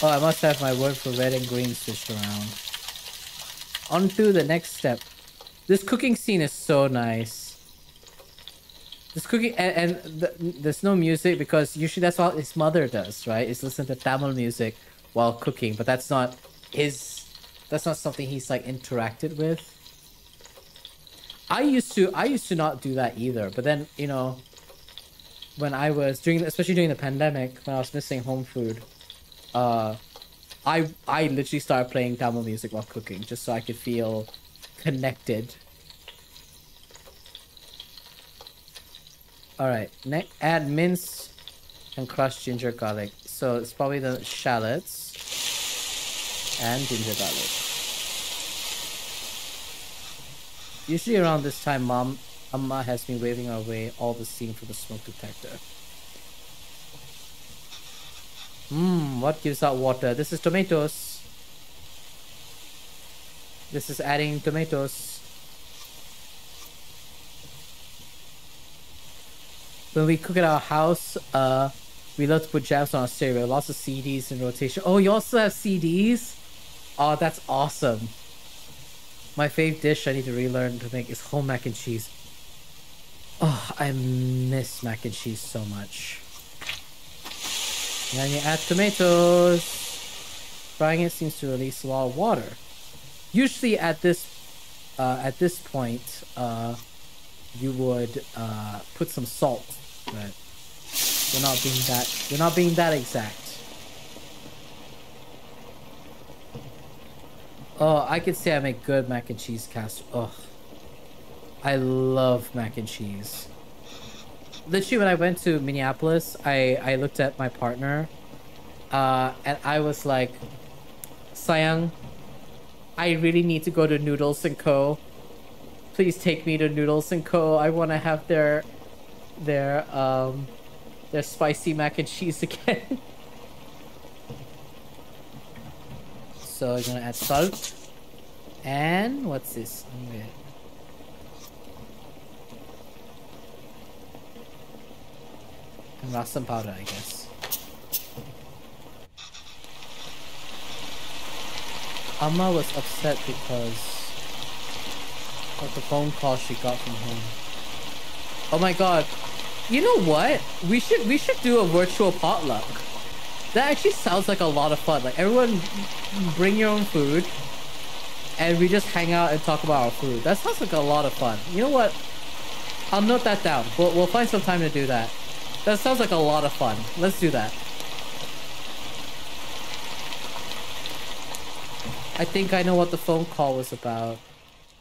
Oh, I must have my word for red and green switched around. On to the next step. This cooking scene is so nice. This cooking, there's no music because usually that's what his mother does, right? Is listen to Tamil music while cooking, but that's not something he's like interacted with. I used to not do that either, but then, you know, when I was especially during the pandemic, when I was missing home food, I literally started playing Tamil music while cooking just so I could feel connected. Alright, next, add minced and crushed ginger garlic. So it's probably the shallots and ginger garlic. Usually around this time, Amma has been waving away all the steam from the smoke detector. What gives out water? This is tomatoes. This is adding tomatoes. When we cook at our house, we love to put jams on our stereo. Lots of CDs in rotation. Oh, you also have CDs? Oh, that's awesome. My fave dish I need to relearn to make is whole mac and cheese. Oh, I miss mac and cheese so much. And then you add tomatoes. Frying it seems to release a lot of water. Usually at this point, you would put some salt, but we're not being that exact. Oh, I could say I make good mac and cheese casserole. Oh, I love mac and cheese. Literally, when I went to Minneapolis, I looked at my partner, and I was like, Sayang, I really need to go to Noodles & Co. Please take me to Noodles & Co. I want to have their spicy mac and cheese again. So I'm gonna add salt. And what's this? Okay. And rasam powder, I guess. Amma was upset because of the phone call she got from home. Oh my god. You know what? We should do a virtual potluck. That actually sounds like a lot of fun. Like, everyone bring your own food and we just hang out and talk about our food. That sounds like a lot of fun. You know what? I'll note that down. We'll find some time to do that. That sounds like a lot of fun. Let's do that. I think I know what the phone call was about,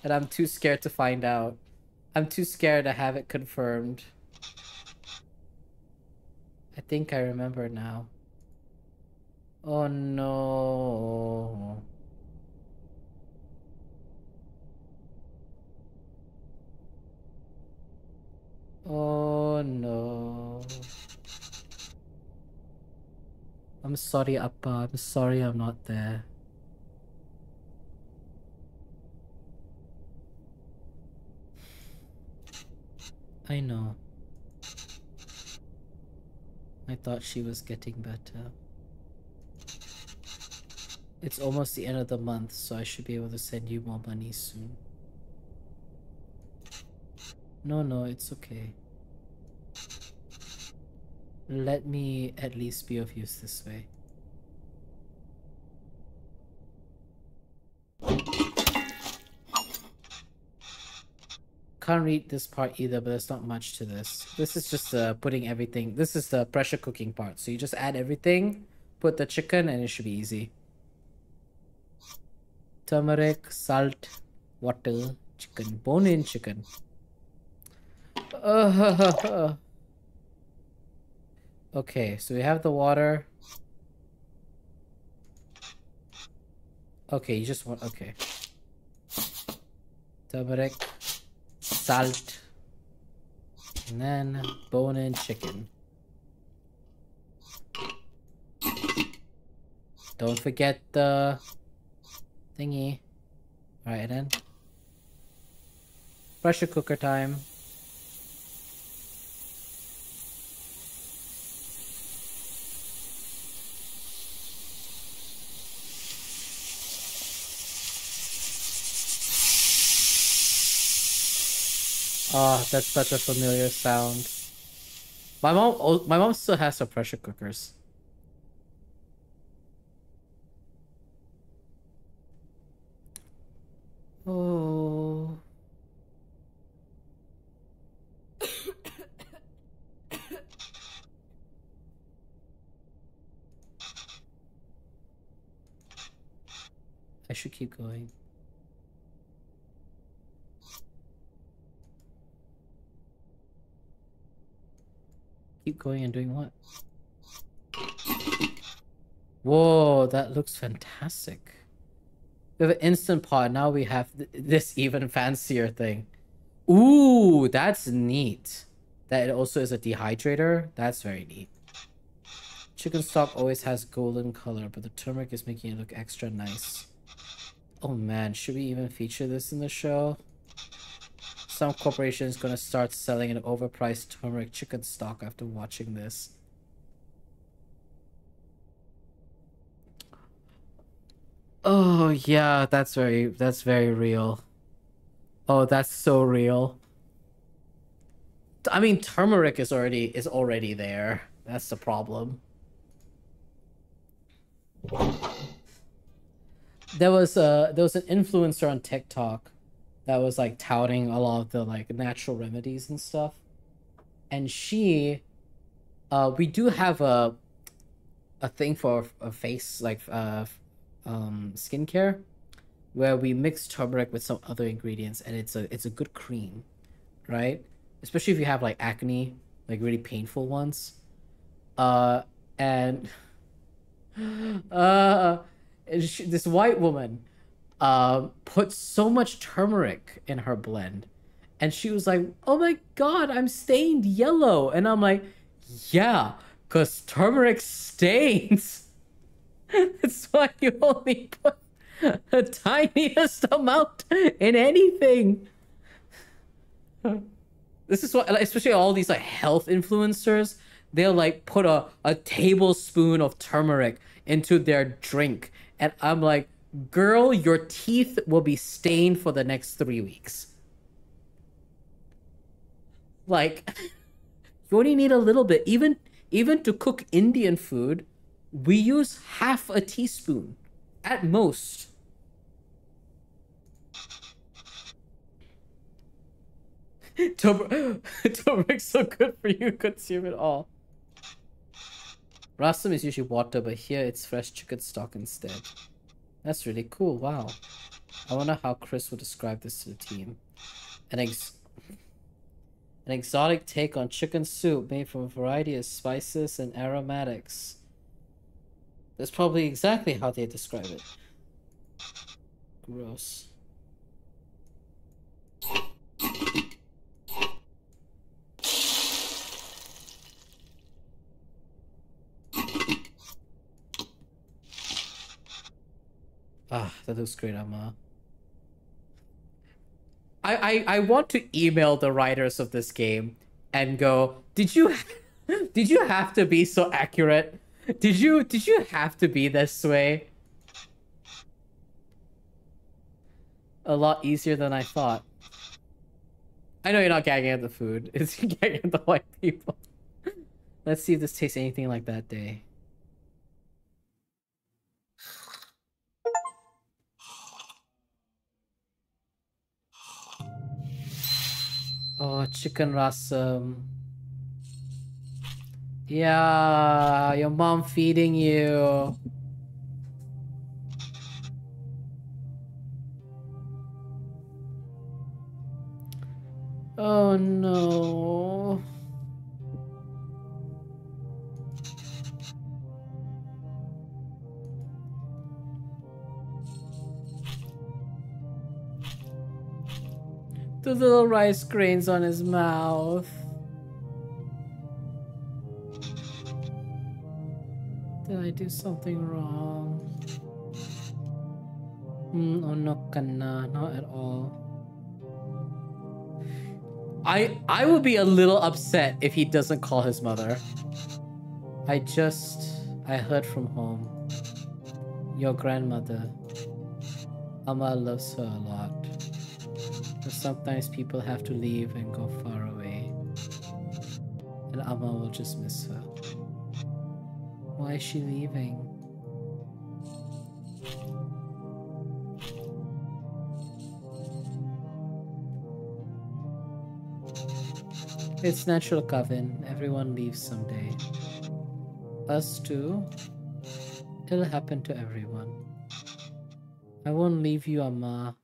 and I'm too scared to find out. I'm too scared to have it confirmed. I think I remember now. Oh no. Oh no. I'm sorry, Appa. I'm sorry I'm not there. I know. I thought she was getting better. It's almost the end of the month, so I should be able to send you more money soon. No, it's okay. Let me at least be of use this way. Can't read this part either, but there's not much to this. This is just putting everything. This is the pressure cooking part. So you just add everything, put the chicken, and it should be easy. Turmeric, salt, water, chicken, bone-in chicken. Okay, so we have the water. Okay, you just want... Okay. Turmeric, salt, and then bone-in chicken. Don't forget the thingy. Alright then. Pressure cooker time. Oh, that's such a familiar sound. My mom still has her pressure cookers. Oh. I should keep going. Keep going and doing what? Whoa, that looks fantastic. We have an Instant Pot. Now we have this even fancier thing. Ooh, that's neat. That it also is a dehydrator. That's very neat. Chicken stock always has golden color, but the turmeric is making it look extra nice. Oh man, should we even feature this in the show? Some corporation is gonna start selling an overpriced turmeric chicken stock after watching this. Oh yeah, that's very real. Oh, that's so real. I mean, turmeric is already there. That's the problem. there was an influencer on TikTok that was like touting a lot of the like natural remedies and stuff, and we do have a thing for a face like skincare where we mix turmeric with some other ingredients, and it's a good cream, right? Especially if you have like acne, like really painful ones. And uh this white woman put so much turmeric in her blend, and she was like, oh my god, I'm stained yellow. And I'm like, yeah, because turmeric stains. That's why you only put the tiniest amount in anything. This is what, especially all these like health influencers, they'll like put a tablespoon of turmeric into their drink. And I'm like, girl, your teeth will be stained for the next 3 weeks. Like, you only need a little bit. Even to cook Indian food, we use half a teaspoon at most. Turmeric's so good for you, consume it all. Rasam is usually water, but here it's fresh chicken stock instead. That's really cool, wow. I wonder how Chris would describe this to the team. An exotic take on chicken soup made from a variety of spices and aromatics. That's probably exactly how they describe it. Gross. Ah, that looks great, Amma. I want to email the writers of this game and go, did you have to be so accurate? Did you have to be this way? A lot easier than I thought. I know you're not gagging at the food. It's gagging at the white people. Let's see if this tastes anything like that day. Oh, chicken rasam. Yeah, your mom feeding you. Oh no. The little rice grains on his mouth. Did I do something wrong? Oh no, kana, not at all. I would be a little upset if he doesn't call his mother. I heard from home. Your grandmother. Amma loves her a lot. But sometimes people have to leave and go far away. And Amma will just miss her. Why is she leaving? It's natural, Kevin. Everyone leaves someday. Us too. It'll happen to everyone. I won't leave you, Amma.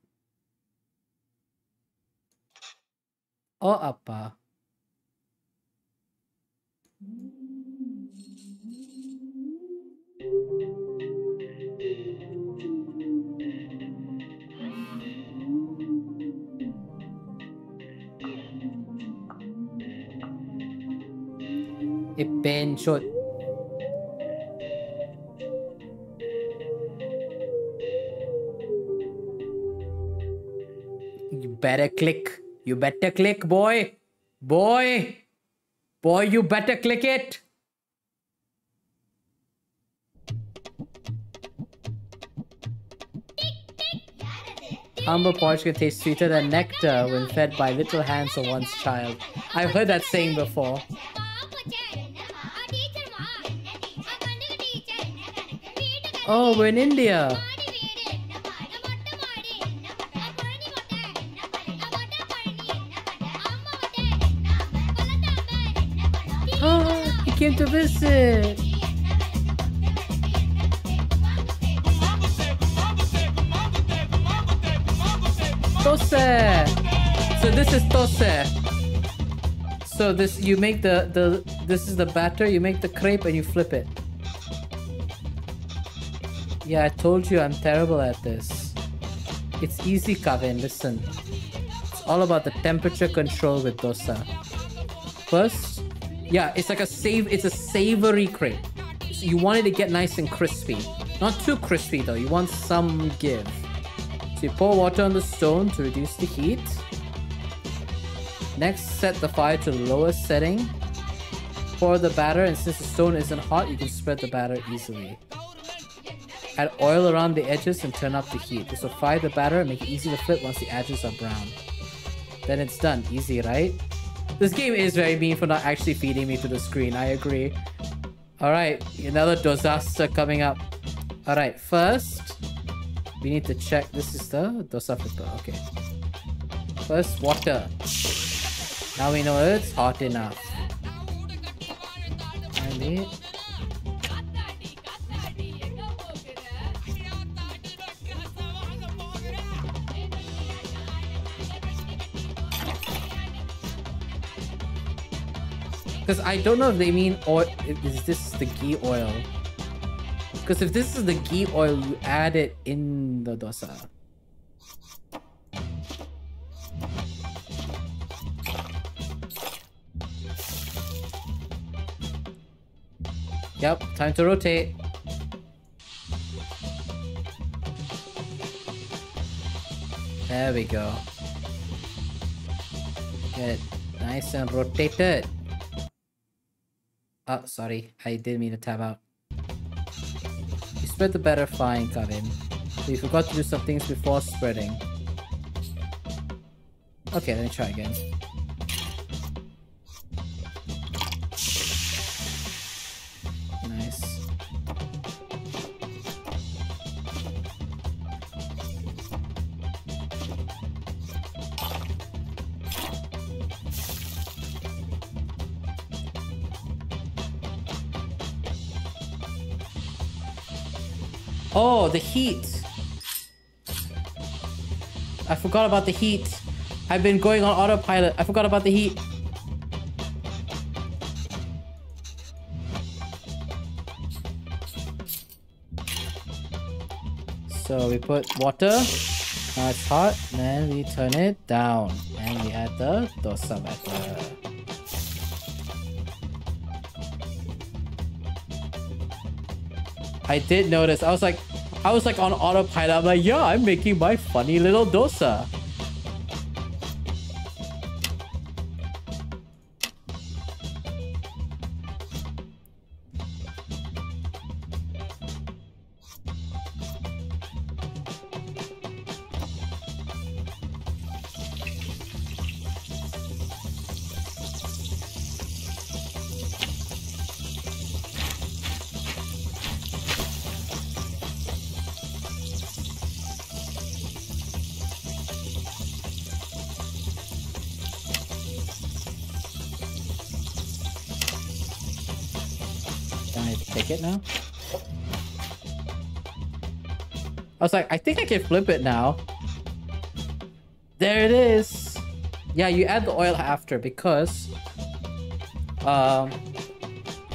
Or Appa. Shot. You better click. You better click, boy. Boy, you better click it. Humble porridge can taste sweeter than nectar when fed by little hands of one's child. I've heard that saying before. Oh, we're in India. came to visit. Tose. So this is tose. So this you make this is the batter. You make the crepe and you flip it. Yeah, I told you I'm terrible at this. It's easy, Kavin. Listen, it's all about the temperature control with dosa. First, yeah, it's like it's a savory crepe. So you want it to get nice and crispy. Not too crispy though. You want some give. So you pour water on the stone to reduce the heat. Next, set the fire to the lowest setting. Pour the batter, and since the stone isn't hot, you can spread the batter easily. Add oil around the edges and turn up the heat. This will fry the batter and make it easy to flip once the edges are brown. Then it's done. Easy, right? This game is very mean for not actually feeding me to the screen. I agree. Alright, another disaster coming up. Alright, first, we need to check. This is the dosa flipper. Okay. First, water. Now we know it's hot enough. And because I don't know if they mean oil. Is this the ghee oil? Because if this is the ghee oil, you add it in the dosa. Yep, time to rotate. There we go. Get it nice and rotated. Oh, sorry. I didn't mean to tab out. You spread the batter fine, Kavin. So you forgot to do some things before spreading. Okay, let me try again. Nice. Oh, the heat. I forgot about the heat. I've been going on autopilot. I forgot about the heat. So we put water. Now it's hot. Then we turn it down. And we add the dosa batter. I did notice. I was like on autopilot. I'm like, yeah, I'm making my funny little dosa. Take it now. I was like, I think I can flip it now. There it is. Yeah, you add the oil after because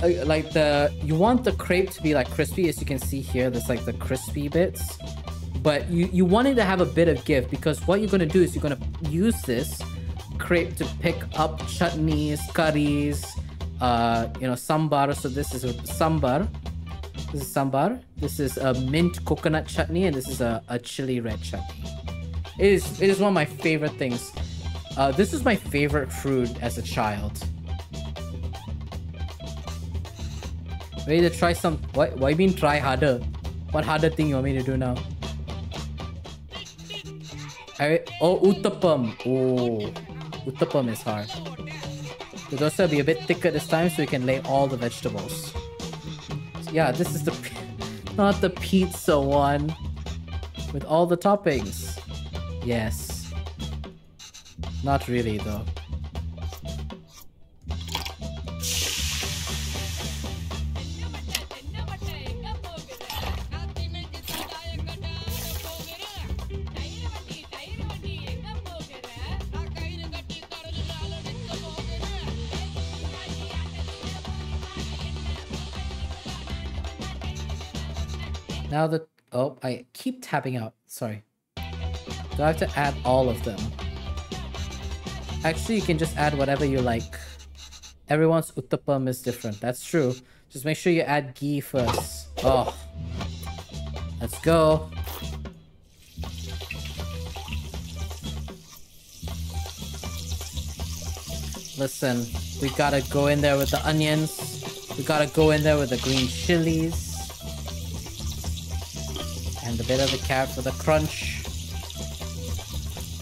like you want the crepe to be like crispy. As you can see here, there's like the crispy bits, but you want it to have a bit of give, because what you're going to do is you're going to use this crepe to pick up chutneys, curries, sambar. So this is a sambar. This is sambar. This is a mint coconut chutney, and this is a chili red chutney. It is one of my favorite things. This is my favorite fruit as a child. Ready to try some? What do you mean try harder? What harder thing you want me to do now? Oh, uttapam. Oh, uttapam is hard. The dosa will be a bit thicker this time, so we can lay all the vegetables. So yeah, this is not the pizza one with all the toppings. Yes. Not really though. Now the... Oh, I keep tapping out. Sorry. Do I have to add all of them? Actually, you can just add whatever you like. Everyone's uttapam is different. That's true. Just make sure you add ghee first. Oh. Let's go. Listen, we gotta go in there with the onions. We gotta go in there with the green chilies. And a bit of the carrot for the crunch.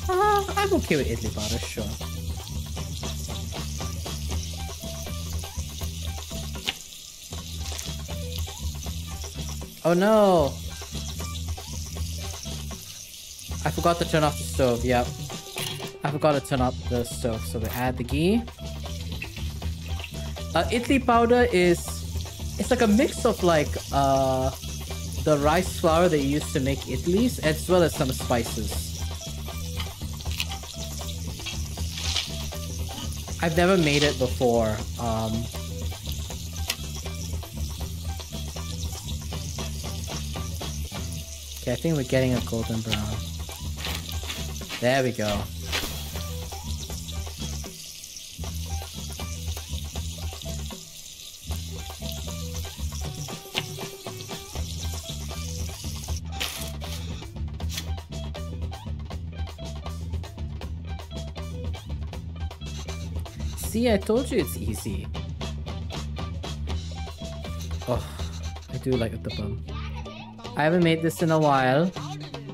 I'm okay with idli powder, sure. Oh no! I forgot to turn off the stove, yep. I forgot to turn off the stove, so we add the ghee. Idli powder is... It's like a mix of like, the rice flour they use to make idlis, as well as some spices. I've never made it before. Okay, I think we're getting a golden brown. There we go. See, I told you it's easy. Oh, I do like uttapam. I haven't made this in a while.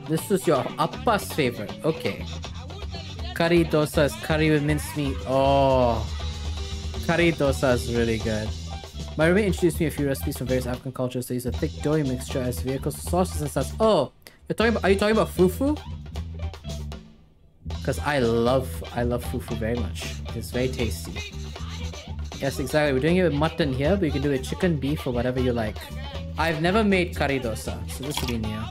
This was your appa's favorite. Okay. Curry dosa is curry with mincemeat. Oh, curry dosa is really good. My roommate introduced me a few recipes from various African cultures. They use a thick doughy mixture as vehicles for sauces and stuff. Oh, are you talking about fufu? Because I love fufu very much. It's very tasty. Yes, exactly. We're doing it with mutton here, but you can do it chicken, beef, or whatever you like. I've never made curry dosa, so this will be new.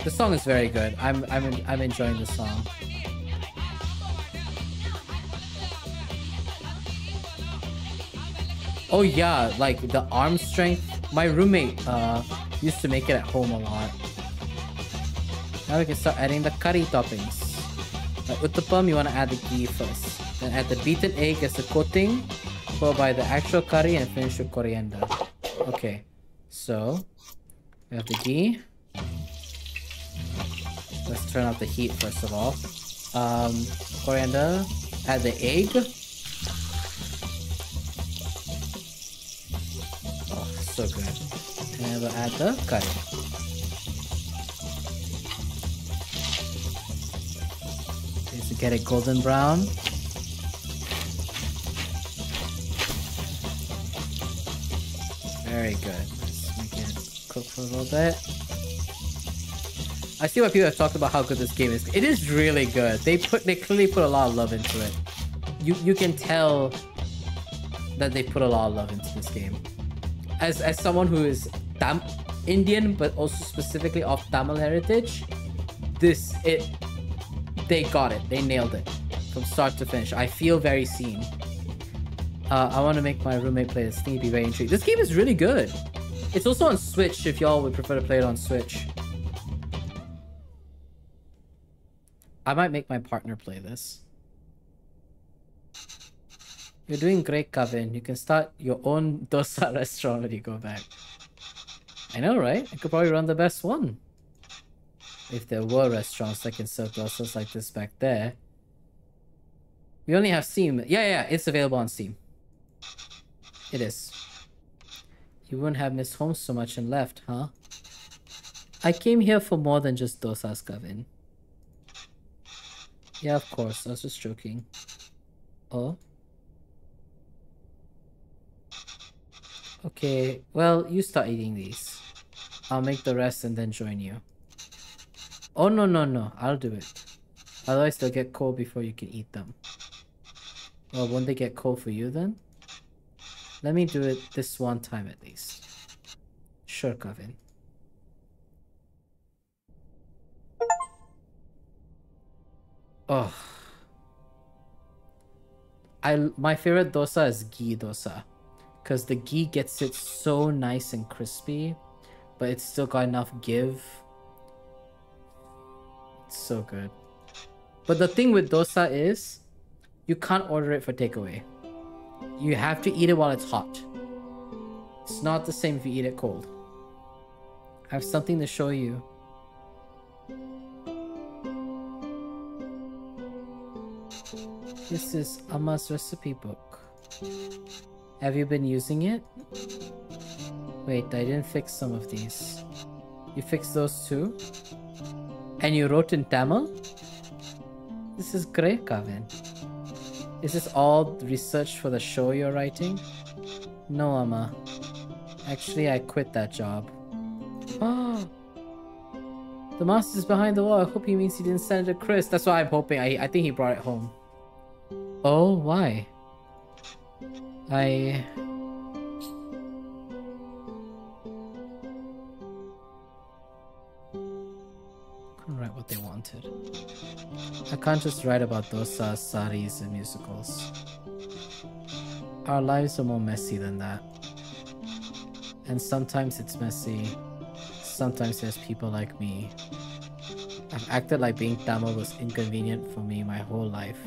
The song is very good. I'm enjoying the song. Oh yeah, like the arm strength. My roommate used to make it at home a lot. Now we can start adding the curry toppings. Like uttapam, you want to add the ghee first. Then add the beaten egg as the coating, followed by the actual curry, and finish with coriander. Okay, so we have the ghee. Let's turn off the heat first of all. Coriander, add the egg. Oh, so good. And we'll add the curry. Okay, so get it golden brown. Very good. Let's make it cook for a little bit. I see why people have talked about how good this game is. It is really good. They clearly put a lot of love into it. You can tell that they put a lot of love into this game. As someone who is Indian, but also specifically of Tamil heritage, they got it. They nailed it from start to finish. I feel very seen. I want to make my roommate play this. I think he'd be very intrigued. This game is really good. It's also on Switch if y'all would prefer to play it on Switch. I might make my partner play this. You're doing great, Kevin. You can start your own dosa restaurant when you go back. I know, right? I could probably run the best one. If there were restaurants that can serve dosas like this back there. We only have Steam. Yeah, it's available on Steam. It is. You wouldn't have missed home so much and left, huh? I came here for more than just dosas, Kevin. Yeah, of course. I was just joking. Oh? Okay, well, you start eating these. I'll make the rest and then join you. Oh, no. I'll do it. Otherwise, they'll get cold before you can eat them. Well, won't they get cold for you then? Let me do it this one time at least. Sure, Kevin. Oh. My favorite dosa is ghee dosa, because the ghee gets it so nice and crispy, but it's still got enough give. It's so good. But the thing with dosa is, you can't order it for takeaway. You have to eat it while it's hot. It's not the same if you eat it cold. I have something to show you. This is Amma's recipe book. Have you been using it? Wait, I didn't fix some of these. You fixed those too? And you wrote in Tamil? This is great, Kavin. Is this all research for the show you're writing? No, Amma. Actually, I quit that job. Oh! The master's behind the wall. I hope he means he didn't send it to Chris. That's what I'm hoping. I think he brought it home. Oh, why? I couldn't write what they wanted. I can't just write about dosas, saris, and musicals. Our lives are more messy than that. And sometimes it's messy. Sometimes there's people like me. I've acted like being Tamil was inconvenient for me my whole life.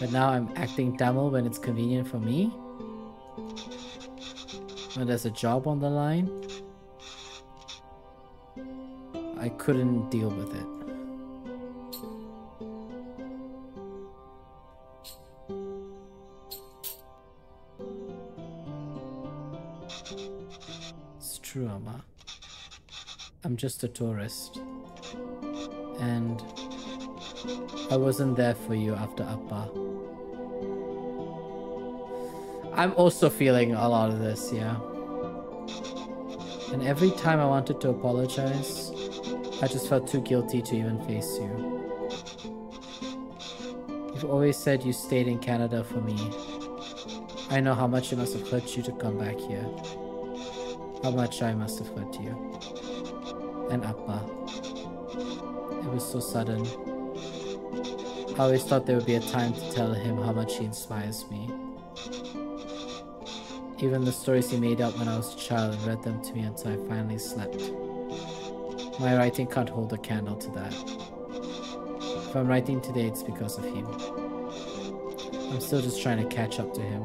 But now I'm acting Tamil when it's convenient for me? When there's a job on the line? I couldn't deal with it. It's true, Amma. I'm just a tourist. And I wasn't there for you after Appa. I'm also feeling a lot of this, yeah. And every time I wanted to apologize, I just felt too guilty to even face you. You've always said you stayed in Canada for me. I know how much it must have hurt you to come back here. How much I must have hurt you. And Appa. It was so sudden. I always thought there would be a time to tell him how much he inspires me. Even the stories he made up when I was a child and read them to me until I finally slept. My writing can't hold a candle to that. If I'm writing today, it's because of him. I'm still just trying to catch up to him.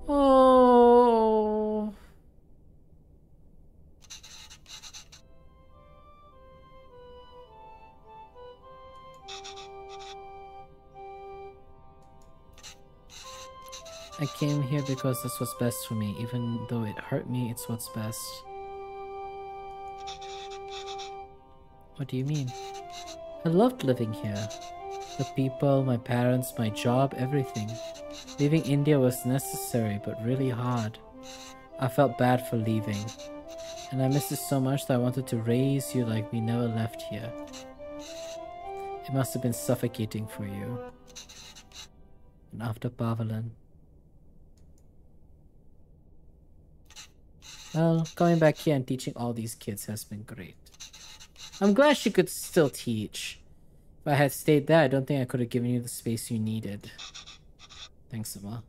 Oh. I came here because that's what's best for me. Even though it hurt me, it's what's best. What do you mean? I loved living here. The people, my parents, my job, everything. Leaving India was necessary, but really hard. I felt bad for leaving. And I missed it so much that I wanted to raise you like we never left here. It must have been suffocating for you. And after Pavalan. Well, coming back here and teaching all these kids has been great. I'm glad she could still teach. If I had stayed there, I don't think I could have given you the space you needed. Thanks, Amma.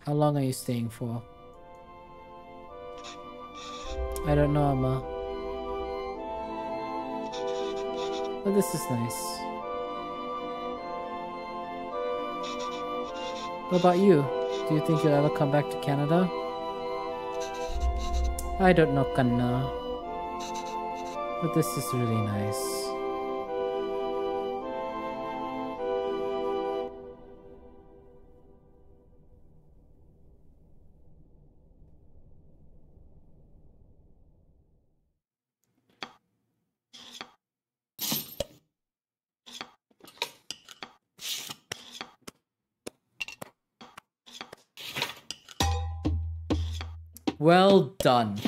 How long are you staying for? I don't know, Amma. But this is nice. What about you? Do you think you'll ever come back to Canada? I don't know, Kanna. But this is really nice. Well done.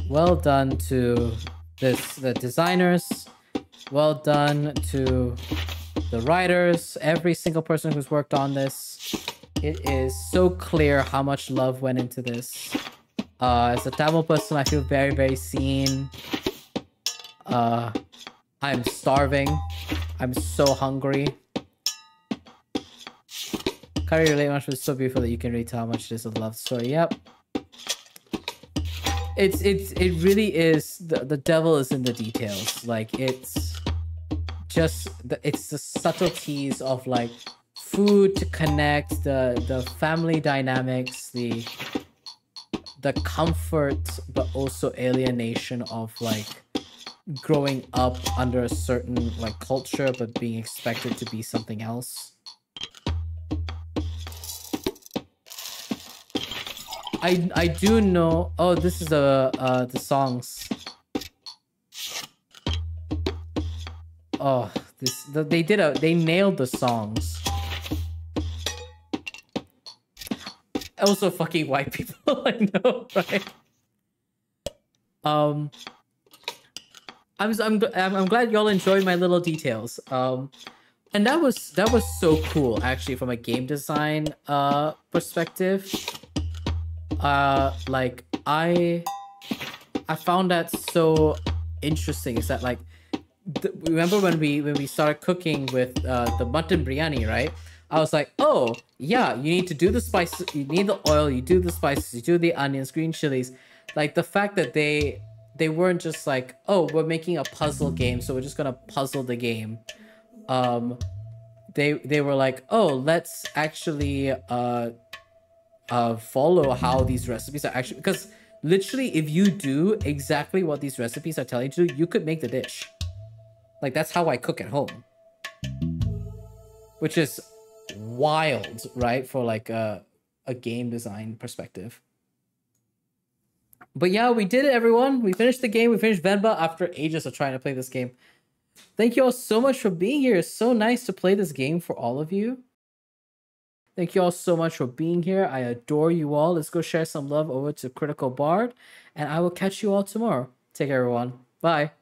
Well done to the designers. Well done to the writers, every single person who's worked on this. It is so clear how much love went into this. As a Tamil person, I feel very, very seen. I'm starving. I'm so hungry. Can't really relate much, but it's so beautiful that you can really tell how much it is a love story. Yep. It really is. The devil is in the details. Like, it's just it's the subtleties of like food to connect, the family dynamics, the comfort but also alienation of like growing up under a certain like culture but being expected to be something else. I do know. Oh, this is the songs. Oh, they nailed the songs. Also, fucking white people, I know, right? I'm glad y'all enjoyed my little details. And that was so cool, actually, from a game design perspective. Like I found that so interesting. Is that like remember when we started cooking with the mutton biryani, right? I was like, oh yeah, you need to do the spices, you need the oil, you do the spices, you do the onions, green chilies. Like the fact that they weren't just like, oh, we're making a puzzle game, so we're just gonna puzzle the game. They were like, oh, let's actually follow how these recipes are actually, because literally if you do exactly what these recipes are telling you to do, you could make the dish. Like, that's how I cook at home, which is wild, right? For like a game design perspective. But yeah, we did it, everyone. We finished the game. We finished Venba after ages of trying to play this game. Thank you all so much for being here. It's so nice to play this game for all of you. Thank you all so much for being here. I adore you all. Let's go share some love over to Critical Bard. And I will catch you all tomorrow. Take care, everyone. Bye.